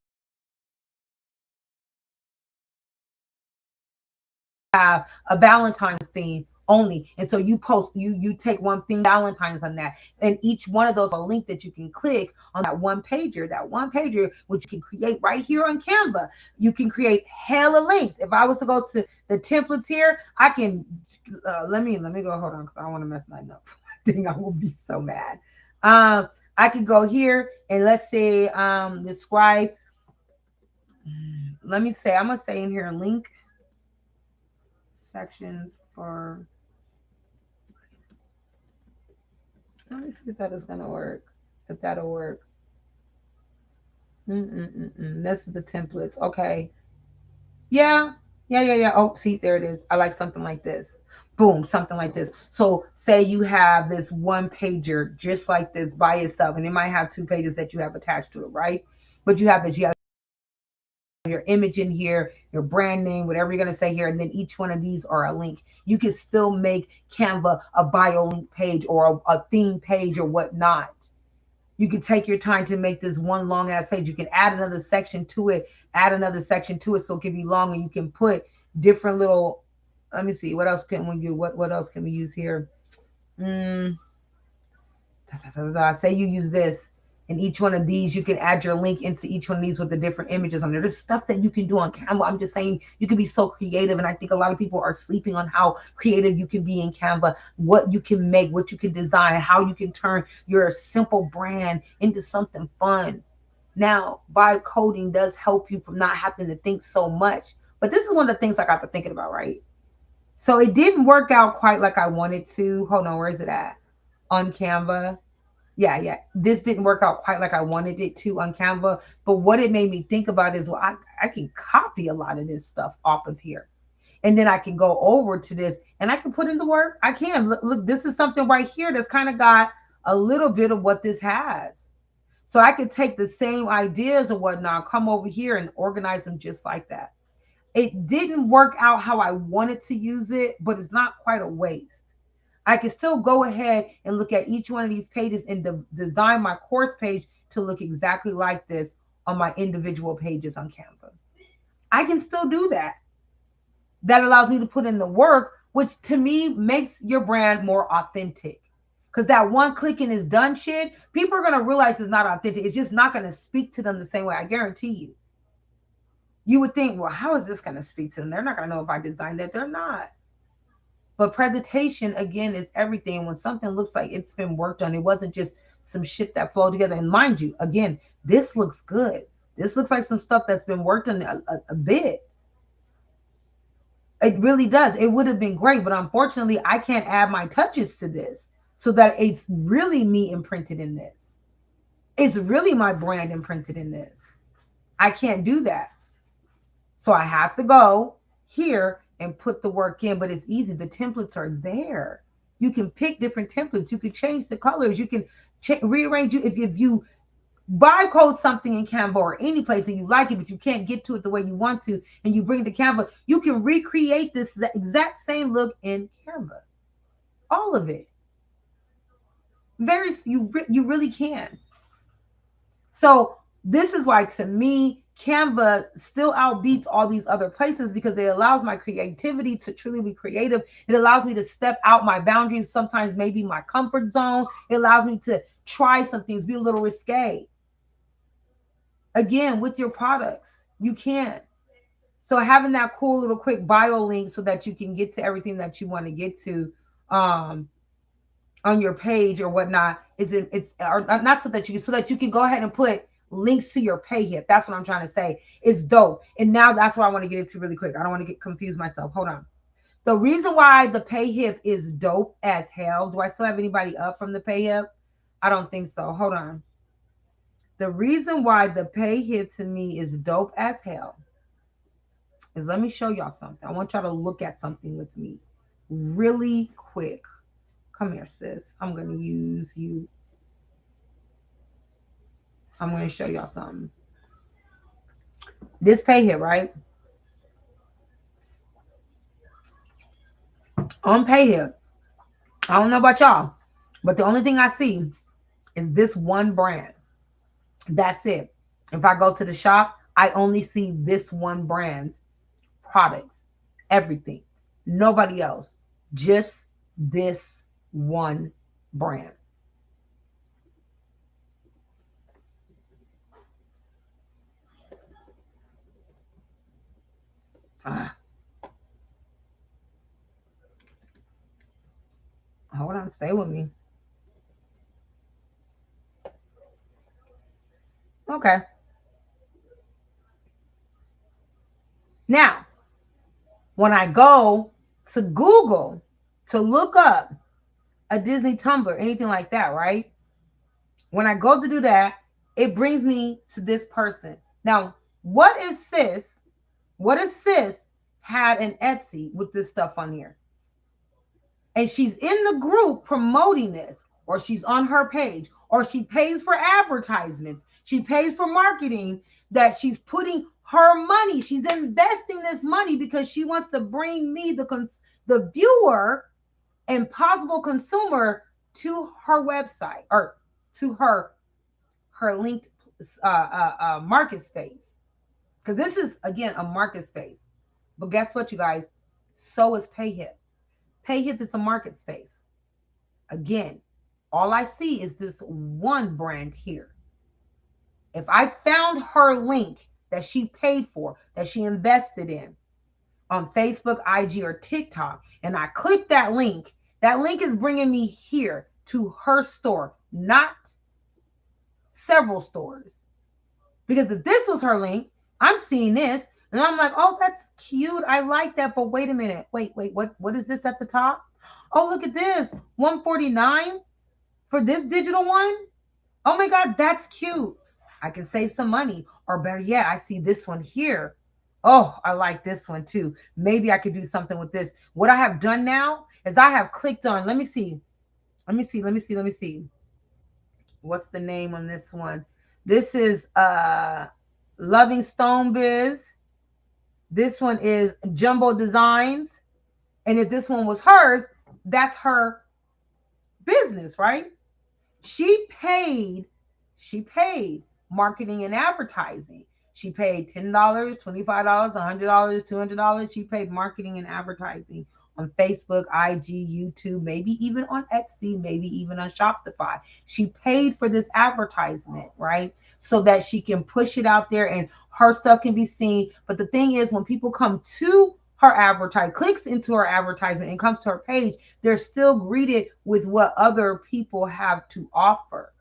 have a Valentine's theme only, and so you post, you take one thing, Valentine's on that, and each one of those a link that you can click on that one pager, which you can create right here on Canva. You can create hella links. If I was to go to the templates here, I can let me go, hold on, because I don't want to mess mine up. I think I will be so mad. I could go here and let's say describe, let me say, I'm gonna say in here link sections for, let me see if that is gonna work, if that'll work. This is the templates. Okay, yeah. Oh, see, there it is. I like something like this. Boom, something like this. So say you have this one pager just like this by itself, and it might have 2 pages that you have attached to it, right? But you have your image in here, your brand name, whatever you're going to say here, and then each one of these are a link. You can still make Canva a bio link page or a theme page or whatnot. You can take your time to make this one long ass page. You can add another section to it add another section to it so it can be long and you can put different little, let me see, what else can we do? What else can we use here? Say you use this, and each one of these, you can add your link into each one of these with the different images on there. There's stuff that you can do on Canva. I'm just saying you can be so creative, and I think a lot of people are sleeping on how creative you can be in Canva, what you can make, what you can design, how you can turn your simple brand into something fun. Now, vibe coding does help you from not having to think so much. But this is one of the things I got to thinking about, right? So it didn't work out quite like I wanted to. Hold on, where is it at? On Canva. Yeah. This didn't work out quite like I wanted it to on Canva. But what it made me think about is, well, I can copy a lot of this stuff off of here. And then I can go over to this and I can put in the work. I can. Look, this is something right here that's kind of got a little bit of what this has. So I could take the same ideas and whatnot, come over here and organize them just like that. It didn't work out how I wanted to use it, but it's not quite a waste. I can still go ahead and look at each one of these pages and design my course page to look exactly like this on my individual pages on Canva. I can still do that. That allows me to put in the work, which to me makes your brand more authentic. Because that one click and is done shit, people are going to realize it's not authentic. It's just not going to speak to them the same way. I guarantee you. You would think, well, how is this going to speak to them? They're not going to know if I designed that. They're not. But presentation, again, is everything. When something looks like it's been worked on, it wasn't just some shit that flowed together. And mind you, again, this looks good. This looks like some stuff that's been worked on a bit. It really does. It would have been great. But unfortunately, I can't add my touches to this so that it's really me imprinted in this. It's really my brand imprinted in this. I can't do that. So I have to go here and put the work in, but it's easy. The templates are there. You can pick different templates. You can change the colors. You can rearrange it. If you vibe code something in Canva or any place and you like it, but you can't get to it the way you want to, and you bring it to Canva, you can recreate this exact same look in Canva. All of it. You really can. So this is why, to me, Canva still outbeats all these other places because it allows my creativity to truly be creative. It allows me to step out my boundaries, sometimes maybe my comfort zone. It allows me to try some things, be a little risque. Again, with your products, you can. So having that cool little quick bio link so that you can get to everything that you want to get to on your page or whatnot not so that you can go ahead and put links to your pay hip. That's what I'm trying to say. It's dope. And now that's what I want to get into really quick. I don't want to get confused myself. Hold on. The reason why the pay hip is dope as hell. Do I still have anybody up from the pay hip? I don't think so. Hold on. The reason why the pay hip to me is dope as hell is, let me show y'all something. I want y'all to look at something with me really quick. Come here, sis. I'm going to use you. I'm going to show y'all something. This pay hip, right? On pay hip, I don't know about y'all, but the only thing I see is this one brand. That's it. If I go to the shop, I only see this one brand's products, everything. Nobody else. Just this one brand. Hold on, stay with me. Okay. Now, when I go to Google to look up a Disney tumbler, anything like that, right? When I go to do that, it brings me to this person. Now, what if sis had an Etsy with this stuff on here? And she's in the group promoting this, or she's on her page, or she pays for advertisements, she pays for marketing, that she's putting her money, she's investing this money because she wants to bring me, the viewer and possible consumer, to her website or to her linked market space. Because this is, again, a market space. But guess what, you guys? So is PayHip. PayHip is a market space. Again, all I see is this one brand here. If I found her link that she paid for, that she invested in on Facebook, IG, or TikTok, and I click that link is bringing me here to her store, not several stores. Because if this was her link, I'm seeing this, and I'm like, oh, that's cute. I like that. But wait a minute. Wait, what is this at the top? Oh, look at this. $149 for this digital one. Oh my God, that's cute. I can save some money. Or better yet, I see this one here. Oh, I like this one too. Maybe I could do something with this. What I have done now is I have clicked on, let me see. What's the name on this one? This is Loving Stone Biz. This one is Jumbo Designs. And if this one was hers, that's her business, right? She paid marketing and advertising. She paid $10, $25, $100, $200. She paid marketing and advertising on Facebook, IG, YouTube, maybe even on Etsy, maybe even on Shopify. She paid for this advertisement, right? So that she can push it out there and her stuff can be seen. But the thing is, when people come to her clicks into her advertisement and comes to her page, they're still greeted with what other people have to offer.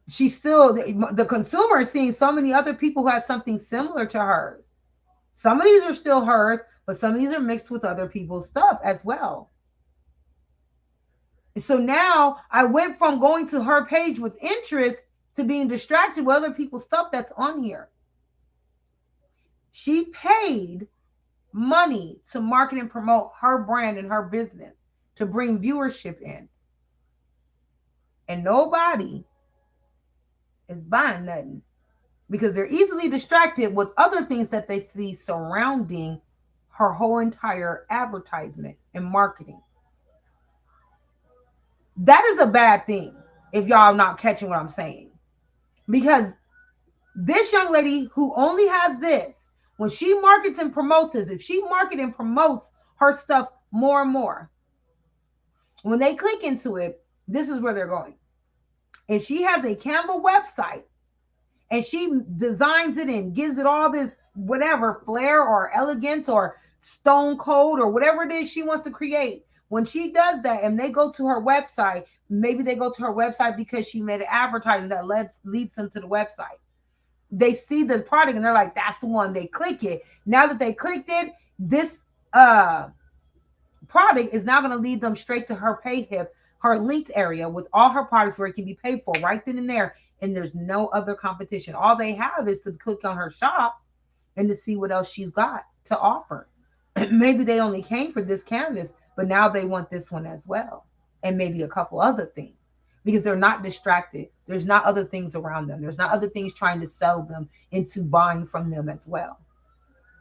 She's still, the consumer is seeing so many other people who have something similar to hers. Some of these are still hers, but some of these are mixed with other people's stuff as well. So now I went from going to her page with interest to being distracted with other people's stuff that's on here. She paid money to market and promote her brand and her business to bring viewership in. And nobody is buying nothing because they're easily distracted with other things that they see surrounding her whole entire advertisement and marketing. That is a bad thing if y'all not catching what I'm saying. Because this young lady who only has this, when she markets and promotes this, if she markets and promotes her stuff more and more, when they click into it, this is where they're going. If she has a Canva website and she designs it and gives it all this whatever flair or elegance or stone cold or whatever it is she wants to create, when she does that and they go to her website, maybe they go to her website because she made an advertisement that leads them to the website. They see the product and they're like, that's the one. They click it. Now that they clicked it, this product is now going to lead them straight to her PayHip, her linked area with all her products where it can be paid for right then and there. And there's no other competition. All they have is to click on her shop and to see what else she's got to offer. Maybe they only came for this canvas, but now they want this one as well. And maybe a couple other things because they're not distracted. There's not other things around them. There's not other things trying to sell them into buying from them as well.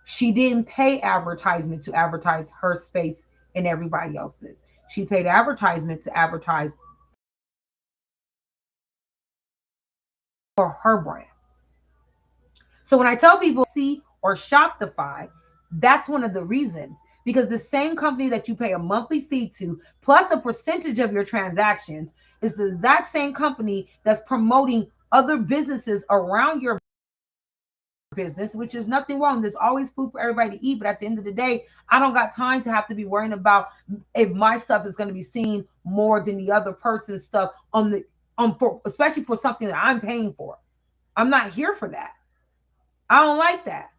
She didn't pay advertisement to advertise her space and everybody else's. She paid advertisement to advertise for her brand. So when I tell people Etsy or Shopify, that's one of the reasons. Because the same company that you pay a monthly fee to, plus a percentage of your transactions, is the exact same company that's promoting other businesses around your business, which is nothing wrong. There's always food for everybody to eat. But at the end of the day, I don't got time to have to be worrying about if my stuff is going to be seen more than the other person's stuff especially for something that I'm paying for. I'm not here for that. I don't like that.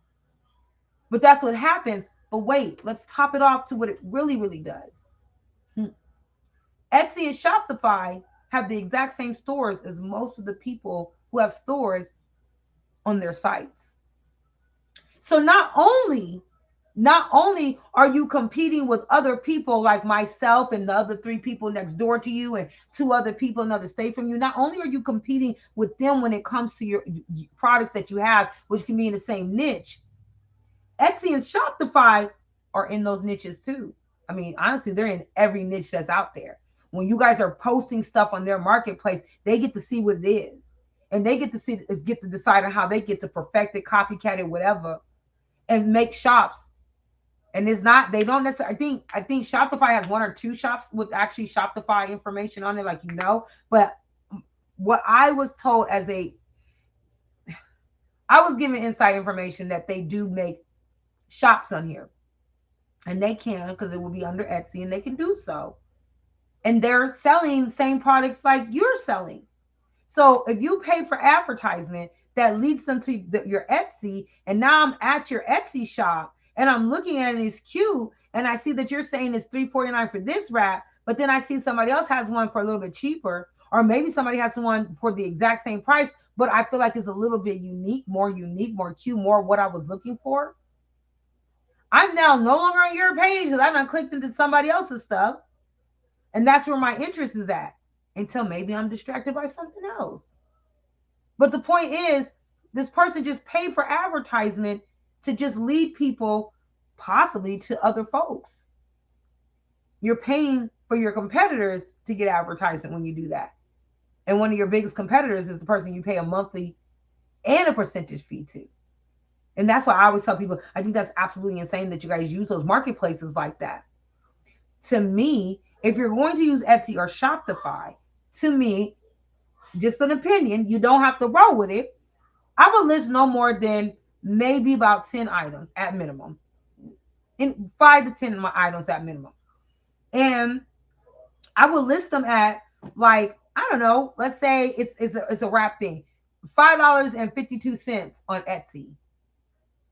But that's what happens. But wait, let's top it off to what it really, really does. Etsy and Shopify have the exact same stores as most of the people who have stores on their sites. So not only are you competing with other people like myself and the other 3 people next door to you and 2 other people in another state from you, not only are you competing with them when it comes to your products that you have, which can be in the same niche, Etsy and Shopify are in those niches too. I mean, honestly, they're in every niche that's out there. When you guys are posting stuff on their marketplace, they get to see what it is. and they get to decide on how they get to perfect it, copycat it, whatever, and make shops. And it's not, they don't necessarily, I think Shopify has 1 or 2 shops with actually Shopify information on it, like, but what I was told I was given inside information that they do make shops on here, and they can, because it will be under Etsy, and they can do so. And they're selling same products like you're selling. So if you pay for advertisement, that leads them to your Etsy, and now I'm at your Etsy shop, and I'm looking at it, it's cute, and I see that you're saying it's $3.49 for this wrap, but then I see somebody else has one for a little bit cheaper, or maybe somebody has one for the exact same price, but I feel like it's a little bit unique, more cute, more what I was looking for. I'm now no longer on your page because I done clicked into somebody else's stuff. And that's where my interest is at, until maybe I'm distracted by something else. But the point is, this person just paid for advertisement to just lead people possibly to other folks. You're paying for your competitors to get advertisement when you do that. And one of your biggest competitors is the person you pay a monthly and a percentage fee to. And that's why I always tell people, I think that's absolutely insane that you guys use those marketplaces like that. To me, if you're going to use Etsy or Shopify, to me, just an opinion, you don't have to roll with it. I would list no more than maybe about 10 items at minimum. In 5 to 10 of my items at minimum. And I would list them at, like, I don't know, let's say it's a wrap thing, $5.52 on Etsy.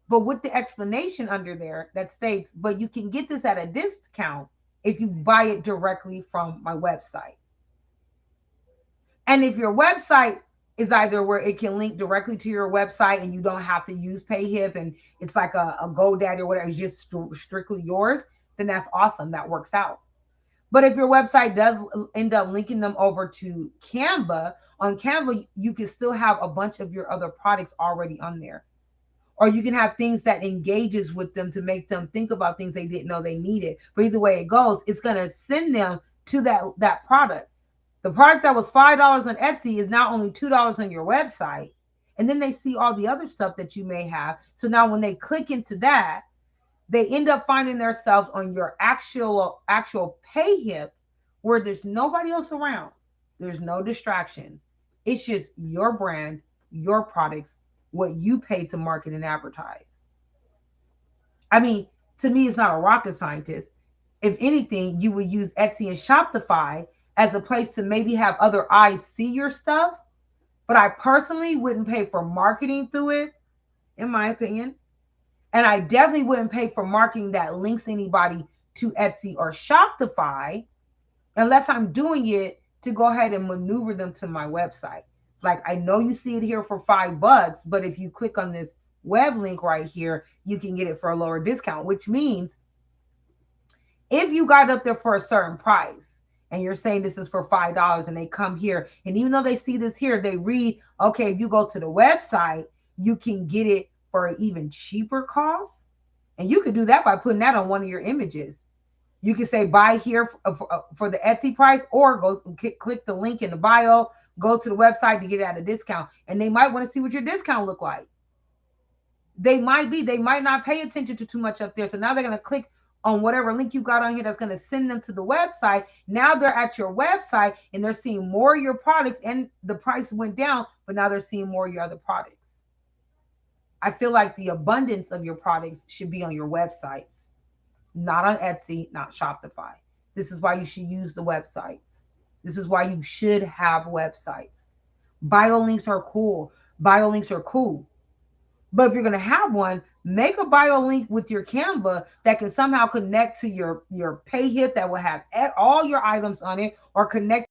But with the explanation under there that states, but you can get this at a discount if you buy it directly from my website. And if your website is either where it can link directly to your website and you don't have to use PayHip and it's like a GoDaddy or whatever, it's just strictly yours, then that's awesome. That works out. But if your website does end up linking them over to Canva, on Canva, you can still have a bunch of your other products already on there. Or you can have things that engages with them to make them think about things they didn't know they needed. But either way it goes, it's going to send them to that product. The product that was $5 on Etsy is now only $2 on your website. And then they see all the other stuff that you may have. So now when they click into that, they end up finding themselves on your actual PayHip, where there's nobody else around. There's no distractions. It's just your brand, your products, what you pay to market and advertise. I mean, to me, it's not a rocket scientist. If anything, you would use Etsy and Shopify as a place to maybe have other eyes see your stuff. But I personally wouldn't pay for marketing through it, in my opinion. And I definitely wouldn't pay for marketing that links anybody to Etsy or Shopify unless I'm doing it to go ahead and maneuver them to my website. Like, I know you see it here for $5, but if you click on this web link right here, you can get it for a lower discount, which means if you got up there for a certain price and you're saying this is for $5 and they come here, and even though they see this here, they read, okay, if you go to the website, you can get it for an even cheaper cost. And you could do that by putting that on one of your images. You can say buy here for the Etsy price, or go click the link in the bio, go to the website to get it at a discount. And they might want to see what your discount look like. They might not pay attention to too much up there. So now they're going to click on whatever link you got on here that's going to send them to the website. Now they're at your website and they're seeing more of your products, and the price went down, but now they're seeing more of your other products. I feel like the abundance of your products should be on your websites, not on Etsy, not Shopify. This is why you should use the websites. This is why you should have websites. Bio links are cool. Bio links are cool. But if you're going to have one, make a bio link with your Canva that can somehow connect to your PayHip that will have all your items on it, or connect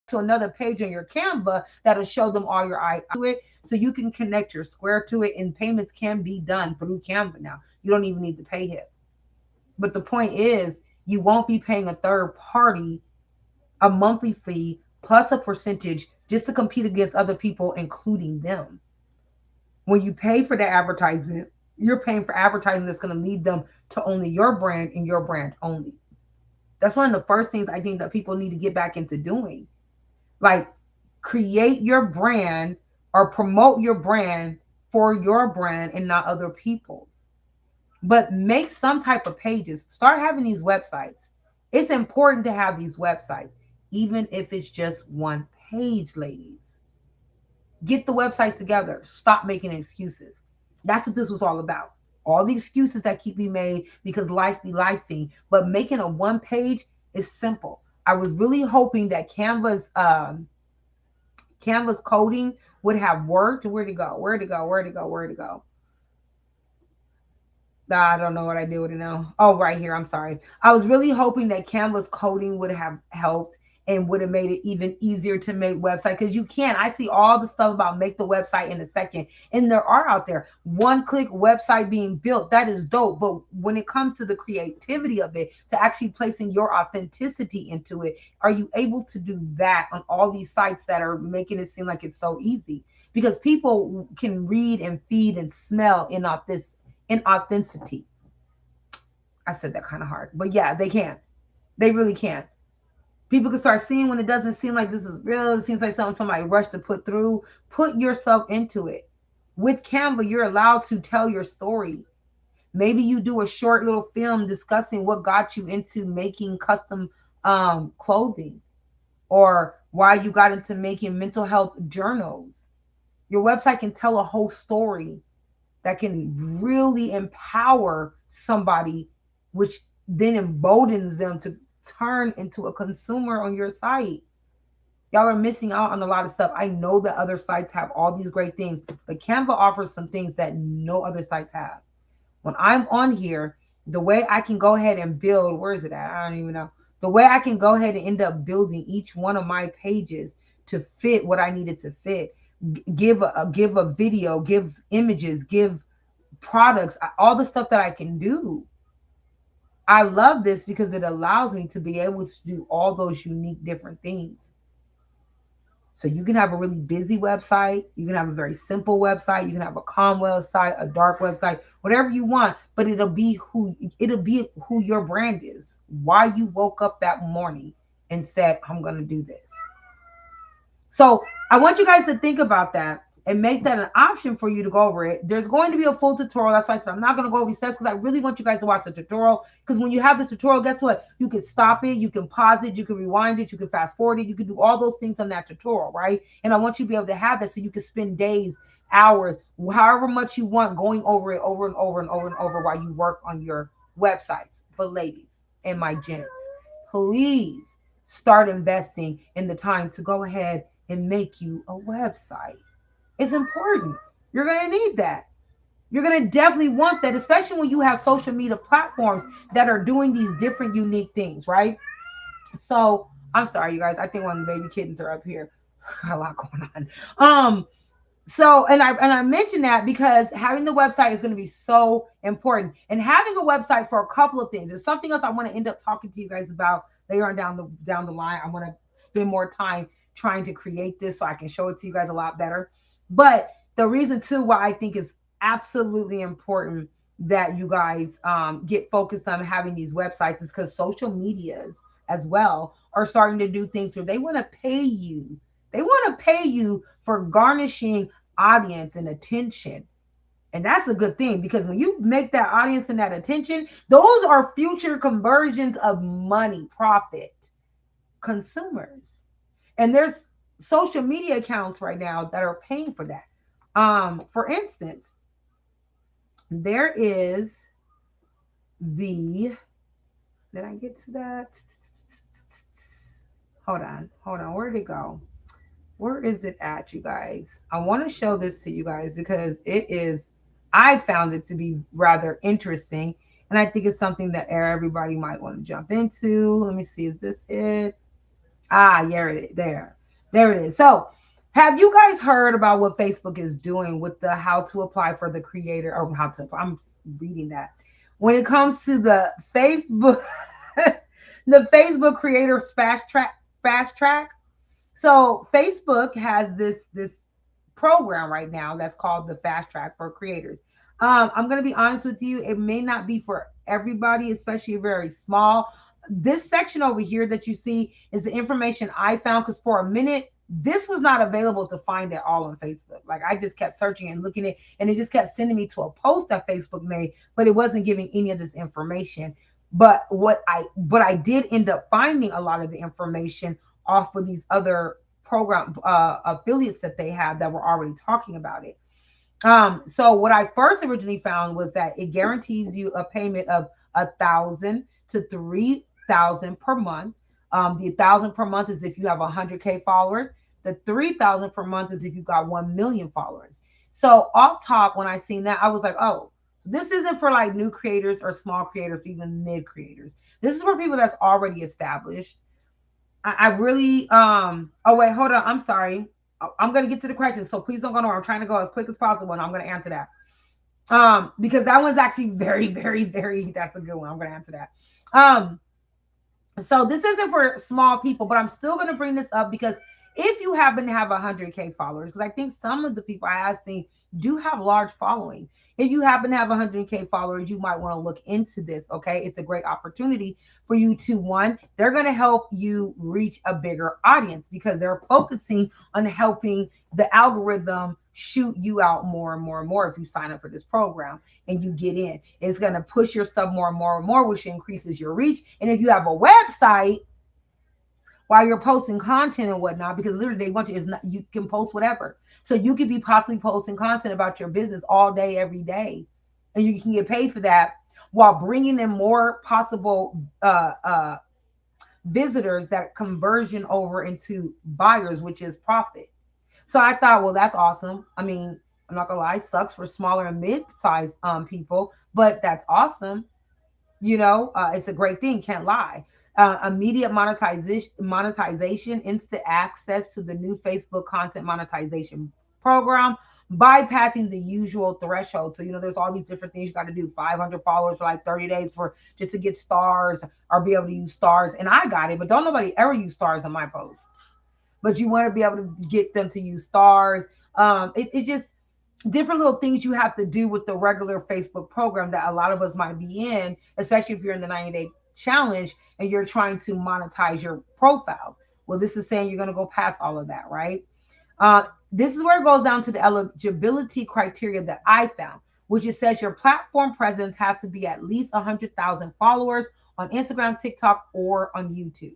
to another page on your Canva that'll show them all your items to it, so you can connect your Square to it, and payments can be done through Canva now. You don't even need the PayHip. But the point is, you won't be paying a third party a monthly fee plus a percentage just to compete against other people, including them. When you pay for the advertisement, you're paying for advertising that's going to lead them to only your brand and your brand only. That's one of the first things I think that people need to get back into doing. Like, create your brand or promote your brand for your brand and not other people's. But make some type of pages. Start having these websites. It's important to have these websites, even if it's just one page, ladies. Get the websites together. Stop making excuses. That's what this was all about. All the excuses that keep being made because life be lifing. But making a one page is simple. I was really hoping that Canva's coding would have worked. Where'd it go? Where'd it go? Where'd it go? Where'd it go? I don't know what I did with it now. Oh, right here. I'm sorry. I was really hoping that Canva's coding would have helped and would have made it even easier to make website, because you can. I see all the stuff about make the website in a second, and there are out there one-click website being built. That is dope. But when it comes to the creativity of it, to actually placing your authenticity into it, are you able to do that on all these sites that are making it seem like it's so easy? Because people can read and feed and smell inauthenticity. I said that kind of hard, but yeah, they can. They really can. People can start seeing when it doesn't seem like this is real. It seems like something somebody rushed to put through. Put yourself into it. With Canva, you're allowed to tell your story. Maybe you do a short little film discussing what got you into making custom clothing, or why you got into making mental health journals. Your website can tell a whole story that can really empower somebody, which then emboldens them to turn into a consumer on your site. Y'all are missing out on a lot of stuff. I know that other sites have all these great things, but Canva offers some things that no other sites have. When I'm on here, the way I can go ahead and build, where is it at? I don't even know. The way I can go ahead and end up building each one of my pages to fit what I needed to fit. Give a video, give images, give products, all the stuff that I can do. I love this because it allows me to be able to do all those unique different things. So you can have a really busy website. You can have a very simple website. You can have a calm website, a dark website, whatever you want, but it'll be who your brand is. Why you woke up that morning and said, I'm going to do this. So I want you guys to think about that and make that an option for you to go over it. There's going to be a full tutorial. That's why I said I'm not going to go over these steps, because I really want you guys to watch the tutorial. Because when you have the tutorial, guess what? You can stop it, you can pause it, you can rewind it, you can fast forward it, you can do all those things on that tutorial, right? And I want you to be able to have that so you can spend days, hours, however much you want, going over it over and over and over and over while you work on your websites. But ladies and my gents, please start investing in the time to go ahead and make you a website. It's important. You're going to need that. You're going to definitely want that, especially when you have social media platforms that are doing these different unique things, right? So I'm sorry, you guys. I think one of the baby kittens are up here. A lot going on. So, and I mentioned that because having the website is going to be so important, and having a website for a couple of things. There's something else I want to end up talking to you guys about later on down the line. I want to spend more time trying to create this so I can show it to you guys a lot better. But the reason too why I think it's absolutely important that you guys get focused on having these websites is because social medias as well are starting to do things where they want to pay you. They want to pay you for garnishing audience and attention. And that's a good thing, because when you make that audience and that attention, those are future conversions of money, profit, consumers. And there's social media accounts right now that are paying for that. For instance, there is did I get to that? Hold on. Where'd it go? Where is it at, you guys? I want to show this to you guys because I found it to be rather interesting. And I think it's something that everybody might want to jump into. Let me see. Is this it? There it is. There it is. So have you guys heard about what Facebook is doing with the how to apply for the creator, or I'm reading that. When it comes to the Facebook, the Facebook creators fast track. So Facebook has this program right now that's called the fast track for creators. I'm going to be honest with you. It may not be for everybody, especially very small. this section over here that you see is the information I found, because for a minute, this was not available to find at all on Facebook. Like I just kept searching and looking at, and it just kept sending me to a post that Facebook made, but it wasn't giving any of this information. But what I did end up finding a lot of the information off of these other program affiliates that they have that were already talking about it. So what I first originally found was that it guarantees you a payment of $1,000 to $3,000 per month. The 1,000 per month is if you have 100K followers. The 3,000 per month is if you've got 1 million followers. So off top, when I seen that, I was like, oh, this isn't for like new creators or small creators, even mid creators. This is for people that's already established. I really, oh wait, hold on. I'm sorry. I'm going to get to the questions. So please don't go nowhere. I'm trying to go as quick as possible, and I'm going to answer that. Because that one's actually very, very, very, that's a good one. I'm going to answer that. So this isn't for small people, but I'm still going to bring this up because if you happen to have 100K followers, because I think some of the people I have seen do have large following. If you happen to have 100K followers, you might want to look into this. Okay. It's a great opportunity for you to, one, they're going to help you reach a bigger audience because they're focusing on helping the algorithm shoot you out more and more and more. If you sign up for this program and you get in, it's going to push your stuff more and more and more, which increases your reach. And if you have a website, while you're posting content and whatnot, because literally they want you, you can post whatever. So you could be possibly posting content about your business all day, every day, and you can get paid for that while bringing in more possible visitors, that conversion over into buyers, which is profit. So I thought, well, that's awesome. I mean, I'm not gonna lie, it sucks for smaller and mid-sized people, but that's awesome. You know, it's a great thing, can't lie. Immediate monetization, instant access to the new Facebook content monetization program, bypassing the usual threshold. So, you know, there's all these different things you got to do. 500 followers for like 30 days for just to get stars or be able to use stars. And I got it, but don't nobody ever use stars on my posts. But you want to be able to get them to use stars. It just different little things you have to do with the regular Facebook program that a lot of us might be in, especially if you're in the 90-day challenge and you're trying to monetize your profiles. Well, this is saying you're going to go past all of that, right? This is where it goes down to the eligibility criteria that I found, which it says your platform presence has to be at least 100,000 followers on Instagram, TikTok, or on YouTube.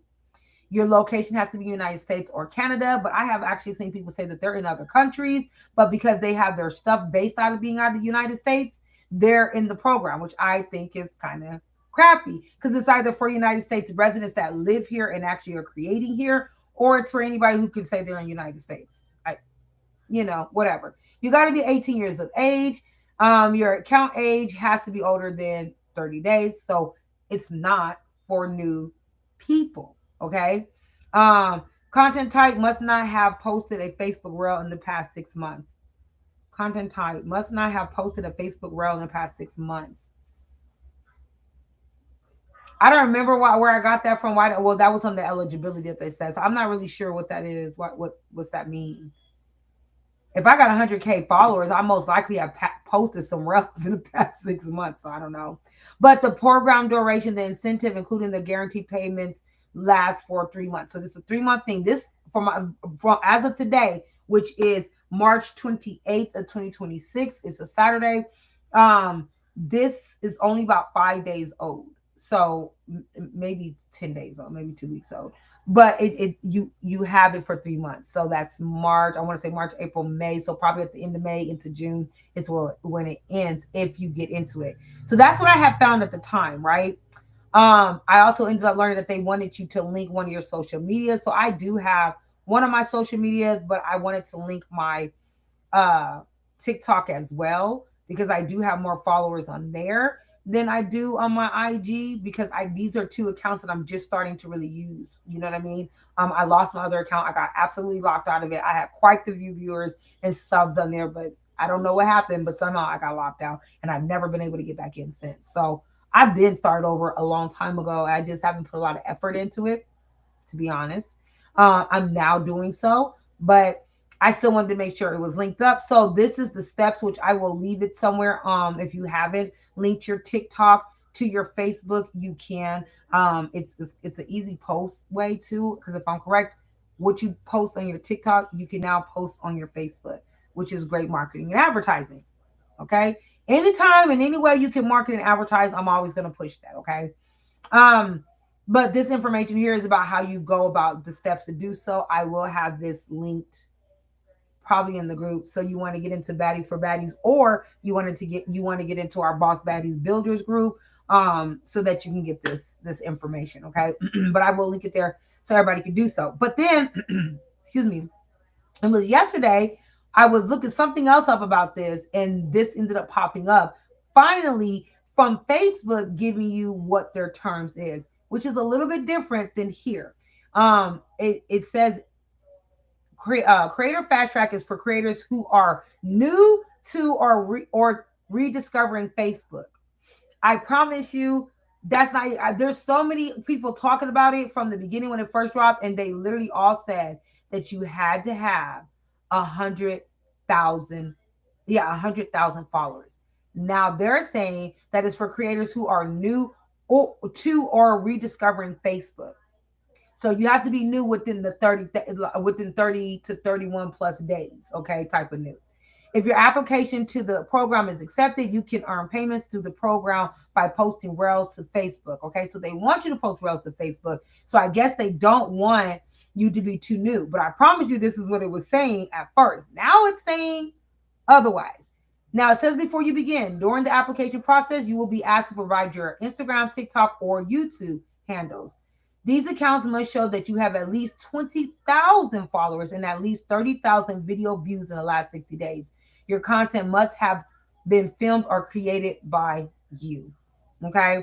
Your location has to be United States or Canada, but I have actually seen people say that they're in other countries, but because they have their stuff based out of being out of the United States, they're in the program, which I think is kind of crappy because it's either for United States residents that live here and actually are creating here, or it's for anybody who can say they're in the United States. You know, whatever. You got to be 18 years of age. Your account age has to be older than 30 days. So it's not for new people. Okay. Content type must not have posted a Facebook reel in the past 6 months. Content type must not have posted a Facebook reel in the past 6 months. I don't remember where I got that from. Well, that was on the eligibility that they said. So I'm not really sure what that is. What's that mean? If I got 100K followers, I most likely have posted some reels in the past 6 months. So I don't know. But the program duration, the incentive, including the guaranteed payments, lasts for 3 months. So this is a 3-month thing. This from as of today, which is March 28th of 2026. It's a Saturday. This is only about 5 days old. So maybe 10 days old, maybe 2 weeks old. But you have it for 3 months. So that's March. I want to say March, April, May. So probably at the end of May into June is when it ends if you get into it. So that's what I have found at the time, right? I also ended up learning that they wanted you to link one of your social media. So I do have one of my social medias, but I wanted to link my TikTok as well because I do have more followers on there than I do on my IG because these are 2 accounts that I'm just starting to really use. You know what I mean? I lost my other account. I got absolutely locked out of it. I had quite the few viewers and subs on there, but I don't know what happened, but somehow I got locked out and I've never been able to get back in since. So I've been started over a long time ago. I just haven't put a lot of effort into it, to be honest. I'm now doing so, but I still wanted to make sure it was linked up. So this is the steps, which I will leave it somewhere. If you haven't linked your TikTok to your Facebook, you can. It's an easy post way too, because if I'm correct, what you post on your TikTok, you can now post on your Facebook, which is great marketing and advertising. Okay. Anytime and any way you can market and advertise, I'm always going to push that. Okay. But this information here is about how you go about the steps to do so. I will have this linked probably in the group. So you want to get into Baddies for Baddies, or you want to get into our Boss Baddies Builders group, so that you can get this information. Okay. But I will link it there so everybody can do so. But then, excuse me, it was yesterday, I was looking something else up about this, and this ended up popping up finally from Facebook, giving you what their terms is, which is a little bit different than here. It says creator fast track is for creators who are new to or rediscovering Facebook. I promise you, that's not. There's so many people talking about it from the beginning when it first dropped, and they literally all said that you had to have 100,000 followers. Now they're saying that it's for creators who are new or rediscovering Facebook. So you have to be new within 30 to 31 plus days, okay, type of new. If your application to the program is accepted, you can earn payments through the program by posting Reels to Facebook, okay? So they want you to post Reels to Facebook. So I guess they don't want you to be too new. But I promise you, this is what it was saying at first. Now it's saying otherwise. Now it says before you begin, during the application process, you will be asked to provide your Instagram, TikTok, or YouTube handles. These accounts must show that you have at least 20,000 followers and at least 30,000 video views in the last 60 days. Your content must have been filmed or created by you. Okay.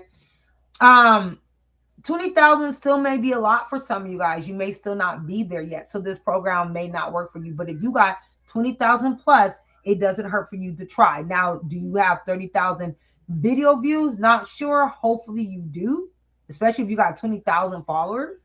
20,000 still may be a lot for some of you guys. You may still not be there yet. So this program may not work for you. But if you got 20,000 plus, it doesn't hurt for you to try. Now, do you have 30,000 video views? Not sure. Hopefully you do, especially if you got 20,000 followers.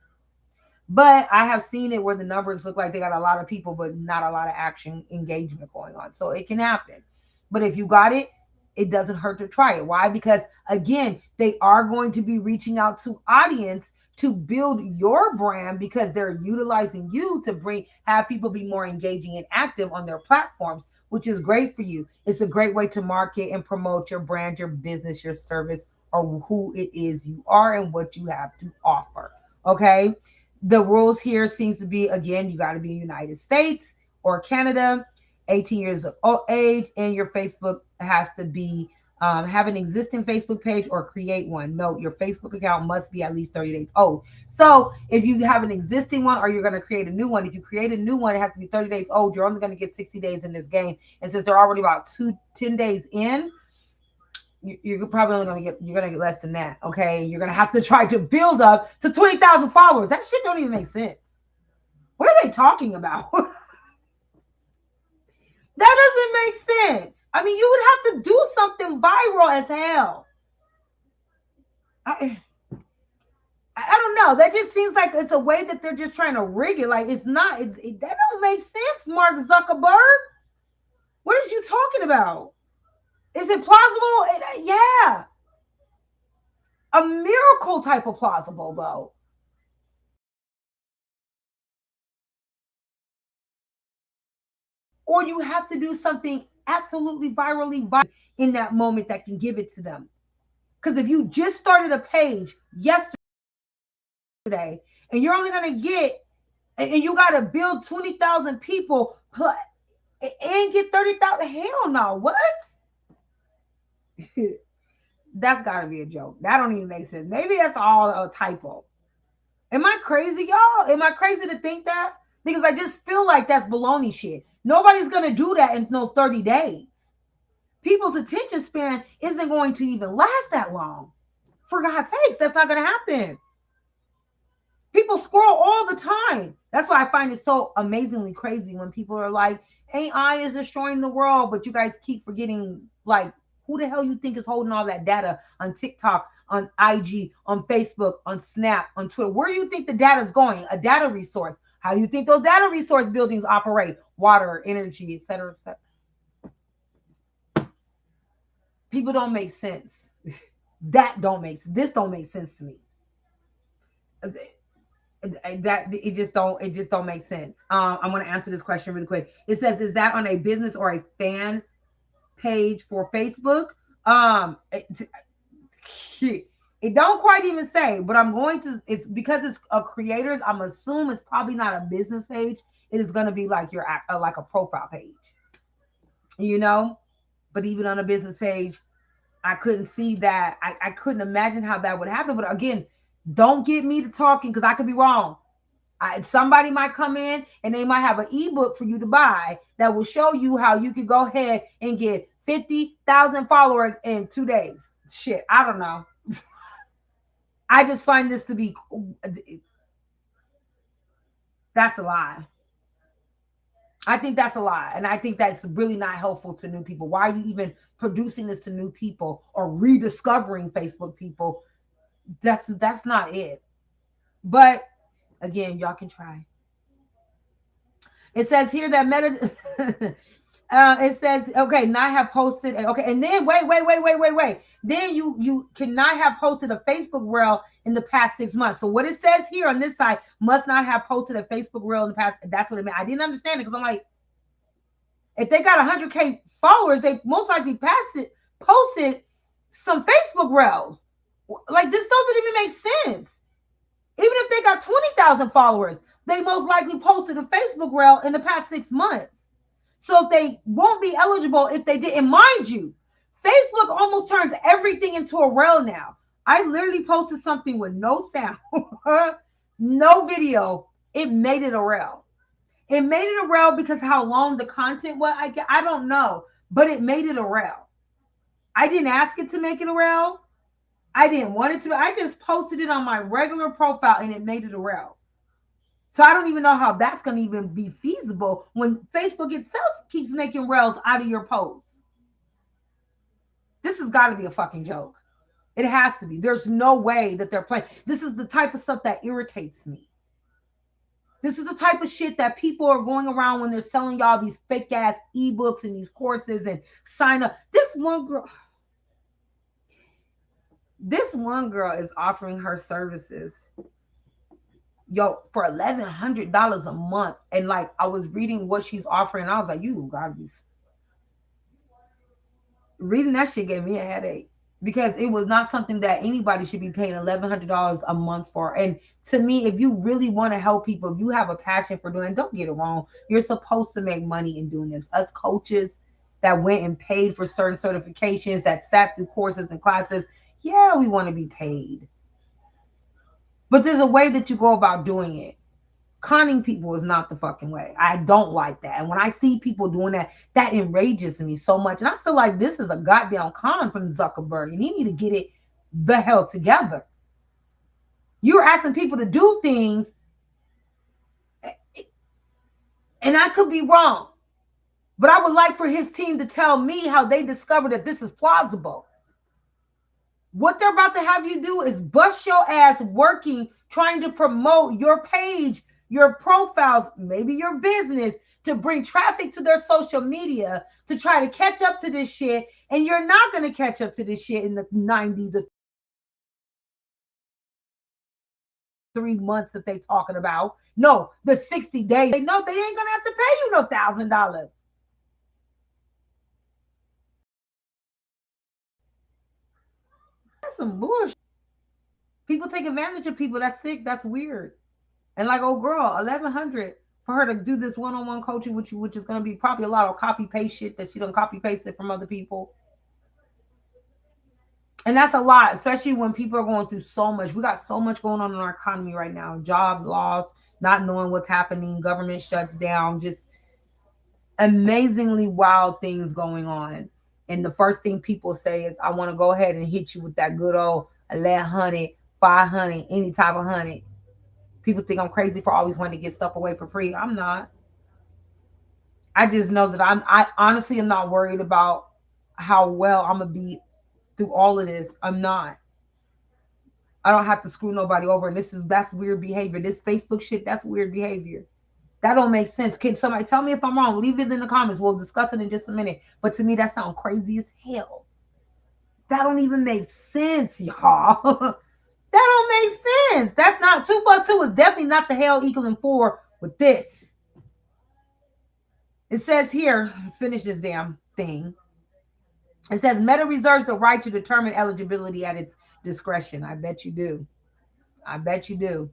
But I have seen it where the numbers look like they got a lot of people, but not a lot of action engagement going on. So it can happen. But if you got it, it doesn't hurt to try it. Why? Because again, they are going to be reaching out to audience to build your brand, because they're utilizing you to have people be more engaging and active on their platforms, which is great for you. It's a great way to market and promote your brand, your business, your service, or who it is you are and what you have to offer. Okay. The rules here seems to be, again, you got to be in the United States or Canada, 18 years of age, and your Facebook has to be have an existing Facebook page or create one. Note, your Facebook account must be at least 30 days old. So if you have an existing one or you're going to create a new one, if you create a new one, it has to be 30 days old. You're only going to get 60 days in this game. And since they're already about 10 days in, you're probably only going to get less than that. Okay. You're going to have to try to build up to 20,000 followers. That shit don't even make sense. What are they talking about? That doesn't make sense. I mean, you would have to do something viral as hell. I don't know. That just seems like it's a way that they're just trying to rig it. Like it's not. That don't make sense, Mark Zuckerberg. What are you talking about? Is it plausible? Yeah. A miracle type of plausible, though. Or you have to do something absolutely virally in that moment that can give it to them. Because if you just started a page yesterday and you're only going to get, and you got to build 20,000 people and get 30,000, hell no, what? That's got to be a joke. That don't even make sense. Maybe that's all a typo. Am I crazy, y'all? Am I crazy to think that? Because I just feel like that's baloney shit. Nobody's going to do that in no 30 days. People's attention span isn't going to even last that long. For God's sakes, that's not going to happen. People scroll all the time. That's why I find it so amazingly crazy when people are like, AI is destroying the world, but you guys keep forgetting, like, who the hell you think is holding all that data on TikTok, on IG, on Facebook, on Snap, on Twitter? Where do you think the data is going? A data resource. How do you think those data resource buildings operate? Water, energy, et cetera, et cetera. People don't make sense. This don't make sense to me. That it just don't make sense. I'm going to answer this question really quick. It says, is that on a business or a fan page for Facebook? It don't quite even say, but I'm going to, it's because it's a creators, I'm assuming it's probably not a business page. It is going to be like like a profile page, you know. But even on a business page, I couldn't see that. I couldn't imagine how that would happen. But again, don't get me to talking, because I could be wrong. Somebody might come in and they might have an ebook for you to buy that will show you how you could go ahead and get 50,000 followers in 2 days. Shit, I don't know. I just find this to be, that's a lie. I think that's a lie. And I think that's really not helpful to new people. Why are you even producing this to new people or rediscovering Facebook people? That's not it. But again, y'all can try. It says here that Meta, it says, okay, not have posted, okay, and then wait. Then you cannot have posted a Facebook reel in the past 6 months. So what it says here on this side, must not have posted a Facebook reel in the past. That's what it meant. I didn't understand it, because I'm like, if they got 100K followers, they most likely posted some Facebook reels. Like, this doesn't even make sense. Even if they got 20,000 followers, they most likely posted a Facebook reel in the past 6 months. So they won't be eligible if they did. And mind you, Facebook almost turns everything into a reel now. I literally posted something with no sound, no video. It made it a reel. It made it a reel because how long the content was. I don't know, but it made it a reel. I didn't ask it to make it a reel. I didn't want it to. I just posted it on my regular profile and it made it a reel. So I don't even know how that's going to even be feasible when Facebook itself keeps making reels out of your posts. This has got to be a fucking joke. It has to be. There's no way that they're playing. This is the type of stuff that irritates me. This is the type of shit that people are going around when they're selling y'all these fake ass ebooks and these courses and sign up. This one girl is offering her services, yo, for $1,100 a month. And like, I was reading what she's offering, and I was like, you gotta be. Reading that shit gave me a headache, because it was not something that anybody should be paying $1,100 a month for. And to me, if you really want to help people, if you have a passion for doing it, don't get it wrong. You're supposed to make money in doing this. Us coaches that went and paid for certain certifications, that sat through courses and classes, yeah, we want to be paid. But there's a way that you go about doing it. Conning people is not the fucking way. I don't like that. And when I see people doing that, that enrages me so much. And I feel like this is a goddamn con from Zuckerberg, and he need to get it the hell together. You're asking people to do things, and I could be wrong, but I would like for his team to tell me how they discovered that this is plausible. What they're about to have you do is bust your ass working, trying to promote your page, your profiles, maybe your business, to bring traffic to their social media, to try to catch up to this shit. And you're not going to catch up to this shit in the 90 to 3 months that they talking about. No, the 60 days. No, they ain't going to have to pay you no $1,000. That's some bullshit. People take advantage of people. That's sick. That's weird. And like, oh girl, $1,100 for her to do this one-on-one coaching with you, which is going to be probably a lot of copy-paste shit that she done copy-pasted from other people. And that's a lot, especially when people are going through so much. We got so much going on in our economy right now. Jobs lost, not knowing what's happening, government shuts down, just amazingly wild things going on. And the first thing people say is, I want to go ahead and hit you with that good old 1,100, 500, any type of honey. People think I'm crazy for always wanting to give stuff away for free. I'm not. I just know that I honestly am not worried about how well I'm going to be through all of this. I'm not. I don't have to screw nobody over. And that's weird behavior. This Facebook shit, that's weird behavior. That don't make sense. Can somebody tell me if I'm wrong? Leave it in the comments. We'll discuss it in just a minute. But to me, that sounds crazy as hell. That don't even make sense, y'all. That don't make sense. That's not 2 plus 2 is definitely not the hell equaling 4 with this. It says here, finish this damn thing. It says Meta reserves the right to determine eligibility at its discretion. I bet you do. I bet you do.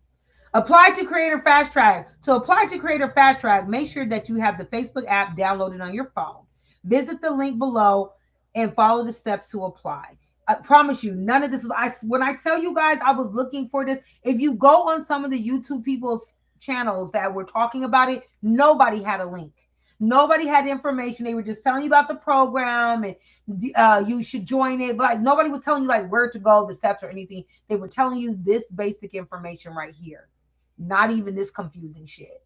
Apply to Creator Fast Track. To apply to Creator Fast Track, make sure that you have the Facebook app downloaded on your phone. Visit the link below and follow the steps to apply. I promise you, none of this is, when I tell you guys I was looking for this, if you go on some of the YouTube people's channels that were talking about it, nobody had a link. Nobody had information. They were just telling you about the program and you should join it. But like nobody was telling you like where to go, the steps or anything. They were telling you this basic information right here. Not even this confusing shit.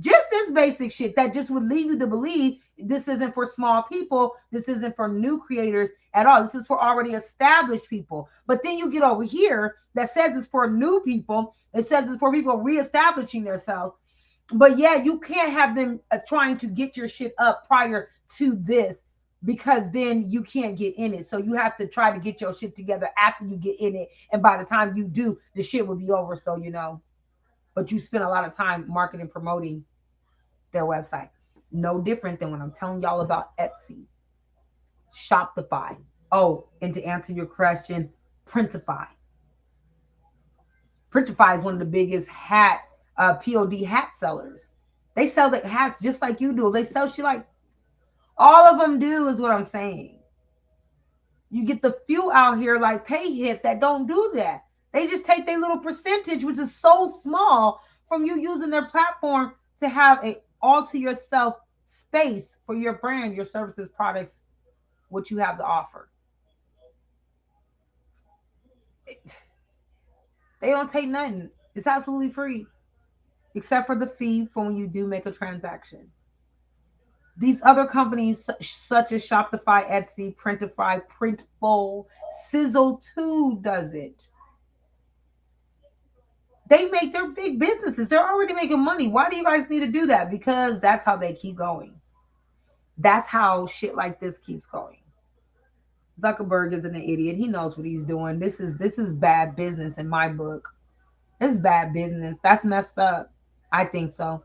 Just this basic shit that just would lead you to believe this isn't for small people. This isn't for new creators at all. This is for already established people. But then you get over here that says it's for new people. It says it's for people reestablishing themselves. But yeah, you can't have them trying to get your shit up prior to this because then you can't get in it. So you have to try to get your shit together after you get in it. And by the time you do, the shit will be over. So, you know, but you spend a lot of time marketing, promoting their website. No different than when I'm telling y'all about Etsy, Shopify. Oh, and to answer your question, Printify. Printify is one of the biggest POD hat sellers. They sell the hats just like you do. They sell shit like all of them do is what I'm saying. You get the few out here like PayHip that don't do that. They just take their little percentage, which is so small, from you using their platform to have a all to yourself space for your brand, your services, products, what you have to offer. They don't take nothing. It's absolutely free, except for the fee for when you do make a transaction. These other companies, such as Shopify, Etsy, Printify, Printful, Sizzle too does it. They make their big businesses. They're already making money. Why do you guys need to do that? Because that's how they keep going. That's how shit like this keeps going. Zuckerberg isn't an idiot. He knows what he's doing. This is bad business in my book. This is bad business. That's messed up. I think so.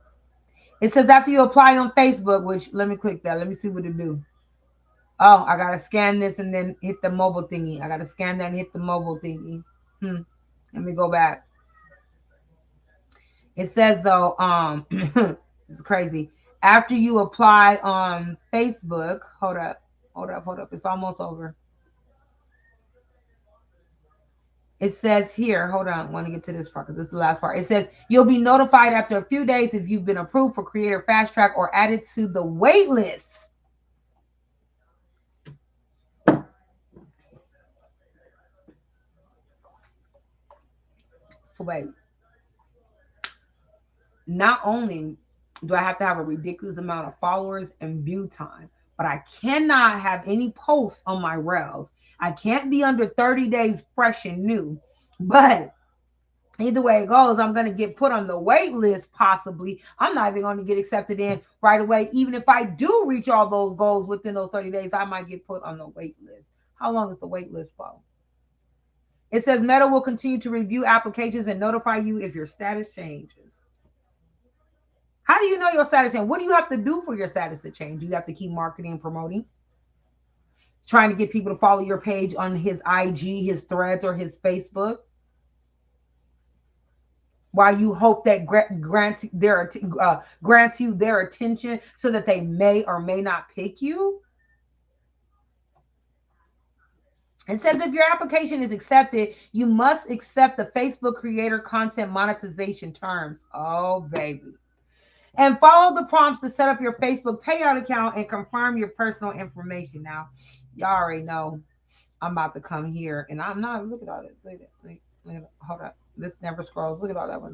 It says after you apply on Facebook, which let me click that. Let me see what it do. Oh, I gotta scan this and then hit the mobile thingy. I gotta scan that and hit the mobile thingy. Let me go back. It says though, this is crazy. After you apply on Facebook, hold up. It's almost over. It says here, hold on, I want to get to this part because this is the last part. It says you'll be notified after a few days if you've been approved for Creator Fast Track or added to the wait list. So wait. Not only do I have to have a ridiculous amount of followers and view time, but I cannot have any posts on my Reels. I can't be under 30 days fresh and new. But either way it goes, I'm going to get put on the wait list possibly. I'm not even going to get accepted in right away. Even if I do reach all those goals within those 30 days, I might get put on the wait list. How long is the wait list for? It says Meta will continue to review applications and notify you if your status changes. How do you know your status change? What do you have to do for your status to change? You have to keep marketing and promoting. Trying to get people to follow your page on his IG, his Threads, or his Facebook. While you hope that grants you their attention so that they may or may not pick you. It says if your application is accepted, you must accept the Facebook creator content monetization terms. Oh, baby. And follow the prompts to set up your Facebook payout account and confirm your personal information. Now, y'all already know I'm about to come here. And I'm not, look at all this. Look at hold up. This never scrolls. Look at all that one.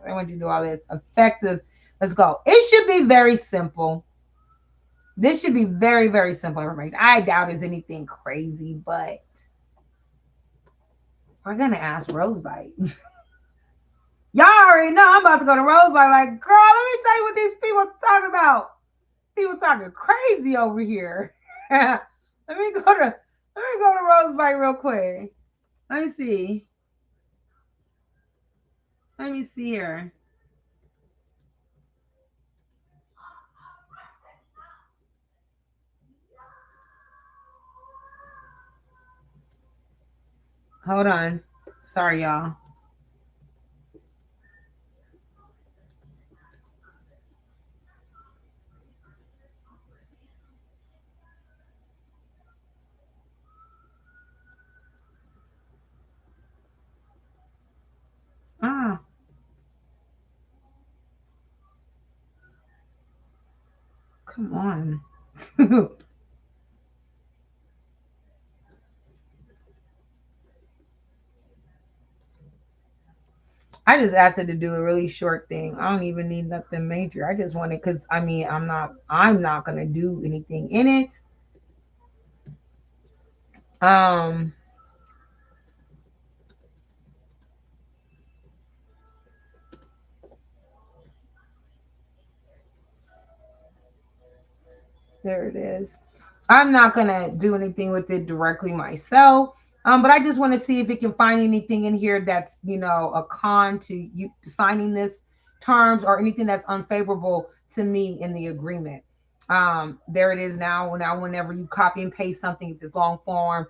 I want you to do all this. Effective. Let's go. It should be very simple. This should be very, very simple information. I doubt it's anything crazy, but we're going to ask Rosebite. Y'all already know I'm about to go to Rosebite. Like, girl, let me tell you what these people are talking about. People talking crazy over here. Let me go to Let me go to Rosebite real quick. Let me see. Let me see here. Hold on. Sorry, y'all. Ah. Come on. I just asked it to do a really short thing. I don't even need nothing major. I just want it because I mean I'm not gonna do anything in it. There it is. I'm not gonna do anything with it directly myself. But I just want to see if it can find anything in here that's, you know, a con to you signing this terms or anything that's unfavorable to me in the agreement. There it is now. Now, whenever you copy and paste something, if it's long form,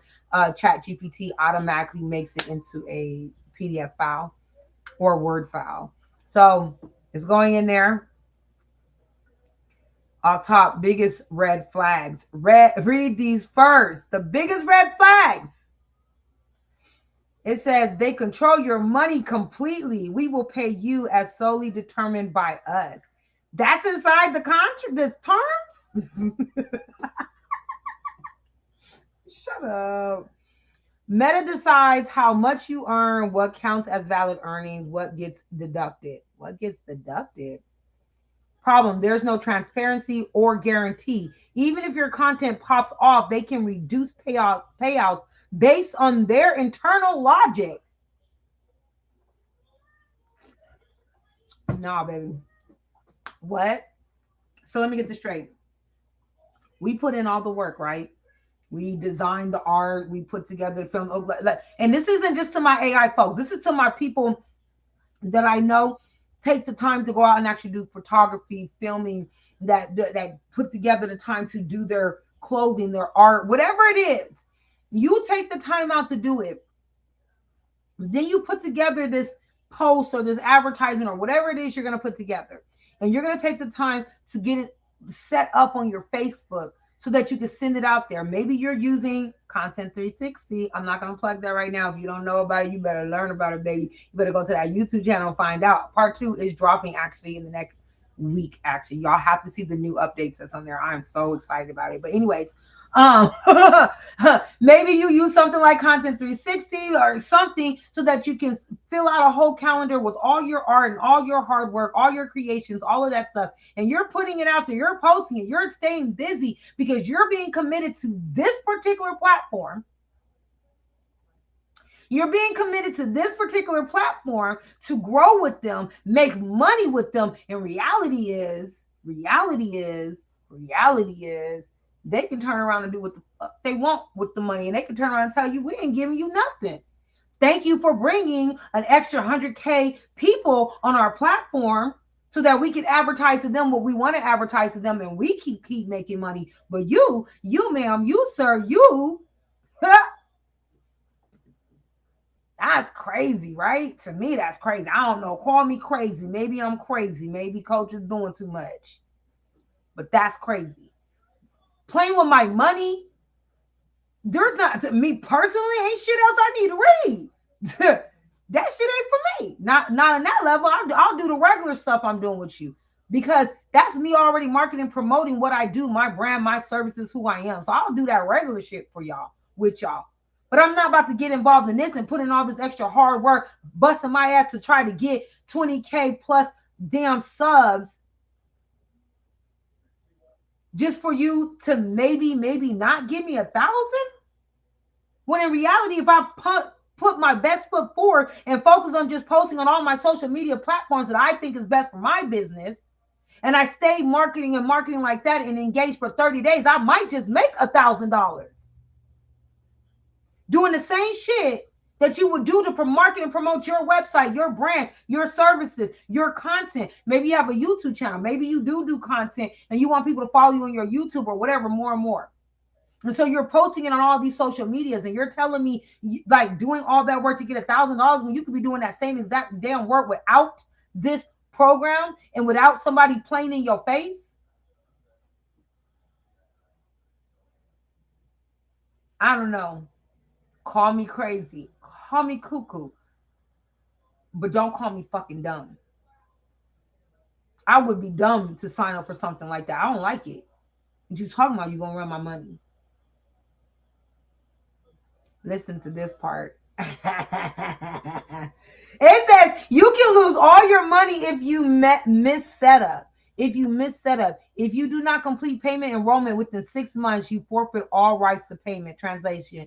Chat GPT automatically makes it into a PDF file or Word file. So it's going in there. I'll top biggest red flags. Read these first. The biggest red flags. It says they control your money completely. We will pay you as solely determined by us. That's inside the contract, the terms. Shut up. Meta decides how much you earn, what counts as valid earnings, what gets deducted. What gets deducted? Problem, there's no transparency or guarantee. Even if your content pops off, they can reduce payouts based on their internal logic. Nah, baby. What? So let me get this straight. We put in all the work, right? We designed the art, we put together the film. And this isn't just to my AI folks. This is to my people that I know take the time to go out and actually do photography, filming, that put together the time to do their clothing, their art, whatever it is. You take the time out to do it. Then you put together this post or this advertisement or whatever it is you're going to put together. And you're going to take the time to get it set up on your Facebook so that you can send it out there. Maybe you're using Content 360. I'm not going to plug that right now. If you don't know about it, you better learn about it, baby. You better go to that YouTube channel and find out. Part 2 is dropping actually in the next week. Actually, y'all have to see the new updates that's on there. I'm so excited about it. But anyways, maybe you use something like Content 360 or something so that you can fill out a whole calendar with all your art and all your hard work, all your creations, all of that stuff. And you're putting it out there, you're posting it, you're staying busy because you're being committed to this particular platform. You're being committed to this particular platform to grow with them, make money with them. And reality is, they can turn around and do what they want with the money. And they can turn around and tell you, we ain't giving you nothing. Thank you for bringing an extra 100K people on our platform so that we can advertise to them what we want to advertise to them. And we keep making money. But you, ma'am, you, sir, you, that's crazy, right? To me, that's crazy. I don't know. Call me crazy. Maybe I'm crazy. Maybe coach is doing too much. But that's crazy. Playing with my money, there's not, to me personally, ain't shit else I need to read. That shit ain't for me. Not on that level. I'll do the regular stuff I'm doing with you because that's me already marketing, promoting what I do, my brand, my services, who I am. So I'll do that regular shit for y'all, with y'all. But I'm not about to get involved in this and put in all this extra hard work, busting my ass to try to get 20K plus damn subs just for you to maybe not give me 1,000? When in reality, if I put my best foot forward and focus on just posting on all my social media platforms that I think is best for my business, and I stay marketing like that and engage for 30 days, I might just make $1,000. doing the same shit that you would do to market and promote your website, your brand, your services, your content. Maybe you have a YouTube channel. Maybe you do content and you want people to follow you on your YouTube or whatever more and more. And so you're posting it on all these social medias and you're telling me like doing all that work to get $1,000 when you could be doing that same exact damn work without this program and without somebody playing in your face. I don't know. Call me crazy. Call me cuckoo. But don't call me fucking dumb. I would be dumb to sign up for something like that. I don't like it. What you talking about? You gonna run my money. Listen to this part. It says you can lose all your money if you miss setup. If you miss setup. If you do not complete payment enrollment within 6 months, you forfeit all rights to payment. Translation.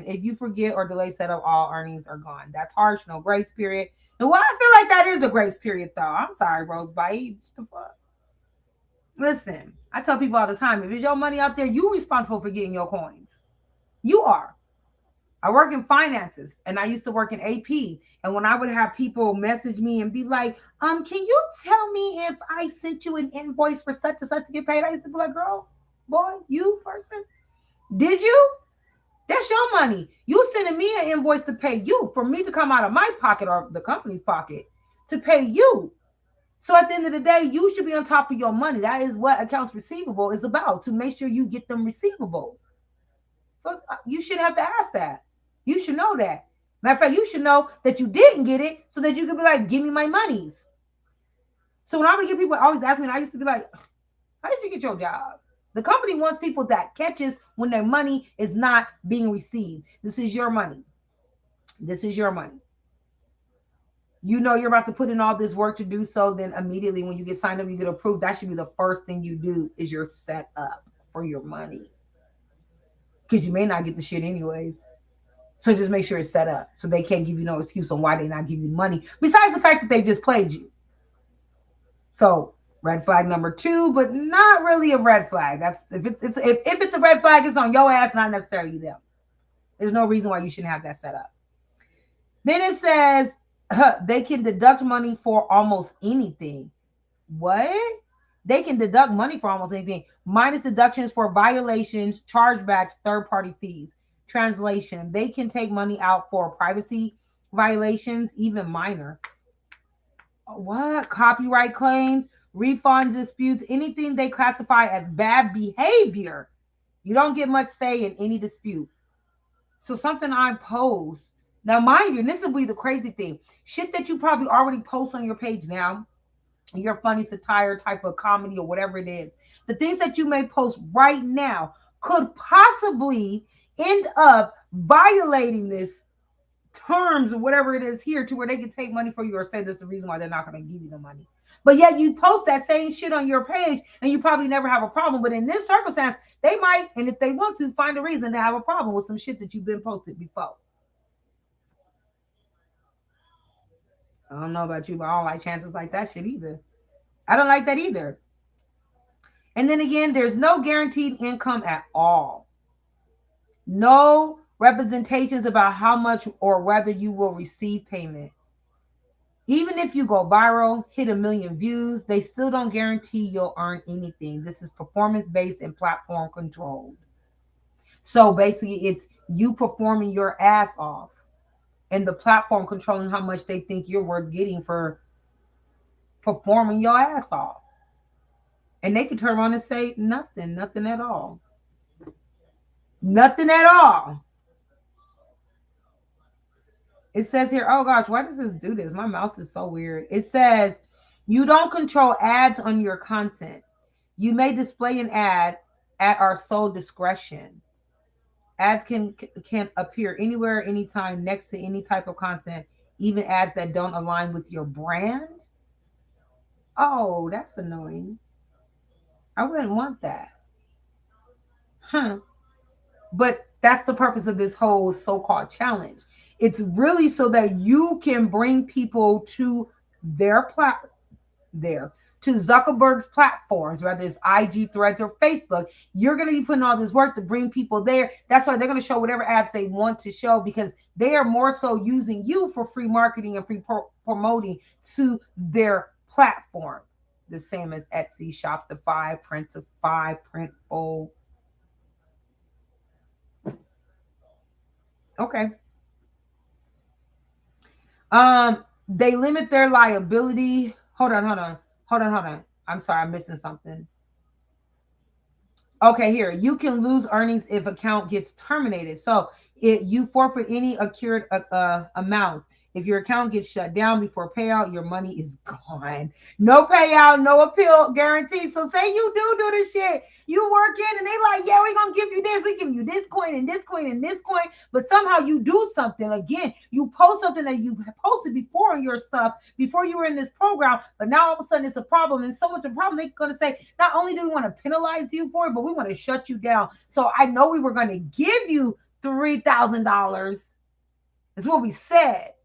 If you forget or delay setup, all earnings are gone. That's harsh. No grace period. And well, I feel like that is a grace period, though. I'm sorry, Rosebite. What the fuck? Listen, I tell people all the time, if it's your money out there, you responsible for getting your coins. You are. I work in finances and I used to work in AP. And when I would have people message me and be like, can you tell me if I sent you an invoice for such and such to get paid? I used to be like, girl, boy, you person, did you? That's your money. You sending me an invoice to pay you for me to come out of my pocket or the company's pocket to pay you. So at the end of the day, you should be on top of your money. That is what accounts receivable is about, to make sure you get them receivables. But you shouldn't have to ask that. You should know that. Matter of fact, you should know that you didn't get it so that you could be like, give me my monies. So when I would get people always ask me, and I used to be like, how did you get your job? The company wants people that catches when their money is not being received. This is your money. This is your money. You know you're about to put in all this work to do so, then immediately when you get signed up, you get approved. That should be the first thing you do is you're set up for your money. Because you may not get the shit anyways. So just make sure it's set up so they can't give you no excuse on why they not give you money. Besides the fact that they just played you. So red flag number 2, but not really a red flag. That's if it's a red flag, it's on your ass, not necessarily them. There's no reason why you shouldn't have that set up. Then it says they can deduct money for almost anything. What? They can deduct money for almost anything, minus deductions for violations, chargebacks, third-party fees. Translation, they can take money out for privacy violations, even minor. What? Copyright claims, refunds, disputes, anything they classify as bad behavior. You don't get much say in any dispute. So something I post, now mind you, and this will be the crazy thing, shit that you probably already post on your page now, your funny satire type of comedy or whatever it is, the things that you may post right now could possibly end up violating this terms or whatever it is here to where they can take money for you or say this is the reason why they're not going to give you the money. But yet you post that same shit on your page and you probably never have a problem. But in this circumstance, they might, and if they want to, find a reason to have a problem with some shit that you've been posted before. I don't know about you, but I don't like chances like that shit either. I don't like that either. And then again, there's no guaranteed income at all. No representations about how much or whether you will receive payment. Even if you go viral, hit 1 million views, they still don't guarantee you'll earn anything. This is performance-based and platform controlled. So basically, it's you performing your ass off and the platform controlling how much they think you're worth getting for performing your ass off. And they could turn around and say nothing at all. Nothing at all. It says here, oh gosh, why does this do this? My mouse is so weird. It says, you don't control ads on your content. You may display an ad at our sole discretion. Ads can appear anywhere, anytime, next to any type of content, even ads that don't align with your brand. Oh, that's annoying. I wouldn't want that. But that's the purpose of this whole so-called challenge. It's really so that you can bring people to to Zuckerberg's platforms, whether it's IG, Threads, or Facebook. You're going to be putting all this work to bring people there. That's why they're going to show whatever ads they want to show, because they are more so using you for free marketing and free promoting to their platform. The same as Etsy, Shopify, Printify, Printful. Okay. They limit their liability. Hold on. I'm sorry, I'm missing something. Okay, here. You can lose earnings if account gets terminated. So you forfeit any accrued amount. If your account gets shut down before payout, your money is gone. No payout, no appeal guarantee. So say you do this shit. You work in and they like, yeah, we're going to give you this. We give you this coin and this coin and this coin. But somehow you do something. Again, you post something that you posted before on your stuff, before you were in this program. But now all of a sudden it's a problem. And so much a problem, they're going to say, not only do we want to penalize you for it, but we want to shut you down. So I know we were going to give you $3,000. Is what we said.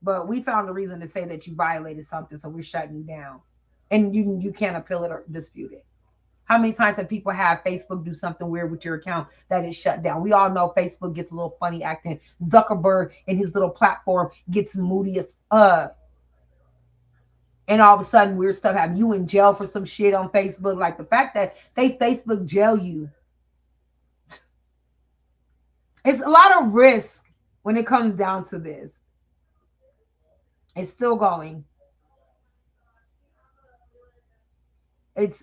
But we found a reason to say that you violated something, so we're shutting you down. And you can't appeal it or dispute it. How many times have people had Facebook do something weird with your account that is shut down? We all know Facebook gets a little funny acting. Zuckerberg and his little platform gets moody as and all of a sudden weird stuff happens. You in jail for some shit on Facebook. Like the fact that they Facebook jail you. It's a lot of risk when it comes down to this. It's still going. It's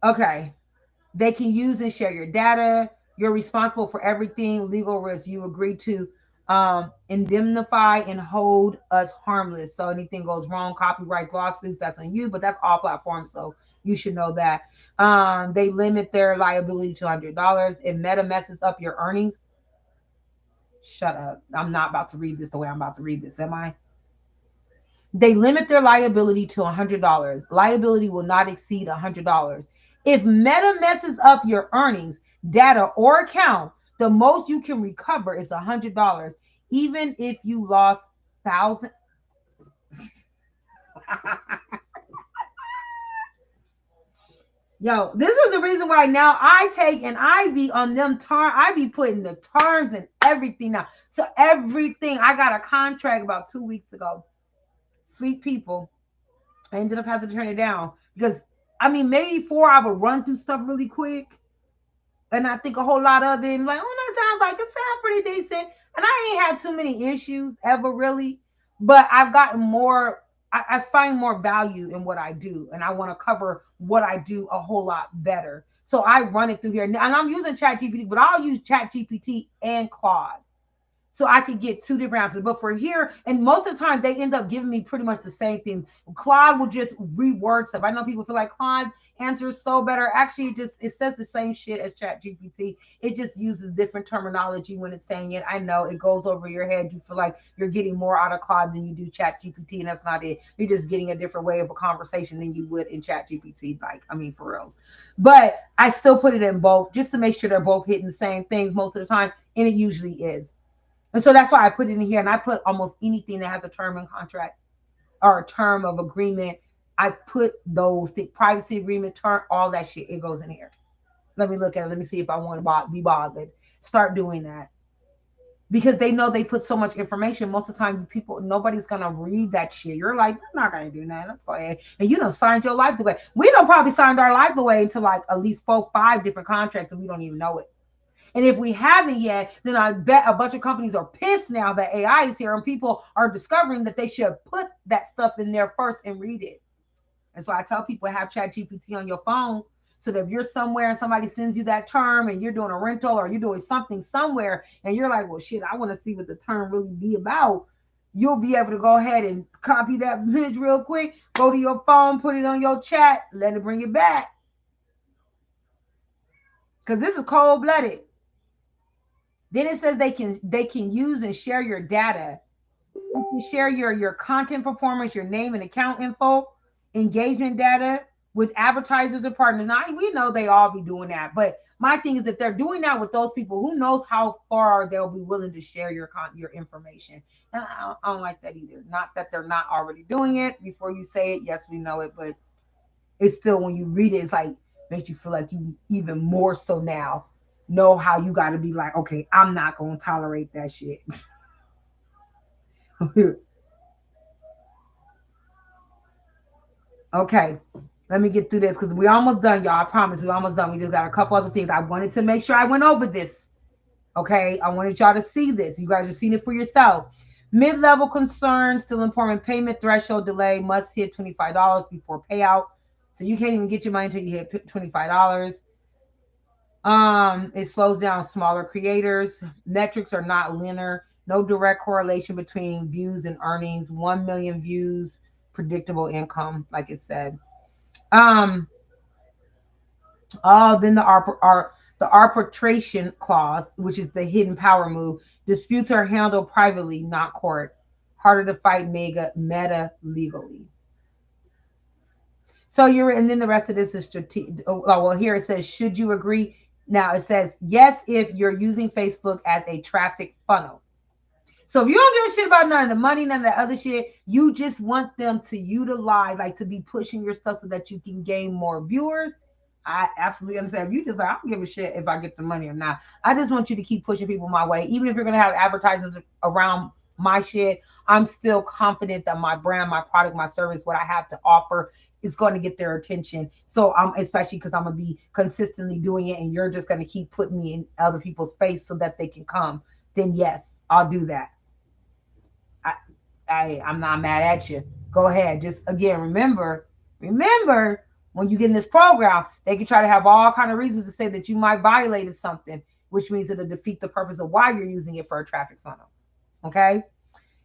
okay. They can use and share your data. You're responsible for everything. Legal risk. You agree to indemnify and hold us harmless. So anything goes wrong, copyrights, lawsuits, that's on you. But that's all platforms, so you should know that. They limit their liability to $100. If Meta messes up your earnings. Shut up. I'm not about to read this the way I'm about to read this, am I? They limit their liability to $100. Liability will not exceed $100. If Meta messes up your earnings, data, or account, the most you can recover is $100, even if you lost thousands. Yo, this is the reason why now I take and I be on them I be putting the terms and everything now. So everything, I got a contract about 2 weeks ago. Sweet people. I ended up having to turn it down because I mean, maybe 4 I would run through stuff really quick. And I think a whole lot of it. And like, oh, that sounds like it sounds pretty decent. And I ain't had too many issues ever really. But I've gotten more. I find more value in what I do, and I want to cover what I do a whole lot better. So I run it through here, and I'm using ChatGPT, but I'll use ChatGPT and Claude. So I could get 2 different answers. But for here, and most of the time, they end up giving me pretty much the same thing. Claude will just reword stuff. I know people feel like Claude answers so better. Actually, it says the same shit as ChatGPT. It just uses different terminology when it's saying it. I know it goes over your head. You feel like you're getting more out of Claude than you do ChatGPT, and that's not it. You're just getting a different way of a conversation than you would in ChatGPT. Like, I mean, for reals. But I still put it in both just to make sure they're both hitting the same things most of the time, and it usually is. And so that's why I put it in here, and I put almost anything that has a term and contract or a term of agreement. I put those, the privacy agreement, term, all that shit. It goes in here. Let me look at it. Let me see if I want to be bothered. Start doing that. Because they know they put so much information. Most of the time, nobody's going to read that shit. You're like, I'm not going to do that. Let's go ahead. And you done signed your life away. We don't probably signed our life away into like at least 4, 5 different contracts, and we don't even know it. And if we haven't yet, then I bet a bunch of companies are pissed now that AI is here and people are discovering that they should put that stuff in there first and read it. And so I tell people, have ChatGPT on your phone so that if you're somewhere and somebody sends you that term and you're doing a rental or you're doing something somewhere and you're like, well, shit, I want to see what the term really be about. You'll be able to go ahead and copy that image real quick, go to your phone, put it on your chat, let it bring it back. Because this is cold-blooded. Then it says they can use and share your data. You can share your content performance, your name and account info, engagement data with advertisers and partners. Now, we know they all be doing that, but my thing is, if they're doing that with those people, who knows how far they'll be willing to share your information. And I don't like that either. Not that they're not already doing it before you say it. Yes, we know it, but it's still, when you read it, it's like makes you feel like you even more so now know how you got to be like, okay, I'm not going to tolerate that shit. Okay, let me get through this because we almost done, y'all. I promise we almost done. We just got a couple other things. I wanted to make sure I went over this. Okay, I wanted y'all to see this. You guys are seeing it for yourself. Mid-level concerns, still important payment threshold delay, must hit $25 before payout. So you can't even get your money until you hit $25. It slows down smaller creators. Metrics are not linear. No direct correlation between views and earnings. 1 million views, predictable income, like it said. Then the arbitration clause, which is the hidden power move. Disputes are handled privately, not court. Harder to fight meta legally. So and then the rest of this is strategic. Oh, well, here it says, should you agree? Now it says, yes, if you're using Facebook as a traffic funnel. So if you don't give a shit about none of the money, none of the other shit, you just want them to utilize, like to be pushing your stuff so that you can gain more viewers. I absolutely understand. If you just like, I don't give a shit if I get the money or not. I just want you to keep pushing people my way. Even if you're going to have advertisers around my shit, I'm still confident that my brand, my product, my service, what I have to offer is going to get their attention. So especially because I'm going to be consistently doing it and you're just going to keep putting me in other people's face so that they can come. Then yes, I'll do that. I'm not mad at you. Go ahead. Just again, remember when you get in this program, they can try to have all kind of reasons to say that you might violate something, which means it'll defeat the purpose of why you're using it for a traffic funnel. Okay.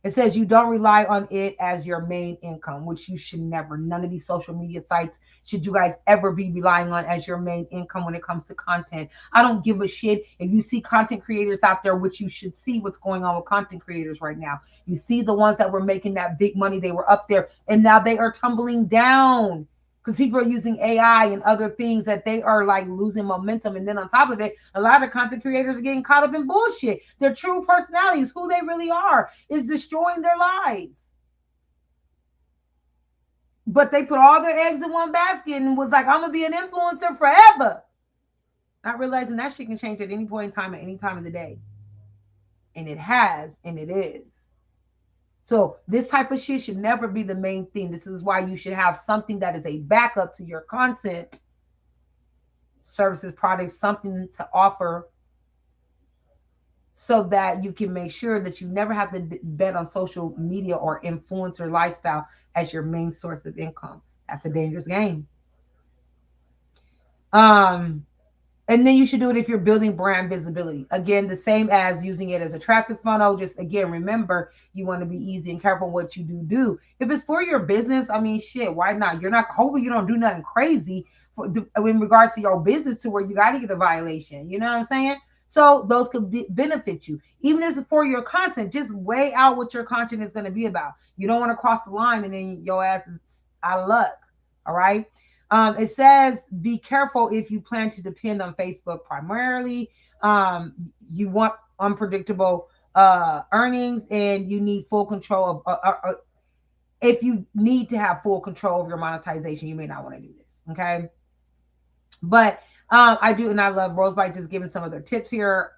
It says you don't rely on it as your main income, which you should never. None of these social media sites should you guys ever be relying on as your main income when it comes to content. I don't give a shit if you see content creators out there, which you should see what's going on with content creators right now. You see the ones that were making that big money, they were up there, and now they are tumbling down because people are using AI and other things that they are like losing momentum. And then on top of it, a lot of content creators are getting caught up in bullshit. Their true personalities, who they really are, is destroying their lives. But they put all their eggs in one basket and was like, I'm going to be an influencer forever. Not realizing that shit can change at any point in time, at any time of the day. And it has, and it is. So this type of shit should never be the main thing. This is why you should have something that is a backup to your content, services, products, something to offer so that you can make sure that you never have to bet on social media or influencer lifestyle as your main source of income. That's a dangerous game. And then you should do it if you're building brand visibility. Again, the same as using it as a traffic funnel. Just again, remember, you want to be easy and careful what you do. If it's for your business, I mean, shit, why not? You're not, hopefully you don't do nothing crazy in regards to your business to where you got to get a violation. You know what I'm saying? So those could benefit you. Even if it's for your content, just weigh out what your content is going to be about. You don't want to cross the line and then your ass is out of luck. All right. It says, be careful if you plan to depend on Facebook primarily. You want unpredictable earnings and you need full control of, if you need to have full control of your monetization, you may not want to do this. Okay. But I do, and I love Rosebite just giving some of their tips here.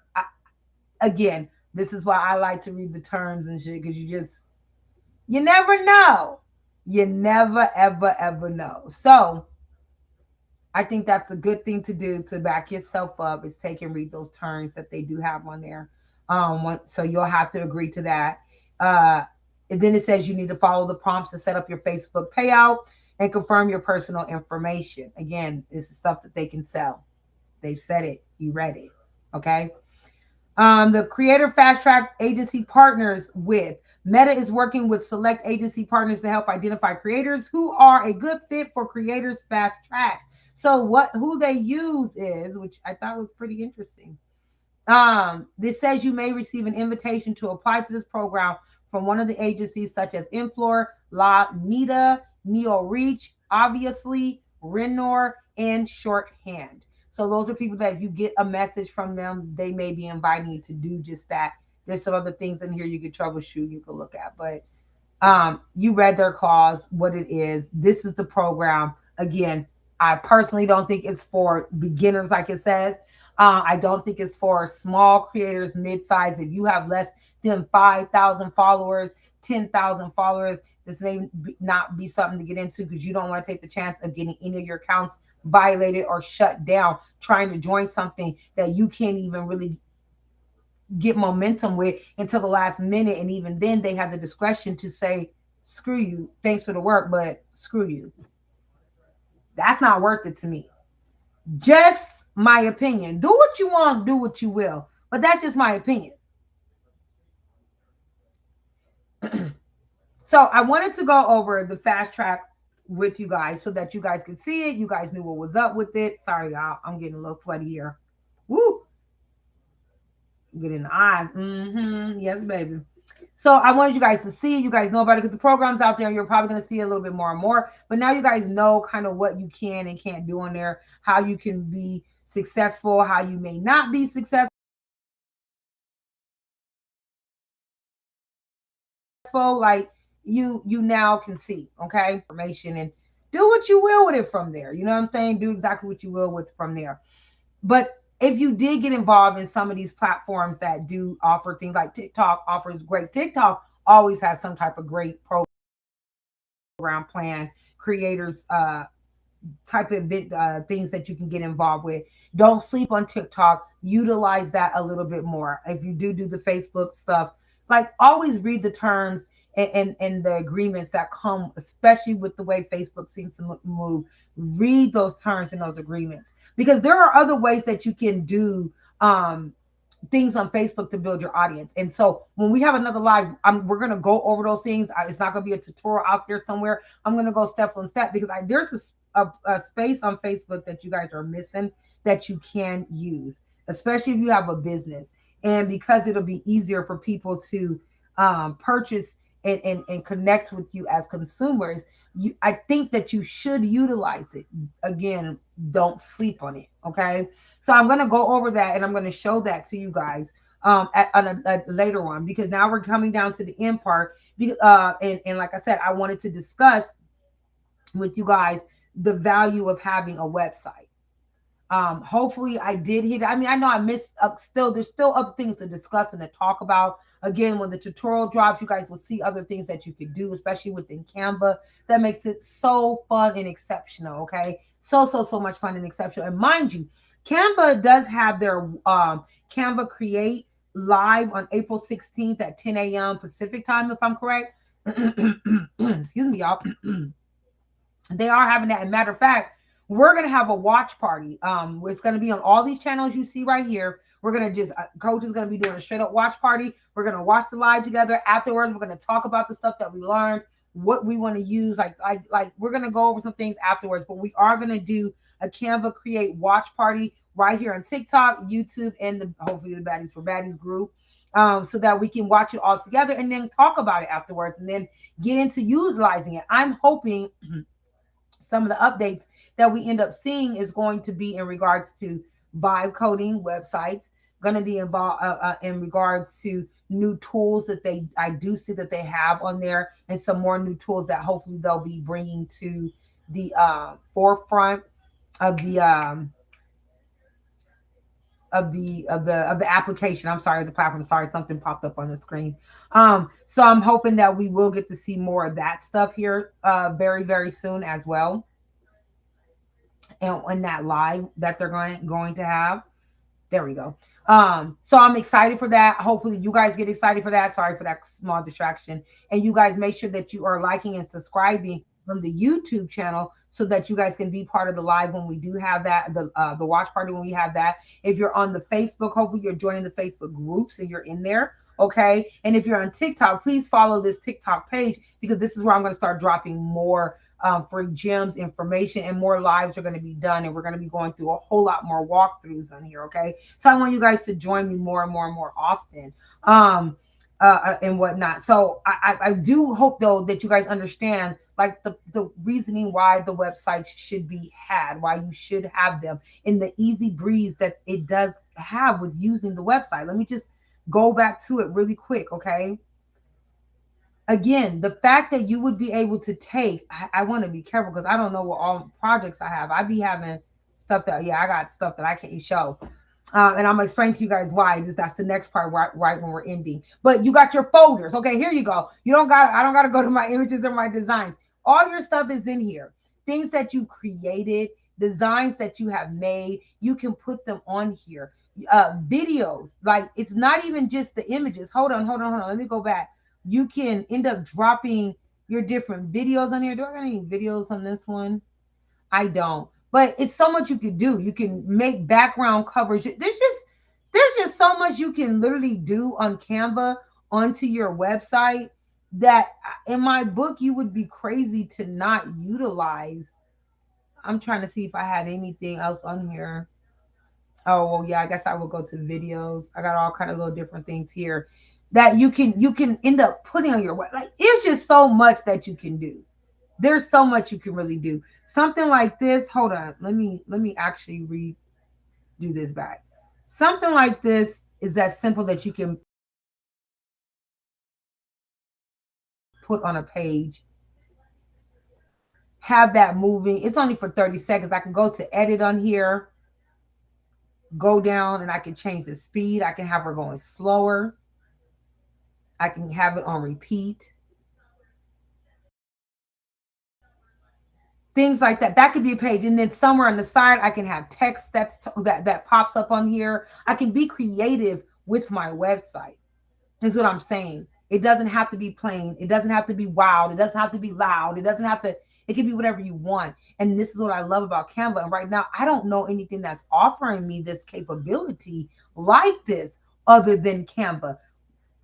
Again, this is why I like to read the terms and shit, because you never know. You never, ever, ever know. So I think that's a good thing to do to back yourself up, is take and read those terms that they do have on there. So you'll have to agree to that. And then it says you need to follow the prompts to set up your Facebook payout and confirm your personal information. Again, this is stuff that they can sell. They've said it. You read it. Okay. The creator fast track agency partners with Meta is working with select agency partners to help identify creators who are a good fit for creators fast track. So who they use is, which I thought was pretty interesting. This says you may receive an invitation to apply to this program from one of the agencies such as Inflor, La Nita, Neo Reach, obviously, Renor, and Shorthand. So those are people that if you get a message from them, they may be inviting you to do just that. There's some other things in here you can troubleshoot, you can look at. But you read their cause, what it is. This is the program. Again, I personally don't think it's for beginners, like it says. I don't think it's for small creators, mid-size. If you have less than 5,000 followers, 10,000 followers, this may not be something to get into because you don't want to take the chance of getting any of your accounts violated or shut down, trying to join something that you can't even really get momentum with until the last minute. And even then they have the discretion to say, screw you, thanks for the work, but screw you. That's not worth it to me. Just my opinion. Do what you want, do what you will, but that's just my opinion. So I wanted to go over the fast track with you guys so that you guys could see it. You guys knew what was up with it. Sorry, y'all. I'm getting a little sweaty here. Woo. Get in the eyes. Yes, baby. So I wanted you guys to see. You guys know about it because the program's out there. You're probably going to see a little bit more and more. But now you guys know kind of what you can and can't do on there, how you can be successful, how you may not be successful. Like you now can see, okay, information, and do what you will with it from there. You know what I'm saying? Do exactly what you will with from there. But if you did get involved in some of these platforms that do offer things like TikTok offers great, TikTok always has some type of great program plan, creators, type of things that you can get involved with. Don't sleep on TikTok. Utilize that a little bit more. If you do the Facebook stuff, like always read the terms and the agreements that come, especially with the way Facebook seems to move. Read those terms and those agreements, because there are other ways that you can do things on Facebook to build your audience. And so when we have another live, we're going to go over those things. It's not going to be a tutorial out there somewhere. I'm going to go steps on step, because there's a space on Facebook that you guys are missing that you can use, especially if you have a business. And because it'll be easier for people to purchase and connect with you as consumers, I think that you should utilize it. Again, don't sleep on it, okay? So I'm going to go over that, and I'm going to show that to you guys on a later one, because now we're coming down to the end part. Because, and like I said, I wanted to discuss with you guys the value of having a website. Hopefully I did hit it. I mean, I know I missed there's still other things to discuss and to talk about. Again, when the tutorial drops, you guys will see other things that you could do, especially within Canva. That makes it so fun and exceptional. Okay. So much fun and exceptional. And mind you, Canva does have their Canva Create live on April 16th at 10 a.m. Pacific time, if I'm correct. Excuse me, y'all. They are having that. As a matter of fact, we're going to have a watch party. It's going to be on all these channels you see right here. We're going to just, Coach is going to be doing a straight up watch party. We're going to watch the live together. Afterwards, we're going to talk about the stuff that we learned, what we want to use. Like we're going to go over some things afterwards, but we are going to do a Canva Create watch party right here on TikTok, YouTube, and hopefully the Baddies for Baddies group, so that we can watch it all together and then talk about it afterwards and then get into utilizing it. I'm hoping some of the updates that we end up seeing is going to be in regards to vibe coding websites, going to be involved in regards to new tools that I do see that they have on there, and some more new tools that hopefully they'll be bringing to the forefront of the application. I'm sorry, the platform. Sorry, something popped up on the screen. So I'm hoping that we will get to see more of that stuff here very, very soon as well. And in that live that they're going to have. There we go. So I'm excited for that. Hopefully you guys get excited for that. Sorry for that small distraction. And you guys make sure that you are liking and subscribing from the YouTube channel so that you guys can be part of the live when we do have that, the watch party when we have that. If you're on the Facebook, hopefully you're joining the Facebook groups and you're in there. Okay. And if you're on TikTok, please follow this TikTok page, because this is where I'm going to start dropping more free gems, information, and more lives are going to be done. And we're going to be going through a whole lot more walkthroughs on here. Okay. So I want you guys to join me more and more and more often. and whatnot. So I do hope though that you guys understand like the reasoning why the websites should be had, why you should have them, in the easy breeze that it does have with using the website. Let me just go back to it really quick, okay? Again, the fact that you would be able to take, I want to be careful because I don't know what all projects I have. I be having stuff that, yeah, I got stuff that I can't show. And I'm gonna explain to you guys why. That's the next part, right when we're ending. But you got your folders. Okay, here you go. I don't gotta go to my images or my designs. All your stuff is in here. Things that you've created, designs that you have made, you can put them on here. Videos, like it's not even just the images. Hold on. Let me go back. You can end up dropping your different videos on here. Do I got any videos on this one? I don't. But it's so much you could do. You can make background coverage. There's just so much you can literally do on Canva onto your website that in my book you would be crazy to not utilize. I'm trying to see if I had anything else on here. Oh, well, yeah, I guess I will go to videos. I got all kind of little different things here that you can end up putting on your website. Like, it's just so much that you can do. There's so much you can really do. Something like this. Hold on. Let me actually redo this back. Something like this is that simple that you can put on a page. Have that moving. It's only for 30 seconds. I can go to edit on here. Go down and I can change the speed. I can have her going slower. I can have it on repeat. Things like that. That could be a page. And then somewhere on the side, I can have text that pops up on here. I can be creative with my website. Is what I'm saying. It doesn't have to be plain. It doesn't have to be wild. It doesn't have to be loud. It can be whatever you want. And this is what I love about Canva. And right now, I don't know anything that's offering me this capability like this other than Canva.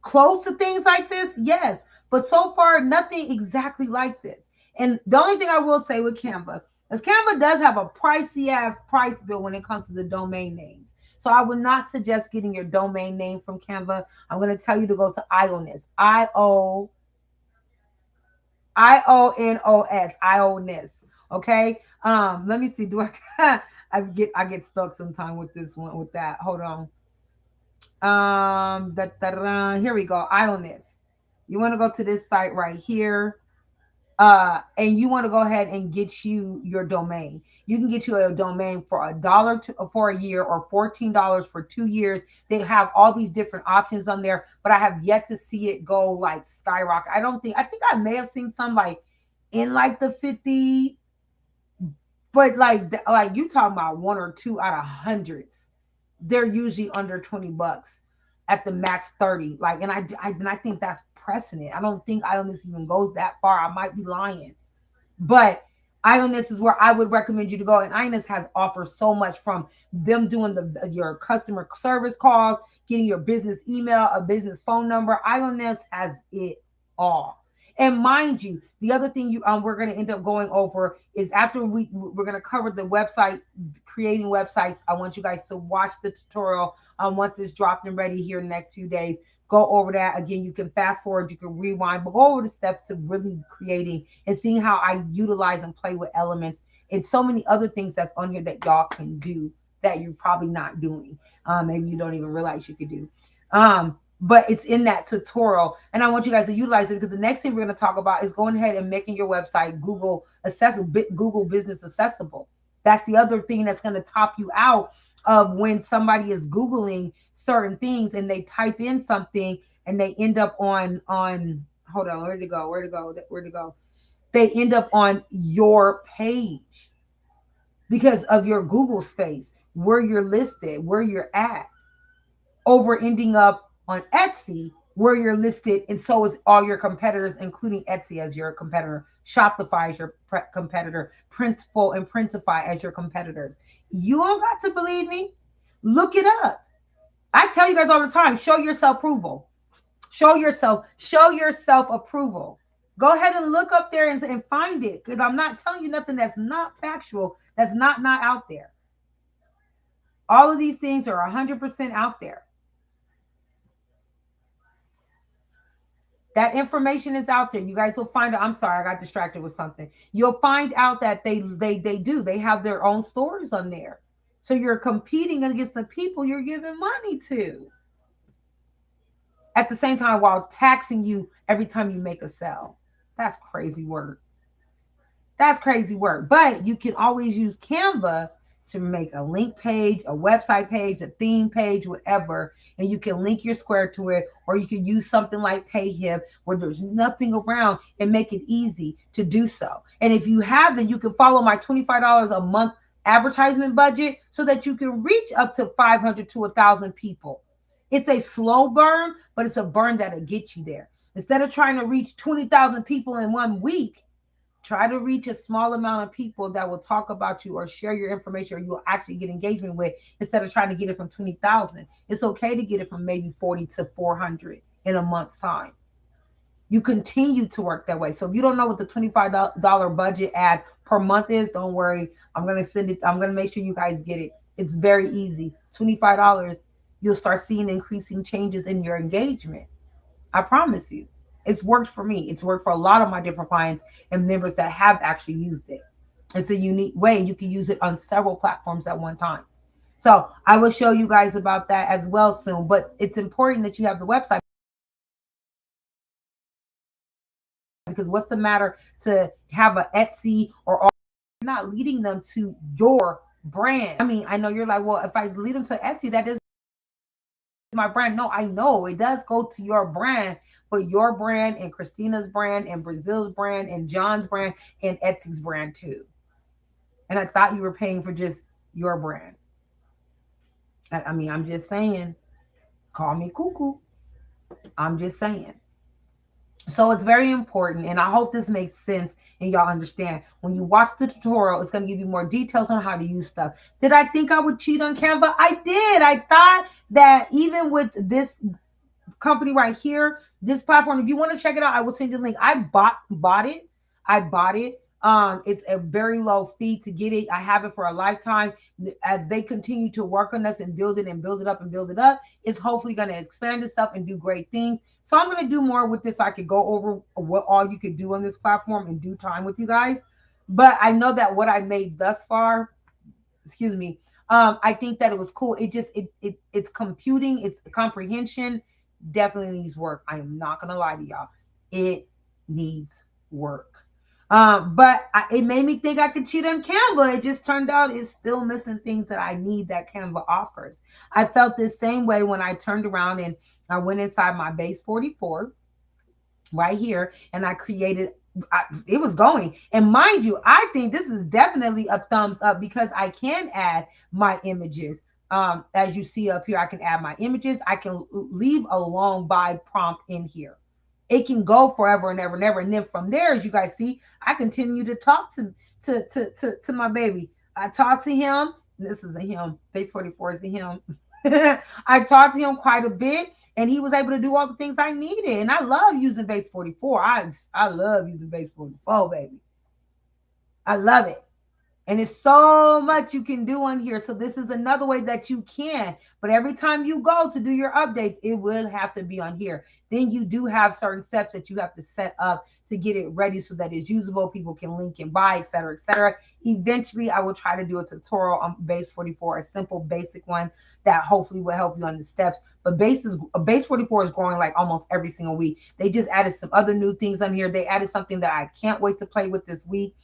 Close to things like this, yes. But so far, nothing exactly like this. And the only thing I will say with Canva is Canva does have a pricey ass price bill when it comes to the domain names. So I would not suggest getting your domain name from Canva. I'm going to tell you to go to Ionos. Ionos. Ionos. Okay. Let me see. Do I get stuck sometime with this one with that. Hold on. Here we go. Ionos. You want to go to this site right here. And you want to go ahead and get you your domain. You can get you a domain for $1 for a year or $14 for 2 years. They have all these different options on there, but I have yet to see it go like skyrocket. I think I may have seen some like in like the 50, but like you talking about 1 or 2 out of hundreds. They're usually under $20 at the max 30. Like, and I think that's precedent. I don't think Ionos even goes that far. I might be lying, but Ionos is where I would recommend you to go. And Ionos has offered so much, from them doing your customer service calls, getting your business email, a business phone number. Ionos has it all. And mind you, the other thing we're going to end up going over is after we're going to cover the website, creating websites. I want you guys to watch the tutorial once it's dropped and ready here in the next few days. Go over that. Again, you can fast forward, you can rewind, but go over the steps to really creating and seeing how I utilize and play with elements and so many other things that's on here that y'all can do that you're probably not doing. Maybe you don't even realize you could do. But it's in that tutorial, and I want you guys to utilize it, because the next thing we're going to talk about is going ahead and making your website Google accessible, Google Business accessible. That's the other thing that's going to top you out of when somebody is Googling certain things and they type in something and they end up on hold on, where to go? They end up on your page because of your Google space, where you're listed, where you're at, over ending up on Etsy, where you're listed, and so is all your competitors, including Etsy as your competitor, Shopify as your competitor, Printful and Printify as your competitors. You don't got to believe me. Look it up. I tell you guys all the time, show yourself approval. Show yourself approval. Go ahead and look up there and find it, because I'm not telling you nothing that's not factual, that's not out there. All of these things are 100% out there. That information is out there. You guys will find out. I'm sorry, I got distracted with something. You'll find out that they have their own stores on there. So you're competing against the people you're giving money to. At the same time, while taxing you every time you make a sale. That's crazy work. That's crazy work. But you can always use Canva to make a link page, a website page, a theme page, whatever. And you can link your Square to it, or you can use something like PayHip where there's nothing around and make it easy to do so. And if you haven't, you can follow my $25 a month advertisement budget so that you can reach up to 500 to 1,000 people. It's a slow burn, but it's a burn that'll get you there. Instead of trying to reach 20,000 people in 1 week, try to reach a small amount of people that will talk about you or share your information or you will actually get engagement with, instead of trying to get it from 20,000. It's okay to get it from maybe 40 to 400 in a month's time. You continue to work that way. So if you don't know what the $25 budget ad per month is, don't worry. I'm going to send it. I'm going to make sure you guys get it. It's very easy. $25. You'll start seeing increasing changes in your engagement. I promise you. It's worked for me. It's worked for a lot of my different clients and members that have actually used it. It's a unique way. You can use it on several platforms at one time. So I will show you guys about that as well soon. But it's important that you have the website, because what's the matter to have an Etsy or all, you're not leading them to your brand. I mean, I know you're like, well, if I lead them to Etsy, that is my brand. No, I know it does go to your brand, but your brand and Christina's brand and Brazyl's brand and John's brand and Etsy's brand too. And I thought you were paying for just your brand. I mean, I'm just saying, call me cuckoo. I'm just saying. So it's very important, and I hope this makes sense and y'all understand. When you watch the tutorial, it's going to give you more details on how to use stuff. Did I think I would cheat on Canva? I did. I thought that even with this company right here, this platform, if you want to check it out, I will send you the link. I bought it. I bought it. It's a very low fee to get it. I have it for a lifetime. As they continue to work on us and build it and build it up and build it up, it's hopefully going to expand itself and do great things. So I'm going to do more with this. So I could go over what all you could do on this platform in due time with you guys. But I know that what I made thus far, I think that it was cool. It's computing, it's comprehension, definitely needs work. I am not going to lie to y'all. It needs work. But it made me think I could cheat on Canva. It just turned out it's still missing things that I need that Canva offers. I felt the same way when I turned around and I went inside my base 44 right here and I created, it was going. And mind you, I think this is definitely a thumbs up because I can add my images. As you see up here, I can add my images. I can leave a long by prompt in here. It can go forever and ever and ever. And then from there, as you guys see, I continue to talk to my baby. I talk to him. This is a him. Base 44 is a him. I talked to him quite a bit, and he was able to do all the things I needed. And I love using base 44. I love using base 44, baby. I love it. And it's so much you can do on here. So this is another way that you can. But every time you go to do your updates, it will have to be on here. Then you do have certain steps that you have to set up to get it ready so that it's usable. People can link and buy, etc., etc. Eventually, I will try to do a tutorial on base 44, a simple, basic one that hopefully will help you on the steps. But base 44 is growing like almost every single week. They just added some other new things on here. They added something that I can't wait to play with this week.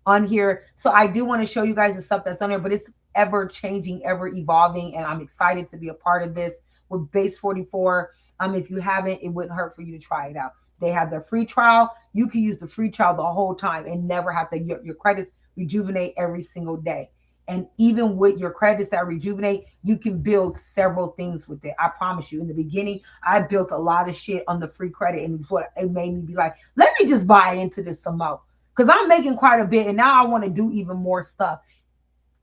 On here. So I do want to show you guys the stuff that's on there, but it's ever changing, ever evolving. And I'm excited to be a part of this with base 44. If you haven't, it wouldn't hurt for you to try it out. They have their free trial. You can use the free trial the whole time and never have to get your credits rejuvenate every single day. And even with your credits that rejuvenate, you can build several things with it. I promise you. In the beginning, I built a lot of shit on the free credit, and it made me be like, let me just buy into this some more. Because I'm making quite a bit, and now I want to do even more stuff.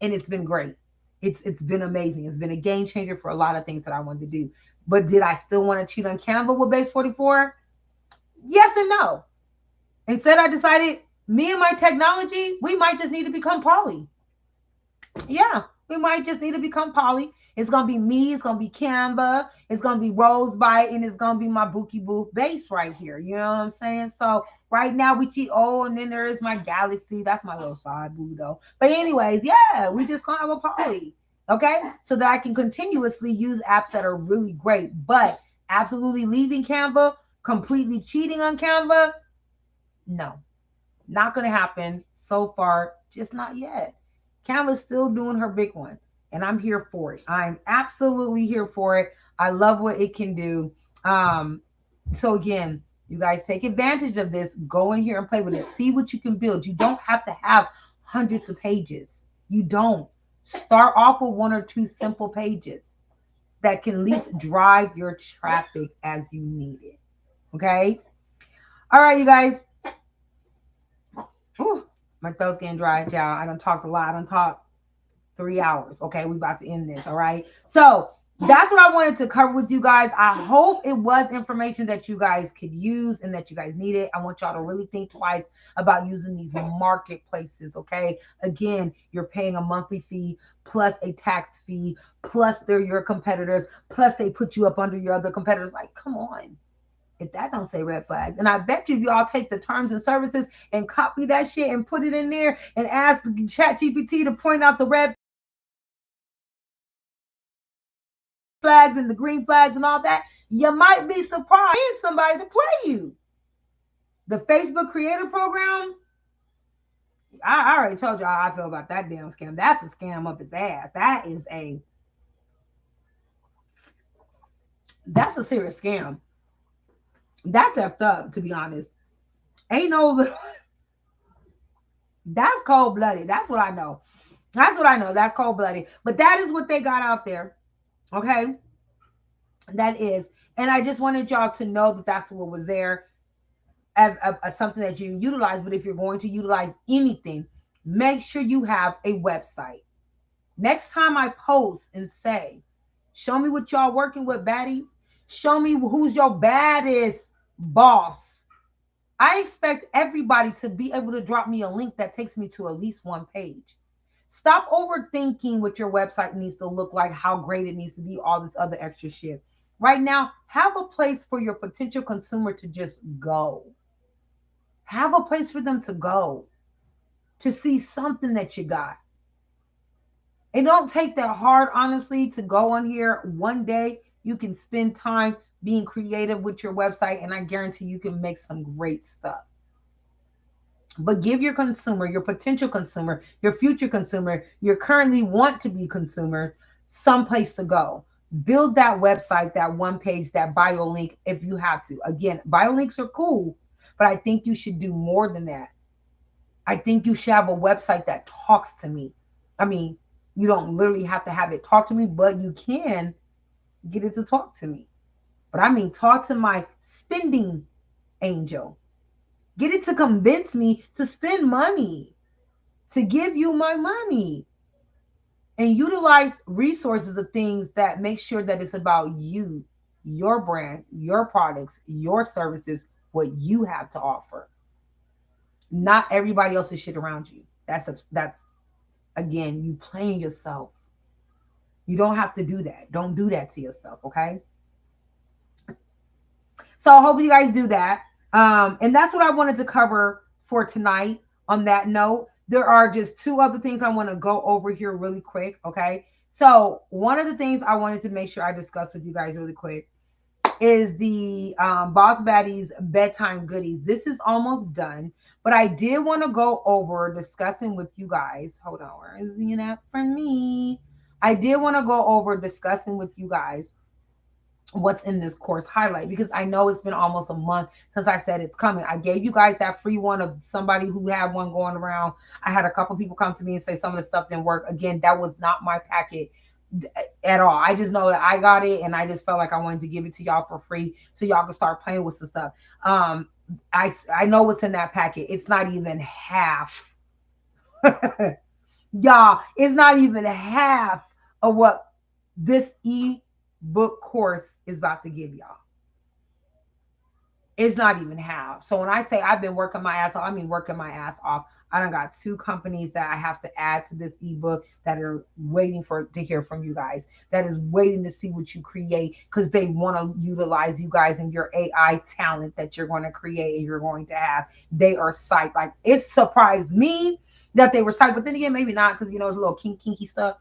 And it's been great. It's been amazing. It's been a game changer for a lot of things that I wanted to do. But did I still want to cheat on Canva with base 44? Yes and no. Instead, I decided me and my technology, we might just need to become poly. Yeah, we might just need to become poly. It's going to be me. It's going to be Canva. It's going to be Rosebite. And it's going to be my Bookie Booth base right here. You know what I'm saying? So right now we cheat. Oh, and then there is my Galaxy. That's my little side boo though. But anyways, yeah, we just going to have a party. Okay? So that I can continuously use apps that are really great. But absolutely leaving Canva, completely cheating on Canva, no. Not going to happen so far. Just not yet. Canva's still doing her big one. And I'm here for it. I'm absolutely here for it. I love what it can do. So again, you guys take advantage of this. Go in here and play with it. See what you can build. You don't have to have hundreds of pages. You don't. Start off with 1 or 2 simple pages that can at least drive your traffic as you need it. Okay? All right, you guys. Whew, my throat's getting dry, y'all. I done talked a lot. I done talked 3 hours. Okay, we about to end this. All right. So that's what I wanted to cover with you guys. I hope it was information that you guys could use and that you guys needed. I want y'all to really think twice about using these marketplaces. Okay. Again, you're paying a monthly fee plus a tax fee, plus they're your competitors, plus they put you up under your other competitors. Like, come on. If that don't say red flags. And I bet you if y'all take the terms and services and copy that shit and put it in there and ask ChatGPT to point out the red flags and the green flags and all that, you might be surprised somebody to play you. The Facebook Creator Program, I already told you how I feel about that damn scam. That's a scam up its ass. That's a serious scam. That's effed up, to be honest. Ain't no, that's cold-blooded. That's what I know. That's cold-blooded. But that is what they got out there. Okay? That is. And I just wanted y'all to know that that's what was there as something that you utilize. But if you're going to utilize anything, make sure you have a website. Next time I post and say, show me what y'all working with, baddies. Show me who's your baddest boss. I expect everybody to be able to drop me a link that takes me to at least 1 page. Stop overthinking what your website needs to look like, how great it needs to be, all this other extra shit. Right now, have a place for your potential consumer to just go. Have a place for them to go, to see something that you got. It don't take that hard, honestly, to go on here. One day, you can spend time being creative with your website, and I guarantee you can make some great stuff. But give your consumer, your potential consumer, your future consumer, your currently want to be consumer, someplace to go. Build that website, that 1 page, that bio link if you have to. Again, bio links are cool, but I think you should do more than that. I think you should have a website that talks to me. I mean, you don't literally have to have it talk to me, but you can get it to talk to me. But I mean, talk to my spending angel. Get it to convince me to spend money, to give you my money. And utilize resources of things that make sure that it's about you, your brand, your products, your services, what you have to offer. Not everybody else's shit around you. That's again, you playing yourself. You don't have to do that. Don't do that to yourself, okay? So hopefully you guys do that. And that's what I wanted to cover for tonight. On that note, there are just 2 other things I want to go over here really quick, okay? So one of the things I wanted to make sure I discuss with you guys really quick is the Boss Baddies bedtime goodies. This is almost done, but I did want to go over discussing with you guys. Hold on, where is the app for me? I did want to go over discussing with you guys what's in this course highlight, because I know it's been almost a month since I said it's coming. I gave you guys that free one of somebody who had one going around. I had a couple people come to me and say some of the stuff didn't work. Again, that was not my packet at all. I just know that I got it, and I just felt like I wanted to give it to y'all for free so y'all can start playing with some stuff. I know what's in that packet. It's not even half. Y'all, it's not even half of what this ebook course is about to give y'all. It's not even half. So when I say I've been working my ass off, I mean working my ass off. I done got 2 companies that I have to add to this ebook that are waiting to hear from you guys. That is waiting to see what you create because they want to utilize you guys and your AI talent that you're going to create and you're going to have. They are psyched. Like, it surprised me that they were psyched, but then again, maybe not, because it's a little kinky stuff,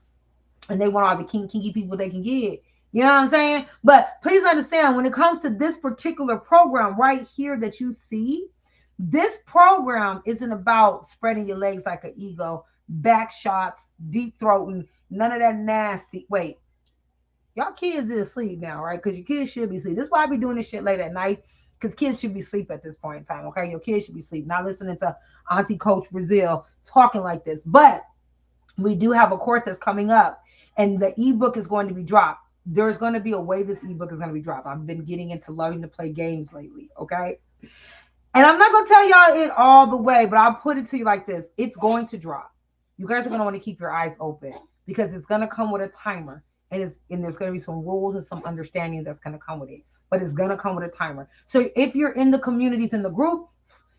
and they want all the kinky people they can get. You know what I'm saying? But please understand, when it comes to this particular program right here that you see, this program isn't about spreading your legs like an ego, back shots, deep throating, none of that nasty. Wait, y'all kids is asleep now, right? Because your kids should be asleep. This is why I be doing this shit late at night, because kids should be asleep at this point in time, okay? Your kids should be asleep, not listening to Auntie Coach Brazyl talking like this. But we do have a course that's coming up, and the ebook is going to be dropped. There's going to be a way this ebook is going to be dropped. I've been getting into loving to play games lately, okay? And I'm not going to tell y'all it all the way, but I'll put it to you like this. It's going to drop. You guys are going to want to keep your eyes open because it's going to come with a timer. And there's going to be some rules and some understanding that's going to come with it. But it's going to come with a timer. So if you're in the communities in the group,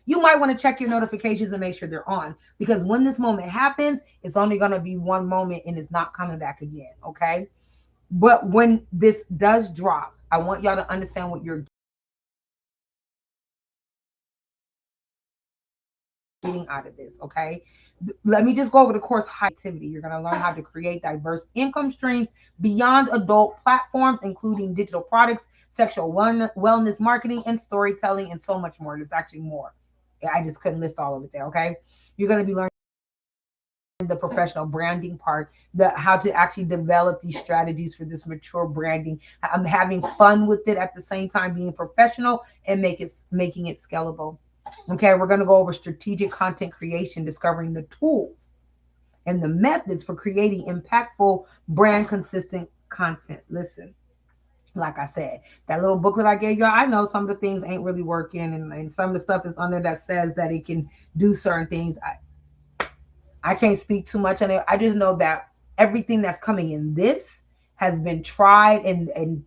you might want to check your notifications and make sure they're on. Because when this moment happens, it's only going to be one moment and it's not coming back again, okay? But when this does drop, I want y'all to understand what you're getting out of this, okay? Let me just go over the course high activity. You're going to learn how to create diverse income streams beyond adult platforms, including digital products, sexual wellness marketing, and storytelling, and so much more. There's actually more. I just couldn't list all of it there, okay? You're going to be learning the professional branding part, how to actually develop these strategies for this mature branding. I'm having fun with it at the same time, being professional and making it scalable. Okay, we're going to go over strategic content creation, discovering the tools and the methods for creating impactful, brand consistent content. Listen, like I said, that little booklet I gave y'all, I know some of the things ain't really working, and some of the stuff is under that says that it can do certain things. I can't speak too much on it. I just know that everything that's coming in this has been tried and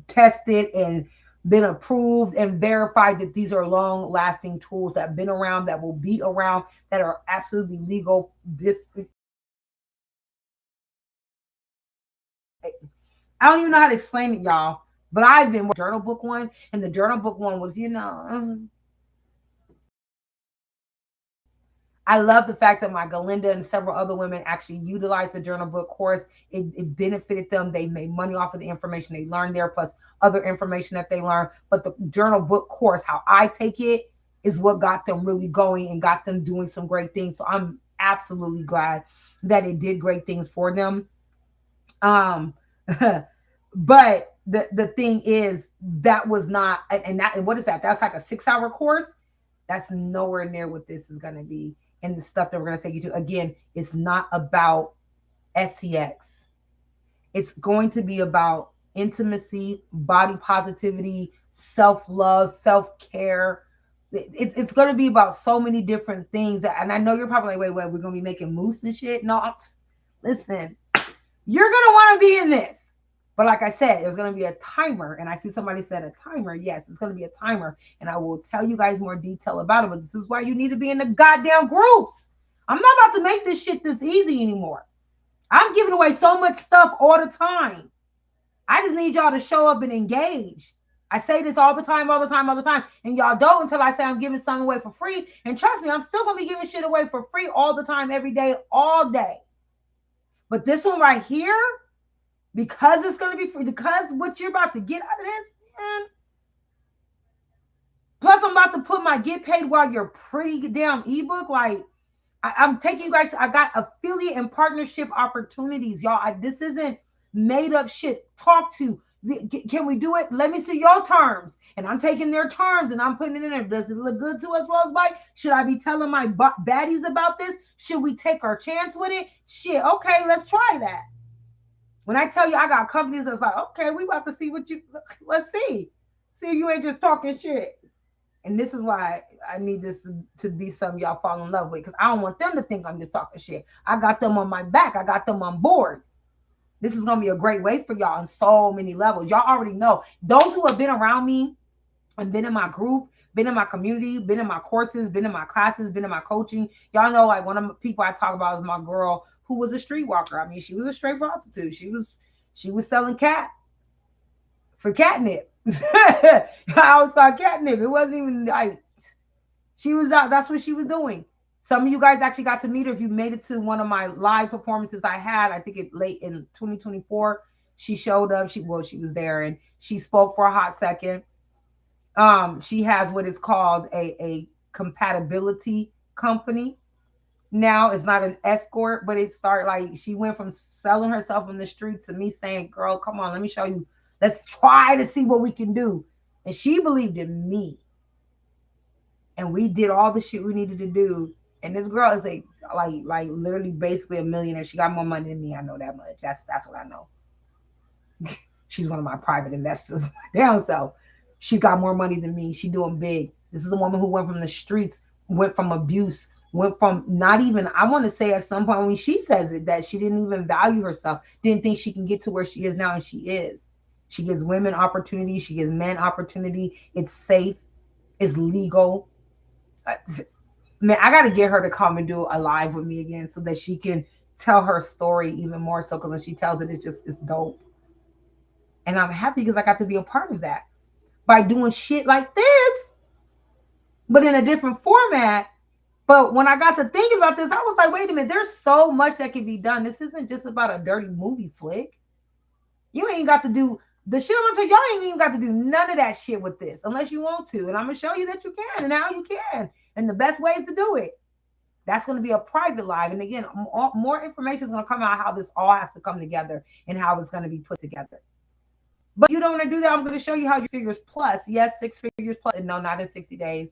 tested and been approved and verified that these are long-lasting tools that have been around, that will be around, that are absolutely legal. I don't even know how to explain it, y'all, but I've been journal book one, and the journal book one was, I love the fact that my Galinda and several other women actually utilized the journal book course. It benefited them. They made money off of the information they learned there, plus other information that they learned. But the journal book course, how I take it, is what got them really going and got them doing some great things. So I'm absolutely glad that it did great things for them. But the thing is, that was not, and what is that? That's like a 6-hour course. That's nowhere near what this is going to be. And the stuff that we're going to take you to, again, it's not about SCX. It's going to be about intimacy, body positivity, self-love, self-care. It's going to be about so many different things. And I know you're probably like, wait, we're going to be making moose and shit. No, listen, you're going to want to be in this. But like I said, there's going to be a timer. And I see somebody said a timer. Yes, it's going to be a timer. And I will tell you guys more detail about it. But this is why you need to be in the goddamn groups. I'm not about to make this shit this easy anymore. I'm giving away so much stuff all the time. I just need y'all to show up and engage. I say this all the time. And y'all don't until I say I'm giving something away for free. And trust me, I'm still going to be giving shit away for free all the time, every day, all day. But this one right here, because it's going to be free, because what you're about to get out of this, man. Plus, I'm about to put my get paid while you're pretty damn ebook. Like, I'm taking you guys, I got affiliate and partnership opportunities, y'all. This isn't made up shit. Talk to, can we do it? Let me see your terms. And I'm taking their terms and I'm putting it in there. Does it look good to us, Rosebite? Should I be telling my baddies about this? Should we take our chance with it? Shit, okay, let's try that. When I tell you I got companies that's like, okay, we about to see let's see. See if you ain't just talking shit. And this is why I need this to be something y'all fall in love with, because I don't want them to think I'm just talking shit. I got them on my back. I got them on board. This is going to be a great way for y'all on so many levels. Y'all already know. Those who have been around me and been in my group been in my community, been in my courses, been in my classes, been in my coaching. Y'all know, like, one of the people I talk about is my girl who was a streetwalker. I mean, she was a straight prostitute. She was selling cat for catnip. I always called catnip. It wasn't even like she was out. That's what she was doing. Some of you guys actually got to meet her if you made it to one of my live performances I had. I think it late in 2024. She showed up. She was there and she spoke for a hot second. She has what is called a compatibility company. Now it's not an escort, but it started like she went from selling herself in the street to me saying, girl, come on, let me show you. Let's try to see what we can do. And she believed in me. And we did all the shit we needed to do. And this girl is like literally basically a millionaire. She got more money than me. I know that much. That's what I know. She's one of my private investors down. So she got more money than me. She doing big. This is a woman who went from the streets, went from abuse, went from not even, I want to say at some point when she says it, that she didn't even value herself, didn't think she can get to where she is now, and she is. She gives women opportunity. She gives men opportunity. It's safe. It's legal. Man, I got to get her to come and do a live with me again so that she can tell her story even more so, because when she tells it, it's dope. And I'm happy because I got to be a part of that by doing shit like this, but in a different format. But when I got to thinking about this, I was like, wait a minute, there's so much that can be done. This isn't just about a dirty movie flick. You ain't got to do the shit I'm gonna tell y'all. Ain't even got to do none of that shit with this unless you want to. And I'm gonna show you that you can and how you can. And the best ways to do it. That's going to be a private live. And again, more information is going to come out how this all has to come together and how it's going to be put together. But if you don't want to do that, I'm going to show you how your figures plus. Yes, 6 figures plus. And no, not in 60 days.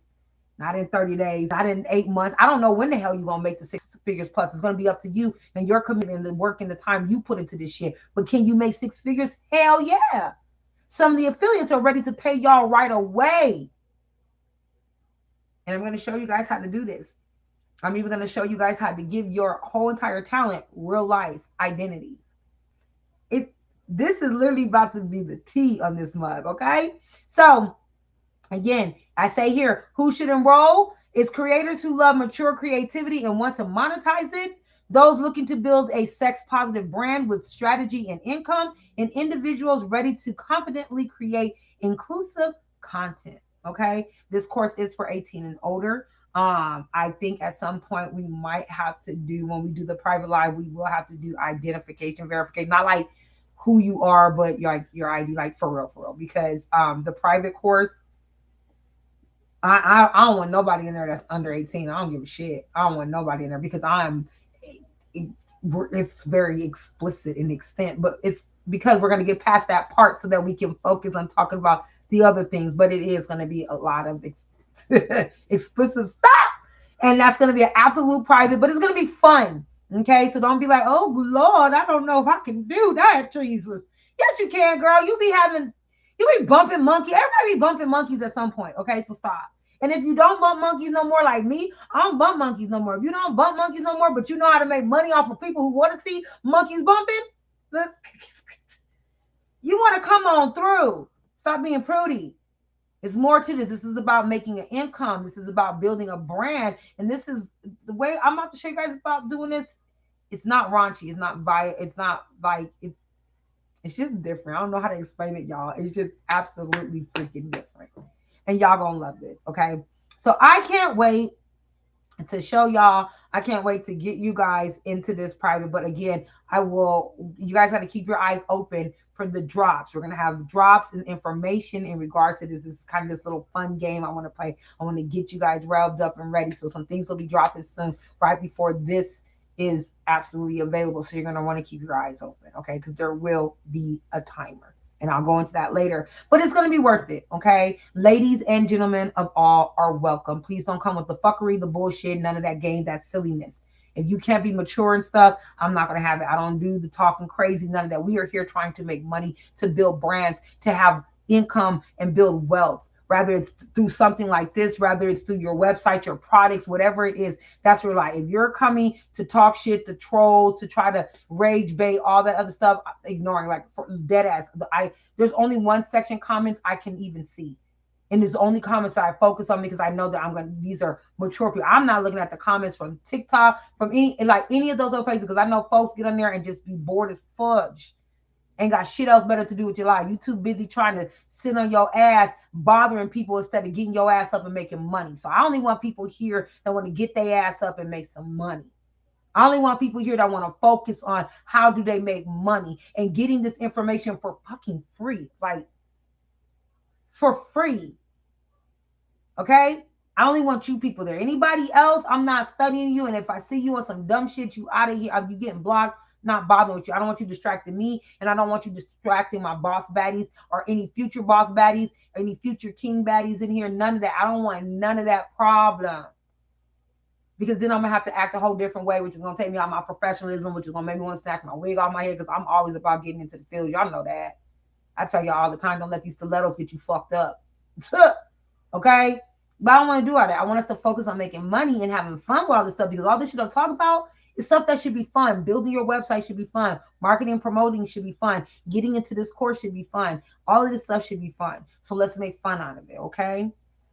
Not in 30 days. Not in 8 months. I don't know when the hell you're going to make the 6 figures plus. It's going to be up to you and your commitment and the work and the time you put into this shit. But can you make 6 figures? Hell yeah. Some of the affiliates are ready to pay y'all right away. And I'm going to show you guys how to do this. I'm even going to show you guys how to give your whole entire talent real life identities. This is literally about to be the tea on this mug, okay? So, again, I say here, who should enroll? Is creators who love mature creativity and want to monetize it, those looking to build a sex-positive brand with strategy and income, and individuals ready to confidently create inclusive content. Okay, this course is for 18 and older. I think at some point we might have to do, when we do the private live, we will have to do identification verification, not like who you are, but your ID, like for real, because the private course, I don't want nobody in there that's under 18. I don't give a shit. I don't want nobody in there because it's very explicit in extent, but it's because we're going to get past that part so that we can focus on talking about the other things. But it is going to be a lot of explicit stuff, and that's going to be an absolute private, but it's going to be fun. Okay, so don't be like, oh Lord, I don't know if I can do that, Jesus. Yes, you can, girl. You be bumping monkey. Everybody be bumping monkeys at some point. Okay, so stop. And if you don't bump monkeys no more like me, I don't bump monkeys no more. If you don't bump monkeys no more, but you know how to make money off of people who want to see monkeys bumping, you want to come on through. Stop being prudy. It's more to this. This is about making an income. This is about building a brand. And this is the way I'm about to show you guys about doing this. It's not raunchy. It's not it's just different. I don't know how to explain it, y'all. It's just absolutely freaking different. And y'all gonna love this, okay? So I can't wait to show y'all. I can't wait to get you guys into this private. But again, you guys got to keep your eyes open for the drops. We're going to have drops and information in regards to this. This is kind of this little fun game I want to play. I want to get you guys revved up and ready. So some things will be dropping soon, right before this is absolutely available. So you're going to want to keep your eyes open, okay? Because there will be a timer. And I'll go into that later. But it's going to be worth it, okay? Ladies and gentlemen of all are welcome. Please don't come with the fuckery, the bullshit, none of that game, that silliness. If you can't be mature and stuff, I'm not going to have it. I don't do the talking crazy, none of that. We are here trying to make money, to build brands, to have income and build wealth. Rather it's through something like this, rather it's through your website, your products, whatever it is, that's where, like, if you're coming to talk shit, to troll, to try to rage bait, all that other stuff, ignoring, like, for dead ass. There's only one section comments I can even see. And it's the only comments that I focus on because I know that these are mature people. I'm not looking at the comments from TikTok, from any of those other places, because I know folks get on there and just be bored as fudge. Ain't got shit else better to do with your life. You too busy trying to sit on your ass, bothering people instead of getting your ass up and making money. So I only want people here that want to get their ass up and make some money. I only want people here that want to focus on how do they make money and getting this information for fucking free. Like, for free. Okay? I only want you people there. Anybody else, I'm not studying you. And if I see you on some dumb shit, you out of here. You getting blocked. Not bothering with you. I don't want you distracting me, and I don't want you distracting my boss baddies or any future boss baddies, or any future king baddies in here. None of that. I don't want none of that problem, because then I'm gonna have to act a whole different way, which is gonna take me out of my professionalism, which is gonna make me want to snatch my wig off my head, because I'm always about getting into the field. Y'all know that. I tell y'all all the time, don't let these stilettos get you fucked up. Okay? But I don't want to do all that. I want us to focus on making money and having fun with all this stuff, because all this shit I'm talking about, it's stuff that should be fun. Building your website should be fun. Marketing and promoting should be fun. Getting into this course should be fun. All of this stuff should be fun. So let's make fun out of it, okay?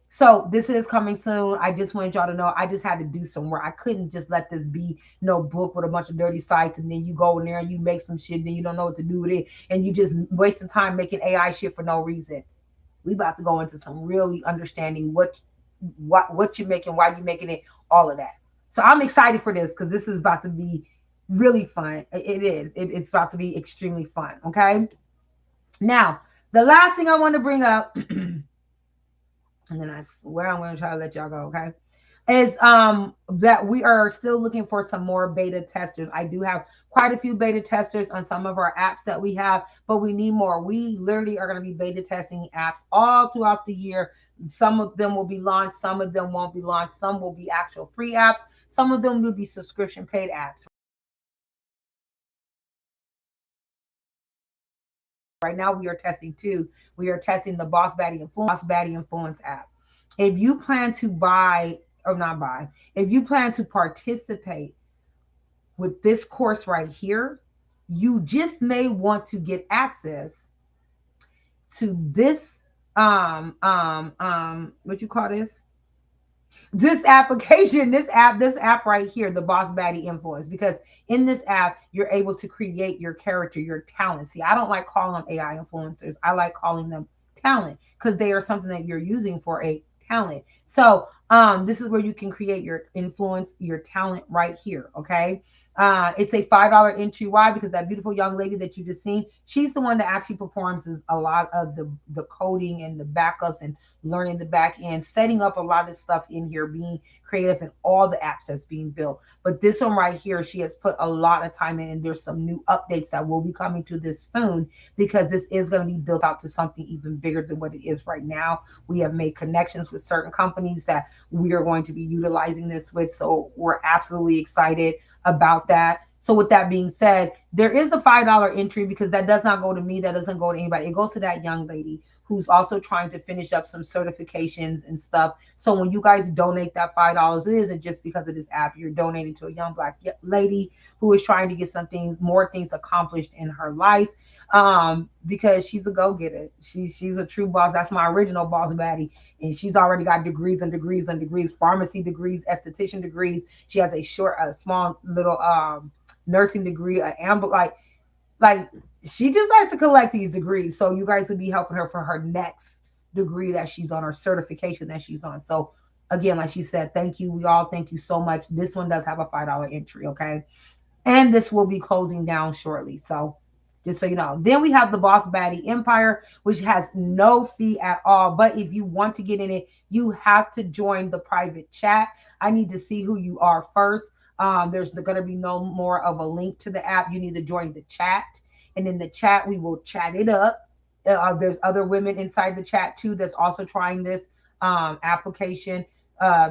So this is coming soon. I just wanted y'all to know I just had to do some work. I couldn't just let this be no book with a bunch of dirty sites, and then you go in there and you make some shit, then you don't know what to do with it, and you just wasting time making AI shit for no reason. We about to go into some really understanding what you're making, why you're making it, all of that. So I'm excited for this, because this is about to be really fun. It is. It's about to be extremely fun. Okay. Now, the last thing I want to bring up, and then I swear I'm going to try to let y'all go. Okay. Is that we are still looking for some more beta testers. I do have quite a few beta testers on some of our apps that we have, but we need more. We literally are going to be beta testing apps all throughout the year. Some of them will be launched. Some of them won't be launched. Some will be actual free apps. Some of them will be subscription paid apps. Right now, we are testing two. We are testing the Boss Baddie Influence app. If you plan to if you plan to participate with this course right here, you just may want to get access to this what you call this application, this app right here, the Boss Baddie Influence, because in this app, you're able to create your character, your talent. See, I don't like calling them AI influencers. I like calling them talent, because they are something that you're using for a talent. So this is where you can create your influence, your talent right here. Okay. It's a $5 entry. Why? Because that beautiful young lady that you just seen, she's the one that actually performs a lot of the coding and the backups and learning the back end, setting up a lot of stuff in here, being creative in all the apps that's being built. But this one right here, she has put a lot of time in, and there's some new updates that will be coming to this soon, because this is going to be built out to something even bigger than what it is right now. We have made connections with certain companies that we are going to be utilizing this with. So we're absolutely excited about that. So with that being said, there is a $5 entry, because that does not go to me. That doesn't go to anybody. It goes to that young lady who's also trying to finish up some certifications and stuff. So when you guys donate that $5, it isn't just because of this app. You're donating to a young Black lady who is trying to get more things accomplished in her life, because she's a go-getter. She's a true boss. That's my original Boss Baddie. And she's already got degrees and degrees and degrees, pharmacy degrees, esthetician degrees. She has a small little nursing degree, like she just likes to collect these degrees. So you guys would be helping her for her next degree that she's on, or certification that she's on. So again, like she said, thank you. We all thank you so much. This one does have a $5 entry. Okay. And this will be closing down shortly. So just so you know. Then we have the Boss Baddie Empire, which has no fee at all. But if you want to get in it, you have to join the private chat. I need to see who you are first. There's going to be no more of a link to the app. You need to join the chat. And in the chat, we will chat it up. There's other women inside the chat too that's also trying this application.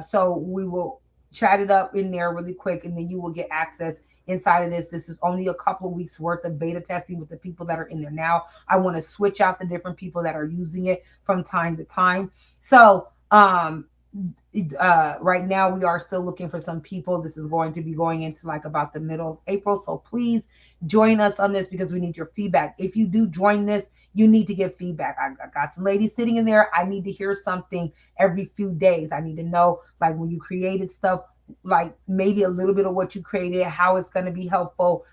So we will chat it up in there really quick, and then you will get access inside of this. This is only a couple of weeks worth of beta testing with the people that are in there now. I want to switch out the different people that are using it from time to time. So right now we are still looking for some people. This is going to be going into like about the middle of April. So please join us on this, because we need your feedback. If you do join this, you need to give feedback. I got some ladies sitting in there. I need to hear something every few days. I need to know, like, when you created stuff, like maybe a little bit of what you created, how it's going to be helpful,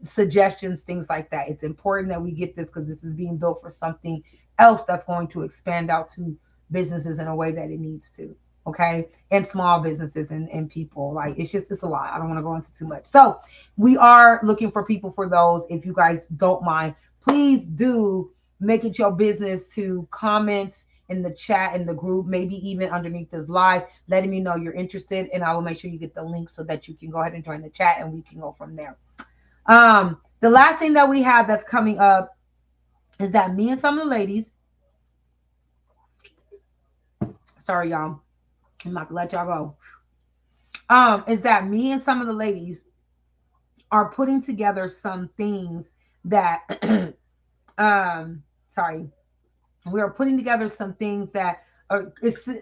suggestions, things like that. It's important that we get this because this is being built for something else that's going to expand out to businesses in a way that it needs to. Okay. And small businesses and people. Like, it's a lot. I don't want to go into too much. So we are looking for people for those. If you guys don't mind, please do make it your business to comment in the chat, in the group, maybe even underneath this live, letting me know you're interested, and I will make sure you get the link so that you can go ahead and join the chat and we can go from there. The last thing that we have that's coming up is that me and some of the ladies, sorry y'all, I'm about to let y'all go. Is that me and some of the ladies are putting together some things that we are putting together some things that are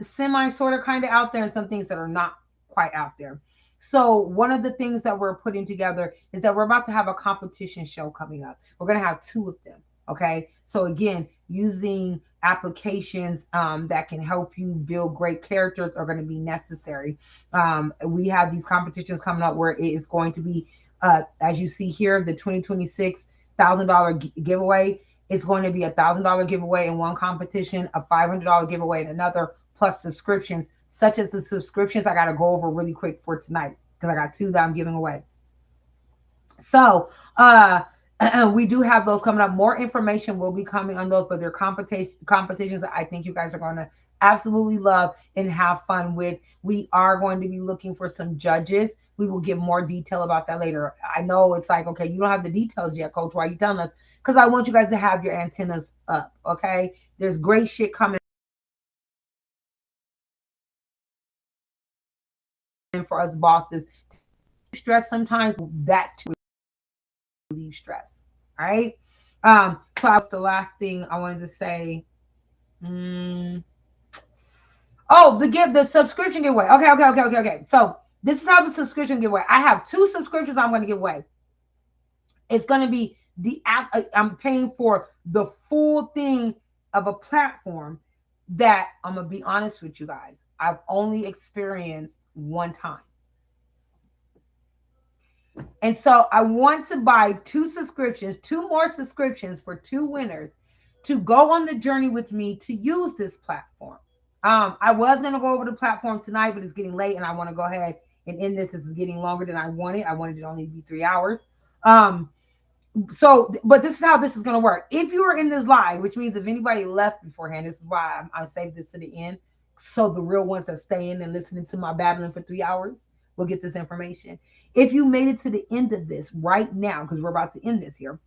semi sort of kind of out there, and some things that are not quite out there. So one of the things that we're putting together is that we're about to have a competition show coming up. We're going to have 2 of them. Okay. So again, using applications that can help you build great characters are going to be necessary. We have these competitions coming up where it is going to be, as you see here, the 2026 $1,000 giveaway. It's going to be a $1,000 giveaway in one competition, a $500 giveaway in another, plus subscriptions, such as the subscriptions I got to go over really quick for tonight because I got 2 that I'm giving away. So we do have those coming up. More information will be coming on those, but they're competitions that I think you guys are going to absolutely love and have fun with. We are going to be looking for some judges. We will give more detail about that later. I know it's like, okay, you don't have the details yet, Coach. Why are you telling us? Because I want you guys to have your antennas up, okay? There's great shit coming for us bosses. Stress sometimes, that too relieve stress, all right? So that's the last thing I wanted to say. Oh, the subscription giveaway. Okay. So this is how the subscription giveaway. I have 2 subscriptions I'm going to give away. It's going to be the app. I'm paying for the full thing of a platform that, I'm going to be honest with you guys, I've only experienced one time. And so I want to buy 2 subscriptions, 2 more subscriptions for 2 winners to go on the journey with me to use this platform. I was going to go over the platform tonight, but it's getting late and I want to go ahead and end this. This is getting longer than I wanted. I wanted it to only be 3 hours. But this is how this is going to work. If you are in this live, which means if anybody left beforehand, this is why I saved this to the end. So the real ones that stay in and listening to my babbling for 3 hours will get this information. If you made it to the end of this right now, because we're about to end this here,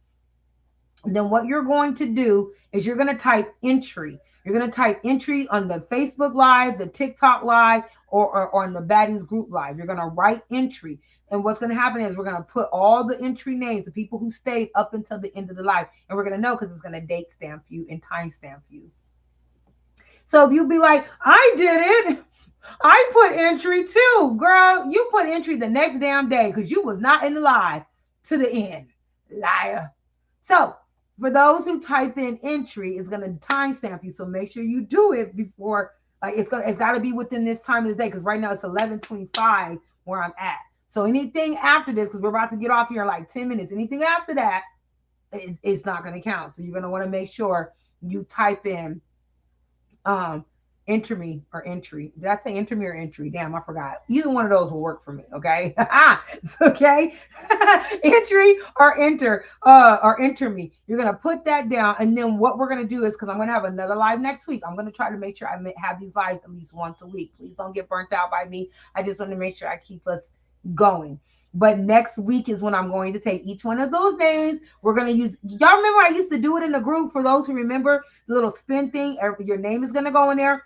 then what you're going to do is you're going to type entry. You're going to type entry on the Facebook Live, the TikTok Live, or on the Baddies Group Live. You're going to write entry. And what's going to happen is we're going to put all the entry names, the people who stayed up until the end of the live. And we're going to know because it's going to date stamp you and time stamp you. So if you be like, I did it. I put entry too. Girl, you put entry the next damn day because you was not in the live to the end. Liar. So for those who type in entry, it's going to timestamp you. So make sure you do it before, it's got to be within this time of the day, because right now it's 11:25 where I'm at. So anything after this, because we're about to get off here in like 10 minutes, anything after that, it's not going to count. So you're going to want to make sure you type in enter me or entry. Did I say enter me or entry? Damn, I forgot. Either one of those will work for me. Okay. Okay. Entry or enter or enter me. You're going to put that down. And then what we're going to do is, because I'm going to have another live next week, I'm going to try to make sure I have these lives at least once a week. Please don't get burnt out by me. I just want to make sure I keep us going. But next week is when I'm going to take each one of those names. We're going to use, y'all remember I used to do it in the group. For those who remember the little spin thing, your name is going to go in there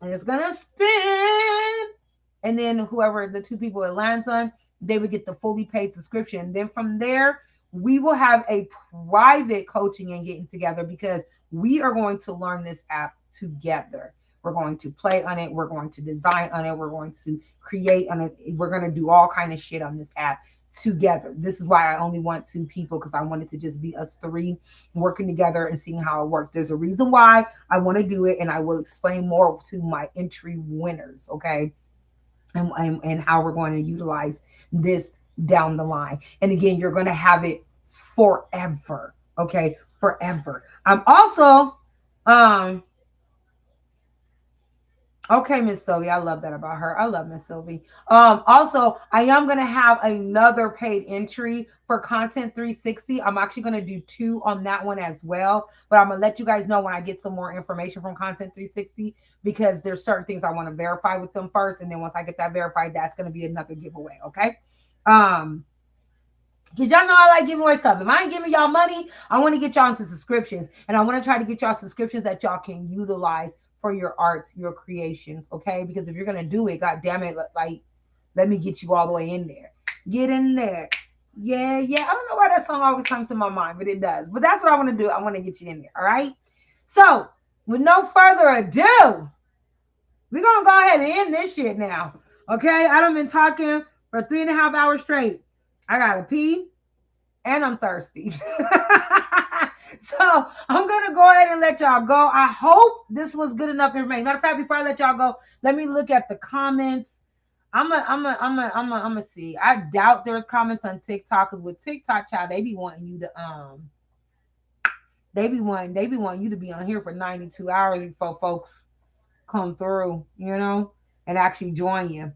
and it's going to spin. And then whoever the two people it lands on, they would get the fully paid subscription. Then from there, we will have a private coaching and getting together, because we are going to learn this app together. We're going to play on it. We're going to design on it. We're going to create on it. We're going to do all kind of shit on this app together. This is why I only want 2 people, because I want it to just be us 3 working together and seeing how it works. There's a reason why I want to do it, and I will explain more to my entry winners, okay? And how we're going to utilize this down the line. And again, you're going to have it forever, okay? Forever. I'm also okay, Miss Sylvie. I love that about her. I love Miss Sylvie. Also, I am going to have another paid entry for Content 360. I'm actually going to do 2 on that one as well. But I'm going to let you guys know when I get some more information from Content 360, because there's certain things I want to verify with them first. And then once I get that verified, that's going to be another giveaway. Okay. Because y'all know I like giving away stuff. If I ain't giving y'all money, I want to get y'all into subscriptions. And I want to try to get y'all subscriptions that y'all can utilize for your arts, your creations, okay? Because if you're going to do it, God damn it, like, let me get you all the way in there. Get in there. Yeah. I don't know why that song always comes to my mind, but it does. But that's what I want to do. I want to get you in there, all right? So, with no further ado, we're going to go ahead and end this shit now, okay? I done been talking for 3.5 hours straight. I got to pee, and I'm thirsty. So I'm going to go ahead and let y'all go. I hope this was good enough information. Matter of fact, before I let y'all go, let me look at the comments. I'm gonna see. I doubt there's comments on TikTok, because with TikTok, child, they be wanting you to they be wanting you to be on here for 92 hours before folks come through, you know, and actually join you.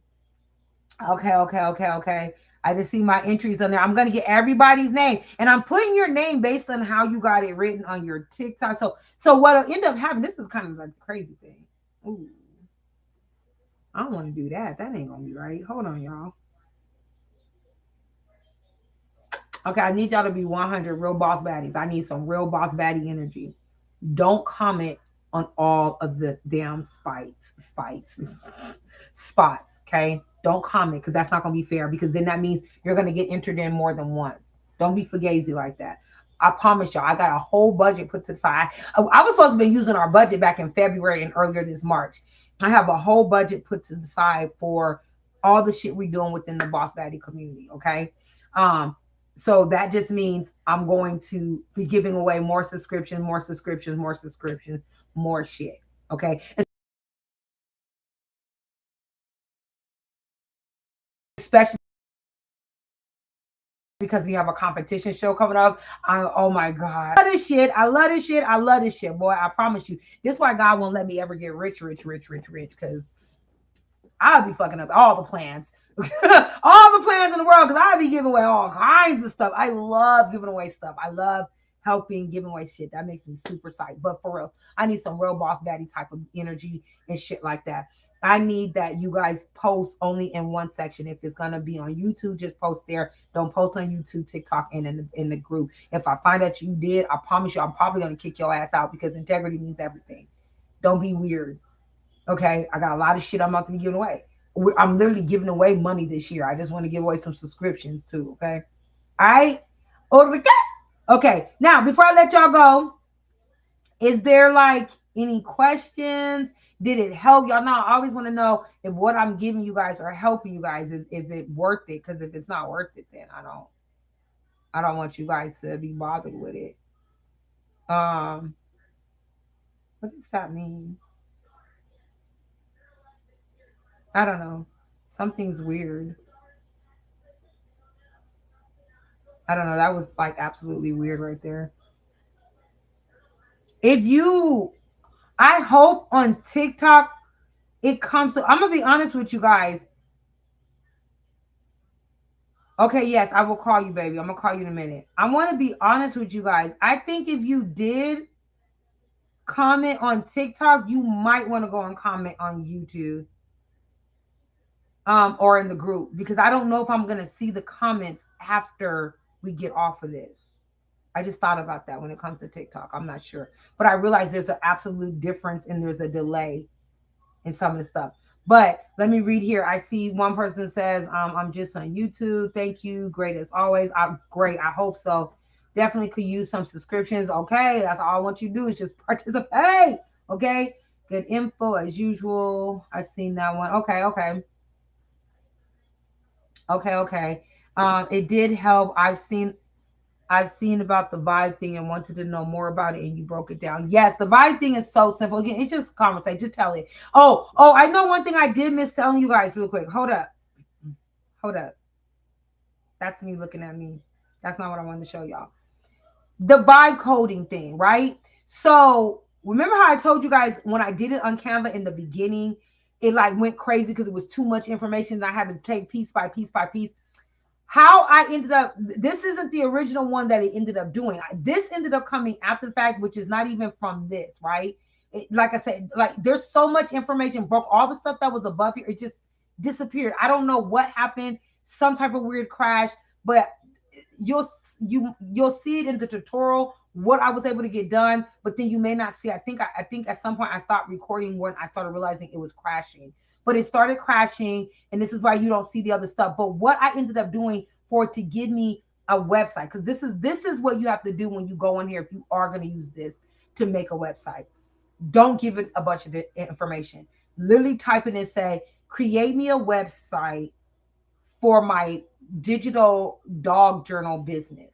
Okay. I just see my entries on there. I'm going to get everybody's name, and I'm putting your name based on how you got it written on your TikTok. So what'll end up happening, this is kind of like a crazy thing. Ooh, I don't want to do that. That ain't going to be right. Hold on, y'all. Okay, I need y'all to be 100 real boss baddies. I need some real boss baddie energy. Don't comment on all of the damn spots, okay? Don't comment, because that's not going to be fair, because then that means you're going to get entered in more than once. Don't be fugazi like that. I promise y'all, I got a whole budget put to the side. I was supposed to be using our budget back in February and earlier this March. I have a whole budget put to the side for all the shit we're doing within the Boss Baddie community, okay? So that just means I'm going to be giving away more subscriptions, more shit, okay? Especially because we have a competition show coming up. Oh my God. I love this shit. Boy, I promise you. This is why God won't let me ever get rich, because I'll be fucking up all the plans. All the plans in the world, because I'll be giving away all kinds of stuff. I love giving away stuff. I love helping, giving away shit. That makes me super psyched. But for real, I need some real boss baddie type of energy and shit like that. I need that you guys post only in one section. If it's gonna be on YouTube, just post there. Don't post on YouTube, TikTok, and in the group. If I find that you did, I promise you, I'm probably gonna kick your ass out, because integrity means everything. Don't be weird. Okay, I got a lot of shit I'm about to be giving away. I'm literally giving away money this year. I just want to give away some subscriptions too. Okay, all right. Okay, now before I let y'all go, is there like any questions? Did it help y'all? Now I always want to know if what I'm giving you guys are helping you guys. Is it worth it? Because if it's not worth it, then I don't want you guys to be bothered with it. What does that mean? I don't know. Something's weird. I don't know. That was like absolutely weird right there. I hope on TikTok it comes to, I'm going to be honest with you guys. Okay, yes, I will call you, baby. I'm going to call you in a minute. I want to be honest with you guys. I think if you did comment on TikTok, you might want to go and comment on YouTube. Or in the group, because I don't know if I'm going to see the comments after we get off of this. I just thought about that when it comes to TikTok. I'm not sure, but I realize there's an absolute difference and there's a delay in some of the stuff. But let me read here. I see one person says, I'm just on YouTube. Thank you. Great as always. I'm great. I hope so. Definitely could use some subscriptions. Okay. That's all I want you to do is just participate. Okay. Good info as usual. I've seen that one. Okay. It did help. I've seen about the vibe thing and wanted to know more about it, and you broke it down. Yes, the vibe thing is so simple. Again, it's just conversation. Just tell it. Oh, I know one thing I did miss telling you guys real quick. Hold up. That's me looking at me. That's not what I wanted to show y'all. The vibe coding thing, right? So remember how I told you guys when I did it on Canva in the beginning, it like went crazy because it was too much information and I had to take piece by piece by piece. How I ended up, this isn't the original one that it ended up doing. This ended up coming after the fact, which is not even from this, right? Like I said, like there's so much information, broke all the stuff that was above here. It just disappeared. I don't know what happened, some type of weird crash, but you'll see it in the tutorial what I was able to get done, but then you may not see. I think at some point I stopped recording when I started realizing it was crashing. But it started crashing, and this is why you don't see the other stuff. But what I ended up doing for it to give me a website, because this is what you have to do when you go in here if you are going to use this to make a website. Don't give it a bunch of information. Literally type in and say, create me a website for my digital dog journal business.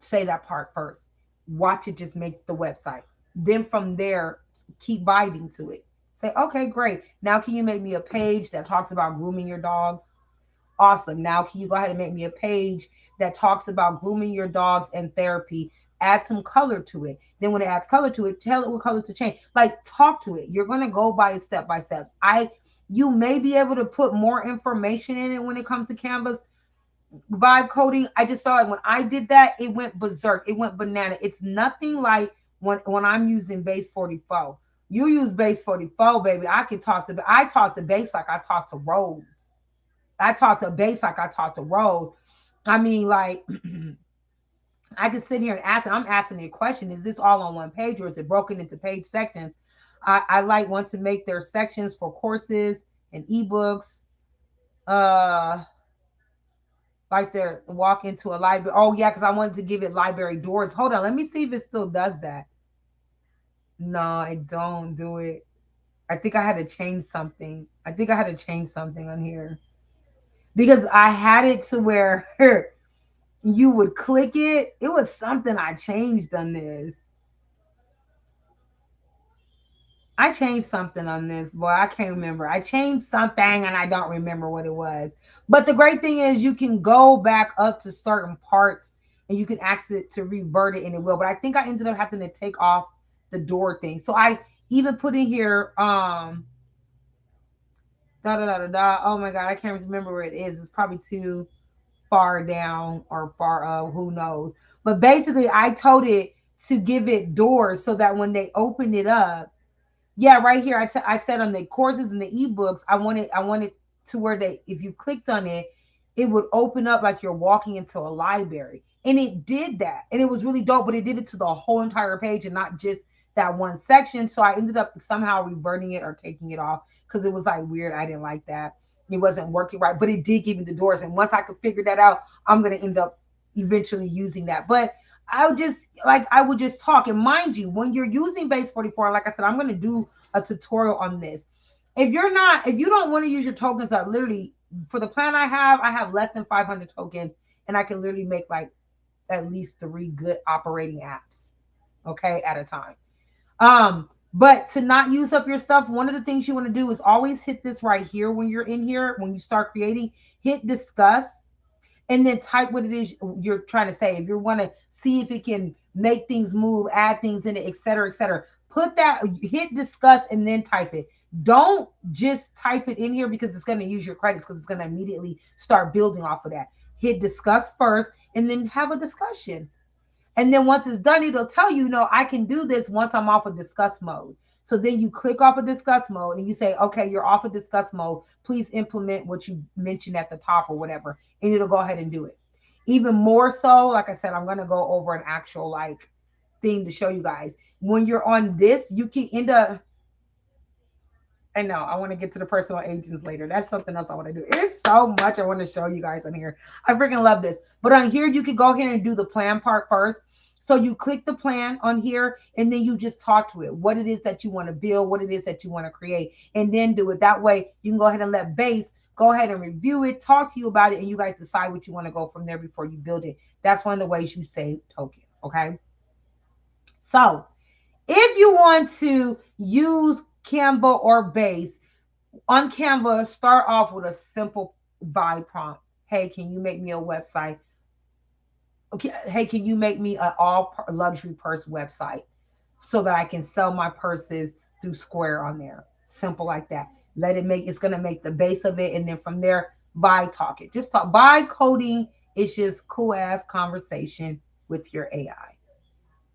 Say that part first. Watch it just make the website. Then from there, keep vibing to it. Say, okay, great. Now can you make me a page that talks about grooming your dogs? Awesome. Now can you go ahead and make me a page that talks about grooming your dogs and therapy? Add some color to it. Then when it adds color to it, tell it what colors to change. Like talk to it. You're going to go by it step by step. You may be able to put more information in it when it comes to Canva's vibe coding. I just felt like when I did that, it went berserk. It went banana. It's nothing like when I'm using base 44. You use base 44, baby. I talk to base like I talk to Rose. I talk to base like I talk to Rose. I mean, like, I can sit here and ask, I'm asking a question. Is this all on one page or is it broken into page sections? I like want to make their sections for courses and ebooks. Like they're walk into a library. Oh, yeah, because I wanted to give it library doors. Hold on. Let me see if it still does that. No, I don't do it. I think I had to change something. On here. Because I had it to where you would click it. It was something I changed on this. I changed something on this, boy. I can't remember. I changed something and I don't remember what it was. But the great thing is you can go back up to certain parts and you can ask it to revert it and it will. But I think I ended up having to take off the door thing. So I even put in here, oh my God, I can't remember where it is. It's probably too far down or far up, who knows. But basically I told it to give it doors so that when they open it up, yeah, right here. I said on the courses and the ebooks, I wanted to where if you clicked on it, it would open up like you're walking into a library. And it did that. And it was really dope, but it did it to the whole entire page and not just that one section. So I ended up somehow reverting it or taking it off because it was like weird. I didn't like that. It wasn't working right, but it did give me the doors. And once I could figure that out, I'm going to end up eventually using that. But I would just talk. And mind you, when you're using base 44, like I said, I'm going to do a tutorial on this. If you don't want to use your tokens, I literally, for the plan I have less than 500 tokens and I can literally make like at least 3 good operating apps, okay, at a time. But to not use up your stuff, one of the things you want to do is always hit this right here when you're in here, when you start creating, hit discuss, and then type what it is you're trying to say. If you want to see if it can make things move, add things in it, et cetera, put that, hit discuss, and then type it. Don't just type it in here because it's going to use your credits because it's going to immediately start building off of that. Hit discuss first and then have a discussion. And then once it's done, it'll tell you, I can do this once I'm off of discuss mode. So then you click off of discuss mode and you say, okay, you're off of discuss mode. Please implement what you mentioned at the top or whatever. And it'll go ahead and do it. Even more so, like I said, I'm going to go over an actual thing to show you guys. When you're on this, you can end up, I know, I want to get to the personal agents later. That's something else I want to do. It's so much I want to show you guys on here. I freaking love this. But on here, you can go ahead and do the plan part first. So you click the plan on here, and then you just talk to it. What it is that you want to build, what it is that you want to create, and then do it. That way, you can go ahead and let base Go ahead and review it, talk to you about it, and you guys decide what you want to go from there before you build it. That's one of the ways you save tokens, okay? So if you want to use Canva or Base, on Canva, start off with a simple vibe prompt. Hey, can you make me a website? Okay, hey, can you make me an all luxury purse website so that I can sell my purses through Square on there? Simple like that. It's going to make the base of it. And then from there, vibe talk it. Just talk. Vibe coding is just cool ass conversation with your AI.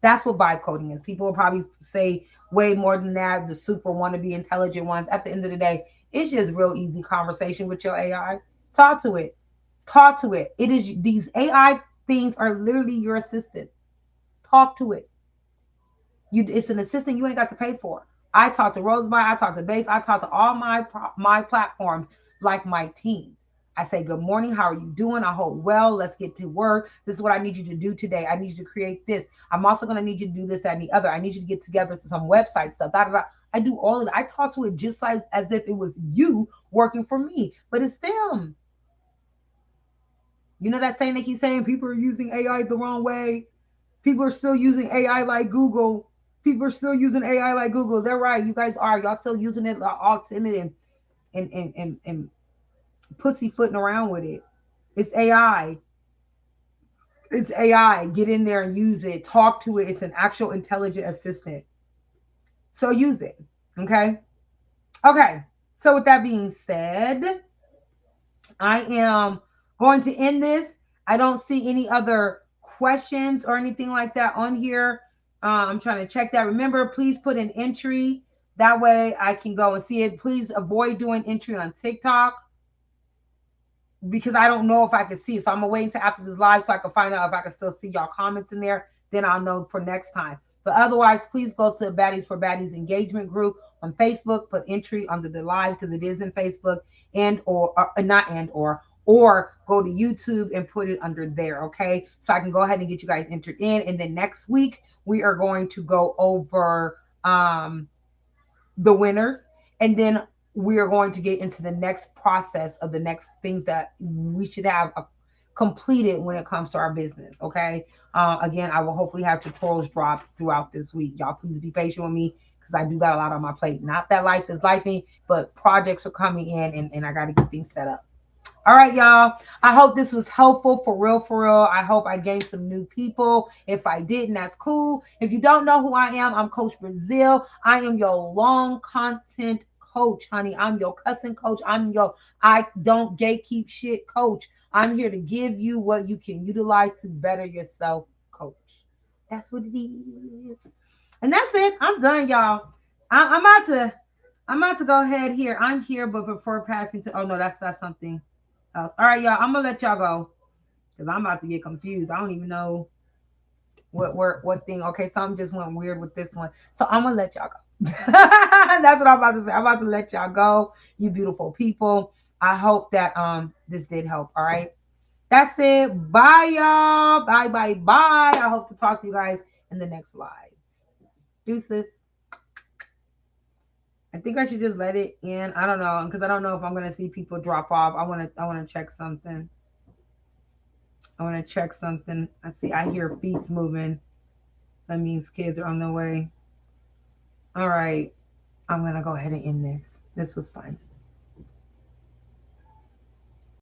That's what vibe coding is. People will probably say way more than that. The super wannabe intelligent ones. At the end of the day, it's just real easy conversation with your AI. Talk to it. Talk to it. It is these AI things are literally your assistant. Talk to it. It's an assistant you ain't got to pay for. I talk to Rosebud, I talk to Base, I talk to all my platforms like my team. I say, good morning, how are you doing? I hope well, let's get to work. This is what I need you to do today. I need you to create this. I'm also going to need you to do this, that, and the other. I need you to get together some website stuff. I do all of it. I talk to it just like as if it was you working for me, but it's them. You know that saying they keep saying people are using AI the wrong way? People are still using AI like Google. People are still using AI like Google. They're right. You guys are. Y'all still using it all timid and pussyfooting around with it. It's AI. It's AI. Get in there and use it. Talk to it. It's an actual intelligent assistant. So use it. Okay? Okay. So with that being said, I am going to end this. I don't see any other questions or anything like that on here. I'm trying to check that. Remember, please put an entry. That way I can go and see it. Please avoid doing entry on TikTok because I don't know if I can see it. So I'm going to wait until after this live so I can find out if I can still see y'all comments in there. Then I'll know for next time. But otherwise, please go to Baddies for Baddies engagement group on Facebook. Put entry under the live because it is in Facebook or go to YouTube and put it under there. Okay. So I can go ahead and get you guys entered in. And then next week, we are going to go over the winners. And then we are going to get into the next process of the next things that we should have completed when it comes to our business. Okay. Again, I will hopefully have tutorials dropped throughout this week. Y'all please be patient with me because I do got a lot on my plate. Not that life is lifing, but projects are coming in and I got to get things set up. All right, y'all. I hope this was helpful for real, for real. I hope I gained some new people. If I didn't, that's cool. If you don't know who I am, I'm Coach Brazyl. I am your long content coach, honey. I'm your cussing coach. I'm your I don't gatekeep shit coach. I'm here to give you what you can utilize to better yourself, coach. That's what it is. And that's it. I'm done, y'all. I'm about to go ahead here. I'm here, but before passing to no, that's something else. All right, y'all. I'm gonna let y'all go because I'm about to get confused. I don't even know what thing. Okay, something just went weird with this one. So I'm gonna let y'all go. That's what I'm about to say. I'm about to let y'all go, you beautiful people. I hope that this did help. All right. That's it. Bye, y'all. Bye, bye, bye. I hope to talk to you guys in the next live. Deuces. I think I should just let it in. I don't know, because I don't know if I'm gonna see people drop off. I wanna check something. I see I hear feet moving. That means kids are on their way. All right. I'm gonna go ahead and end this. This was fun.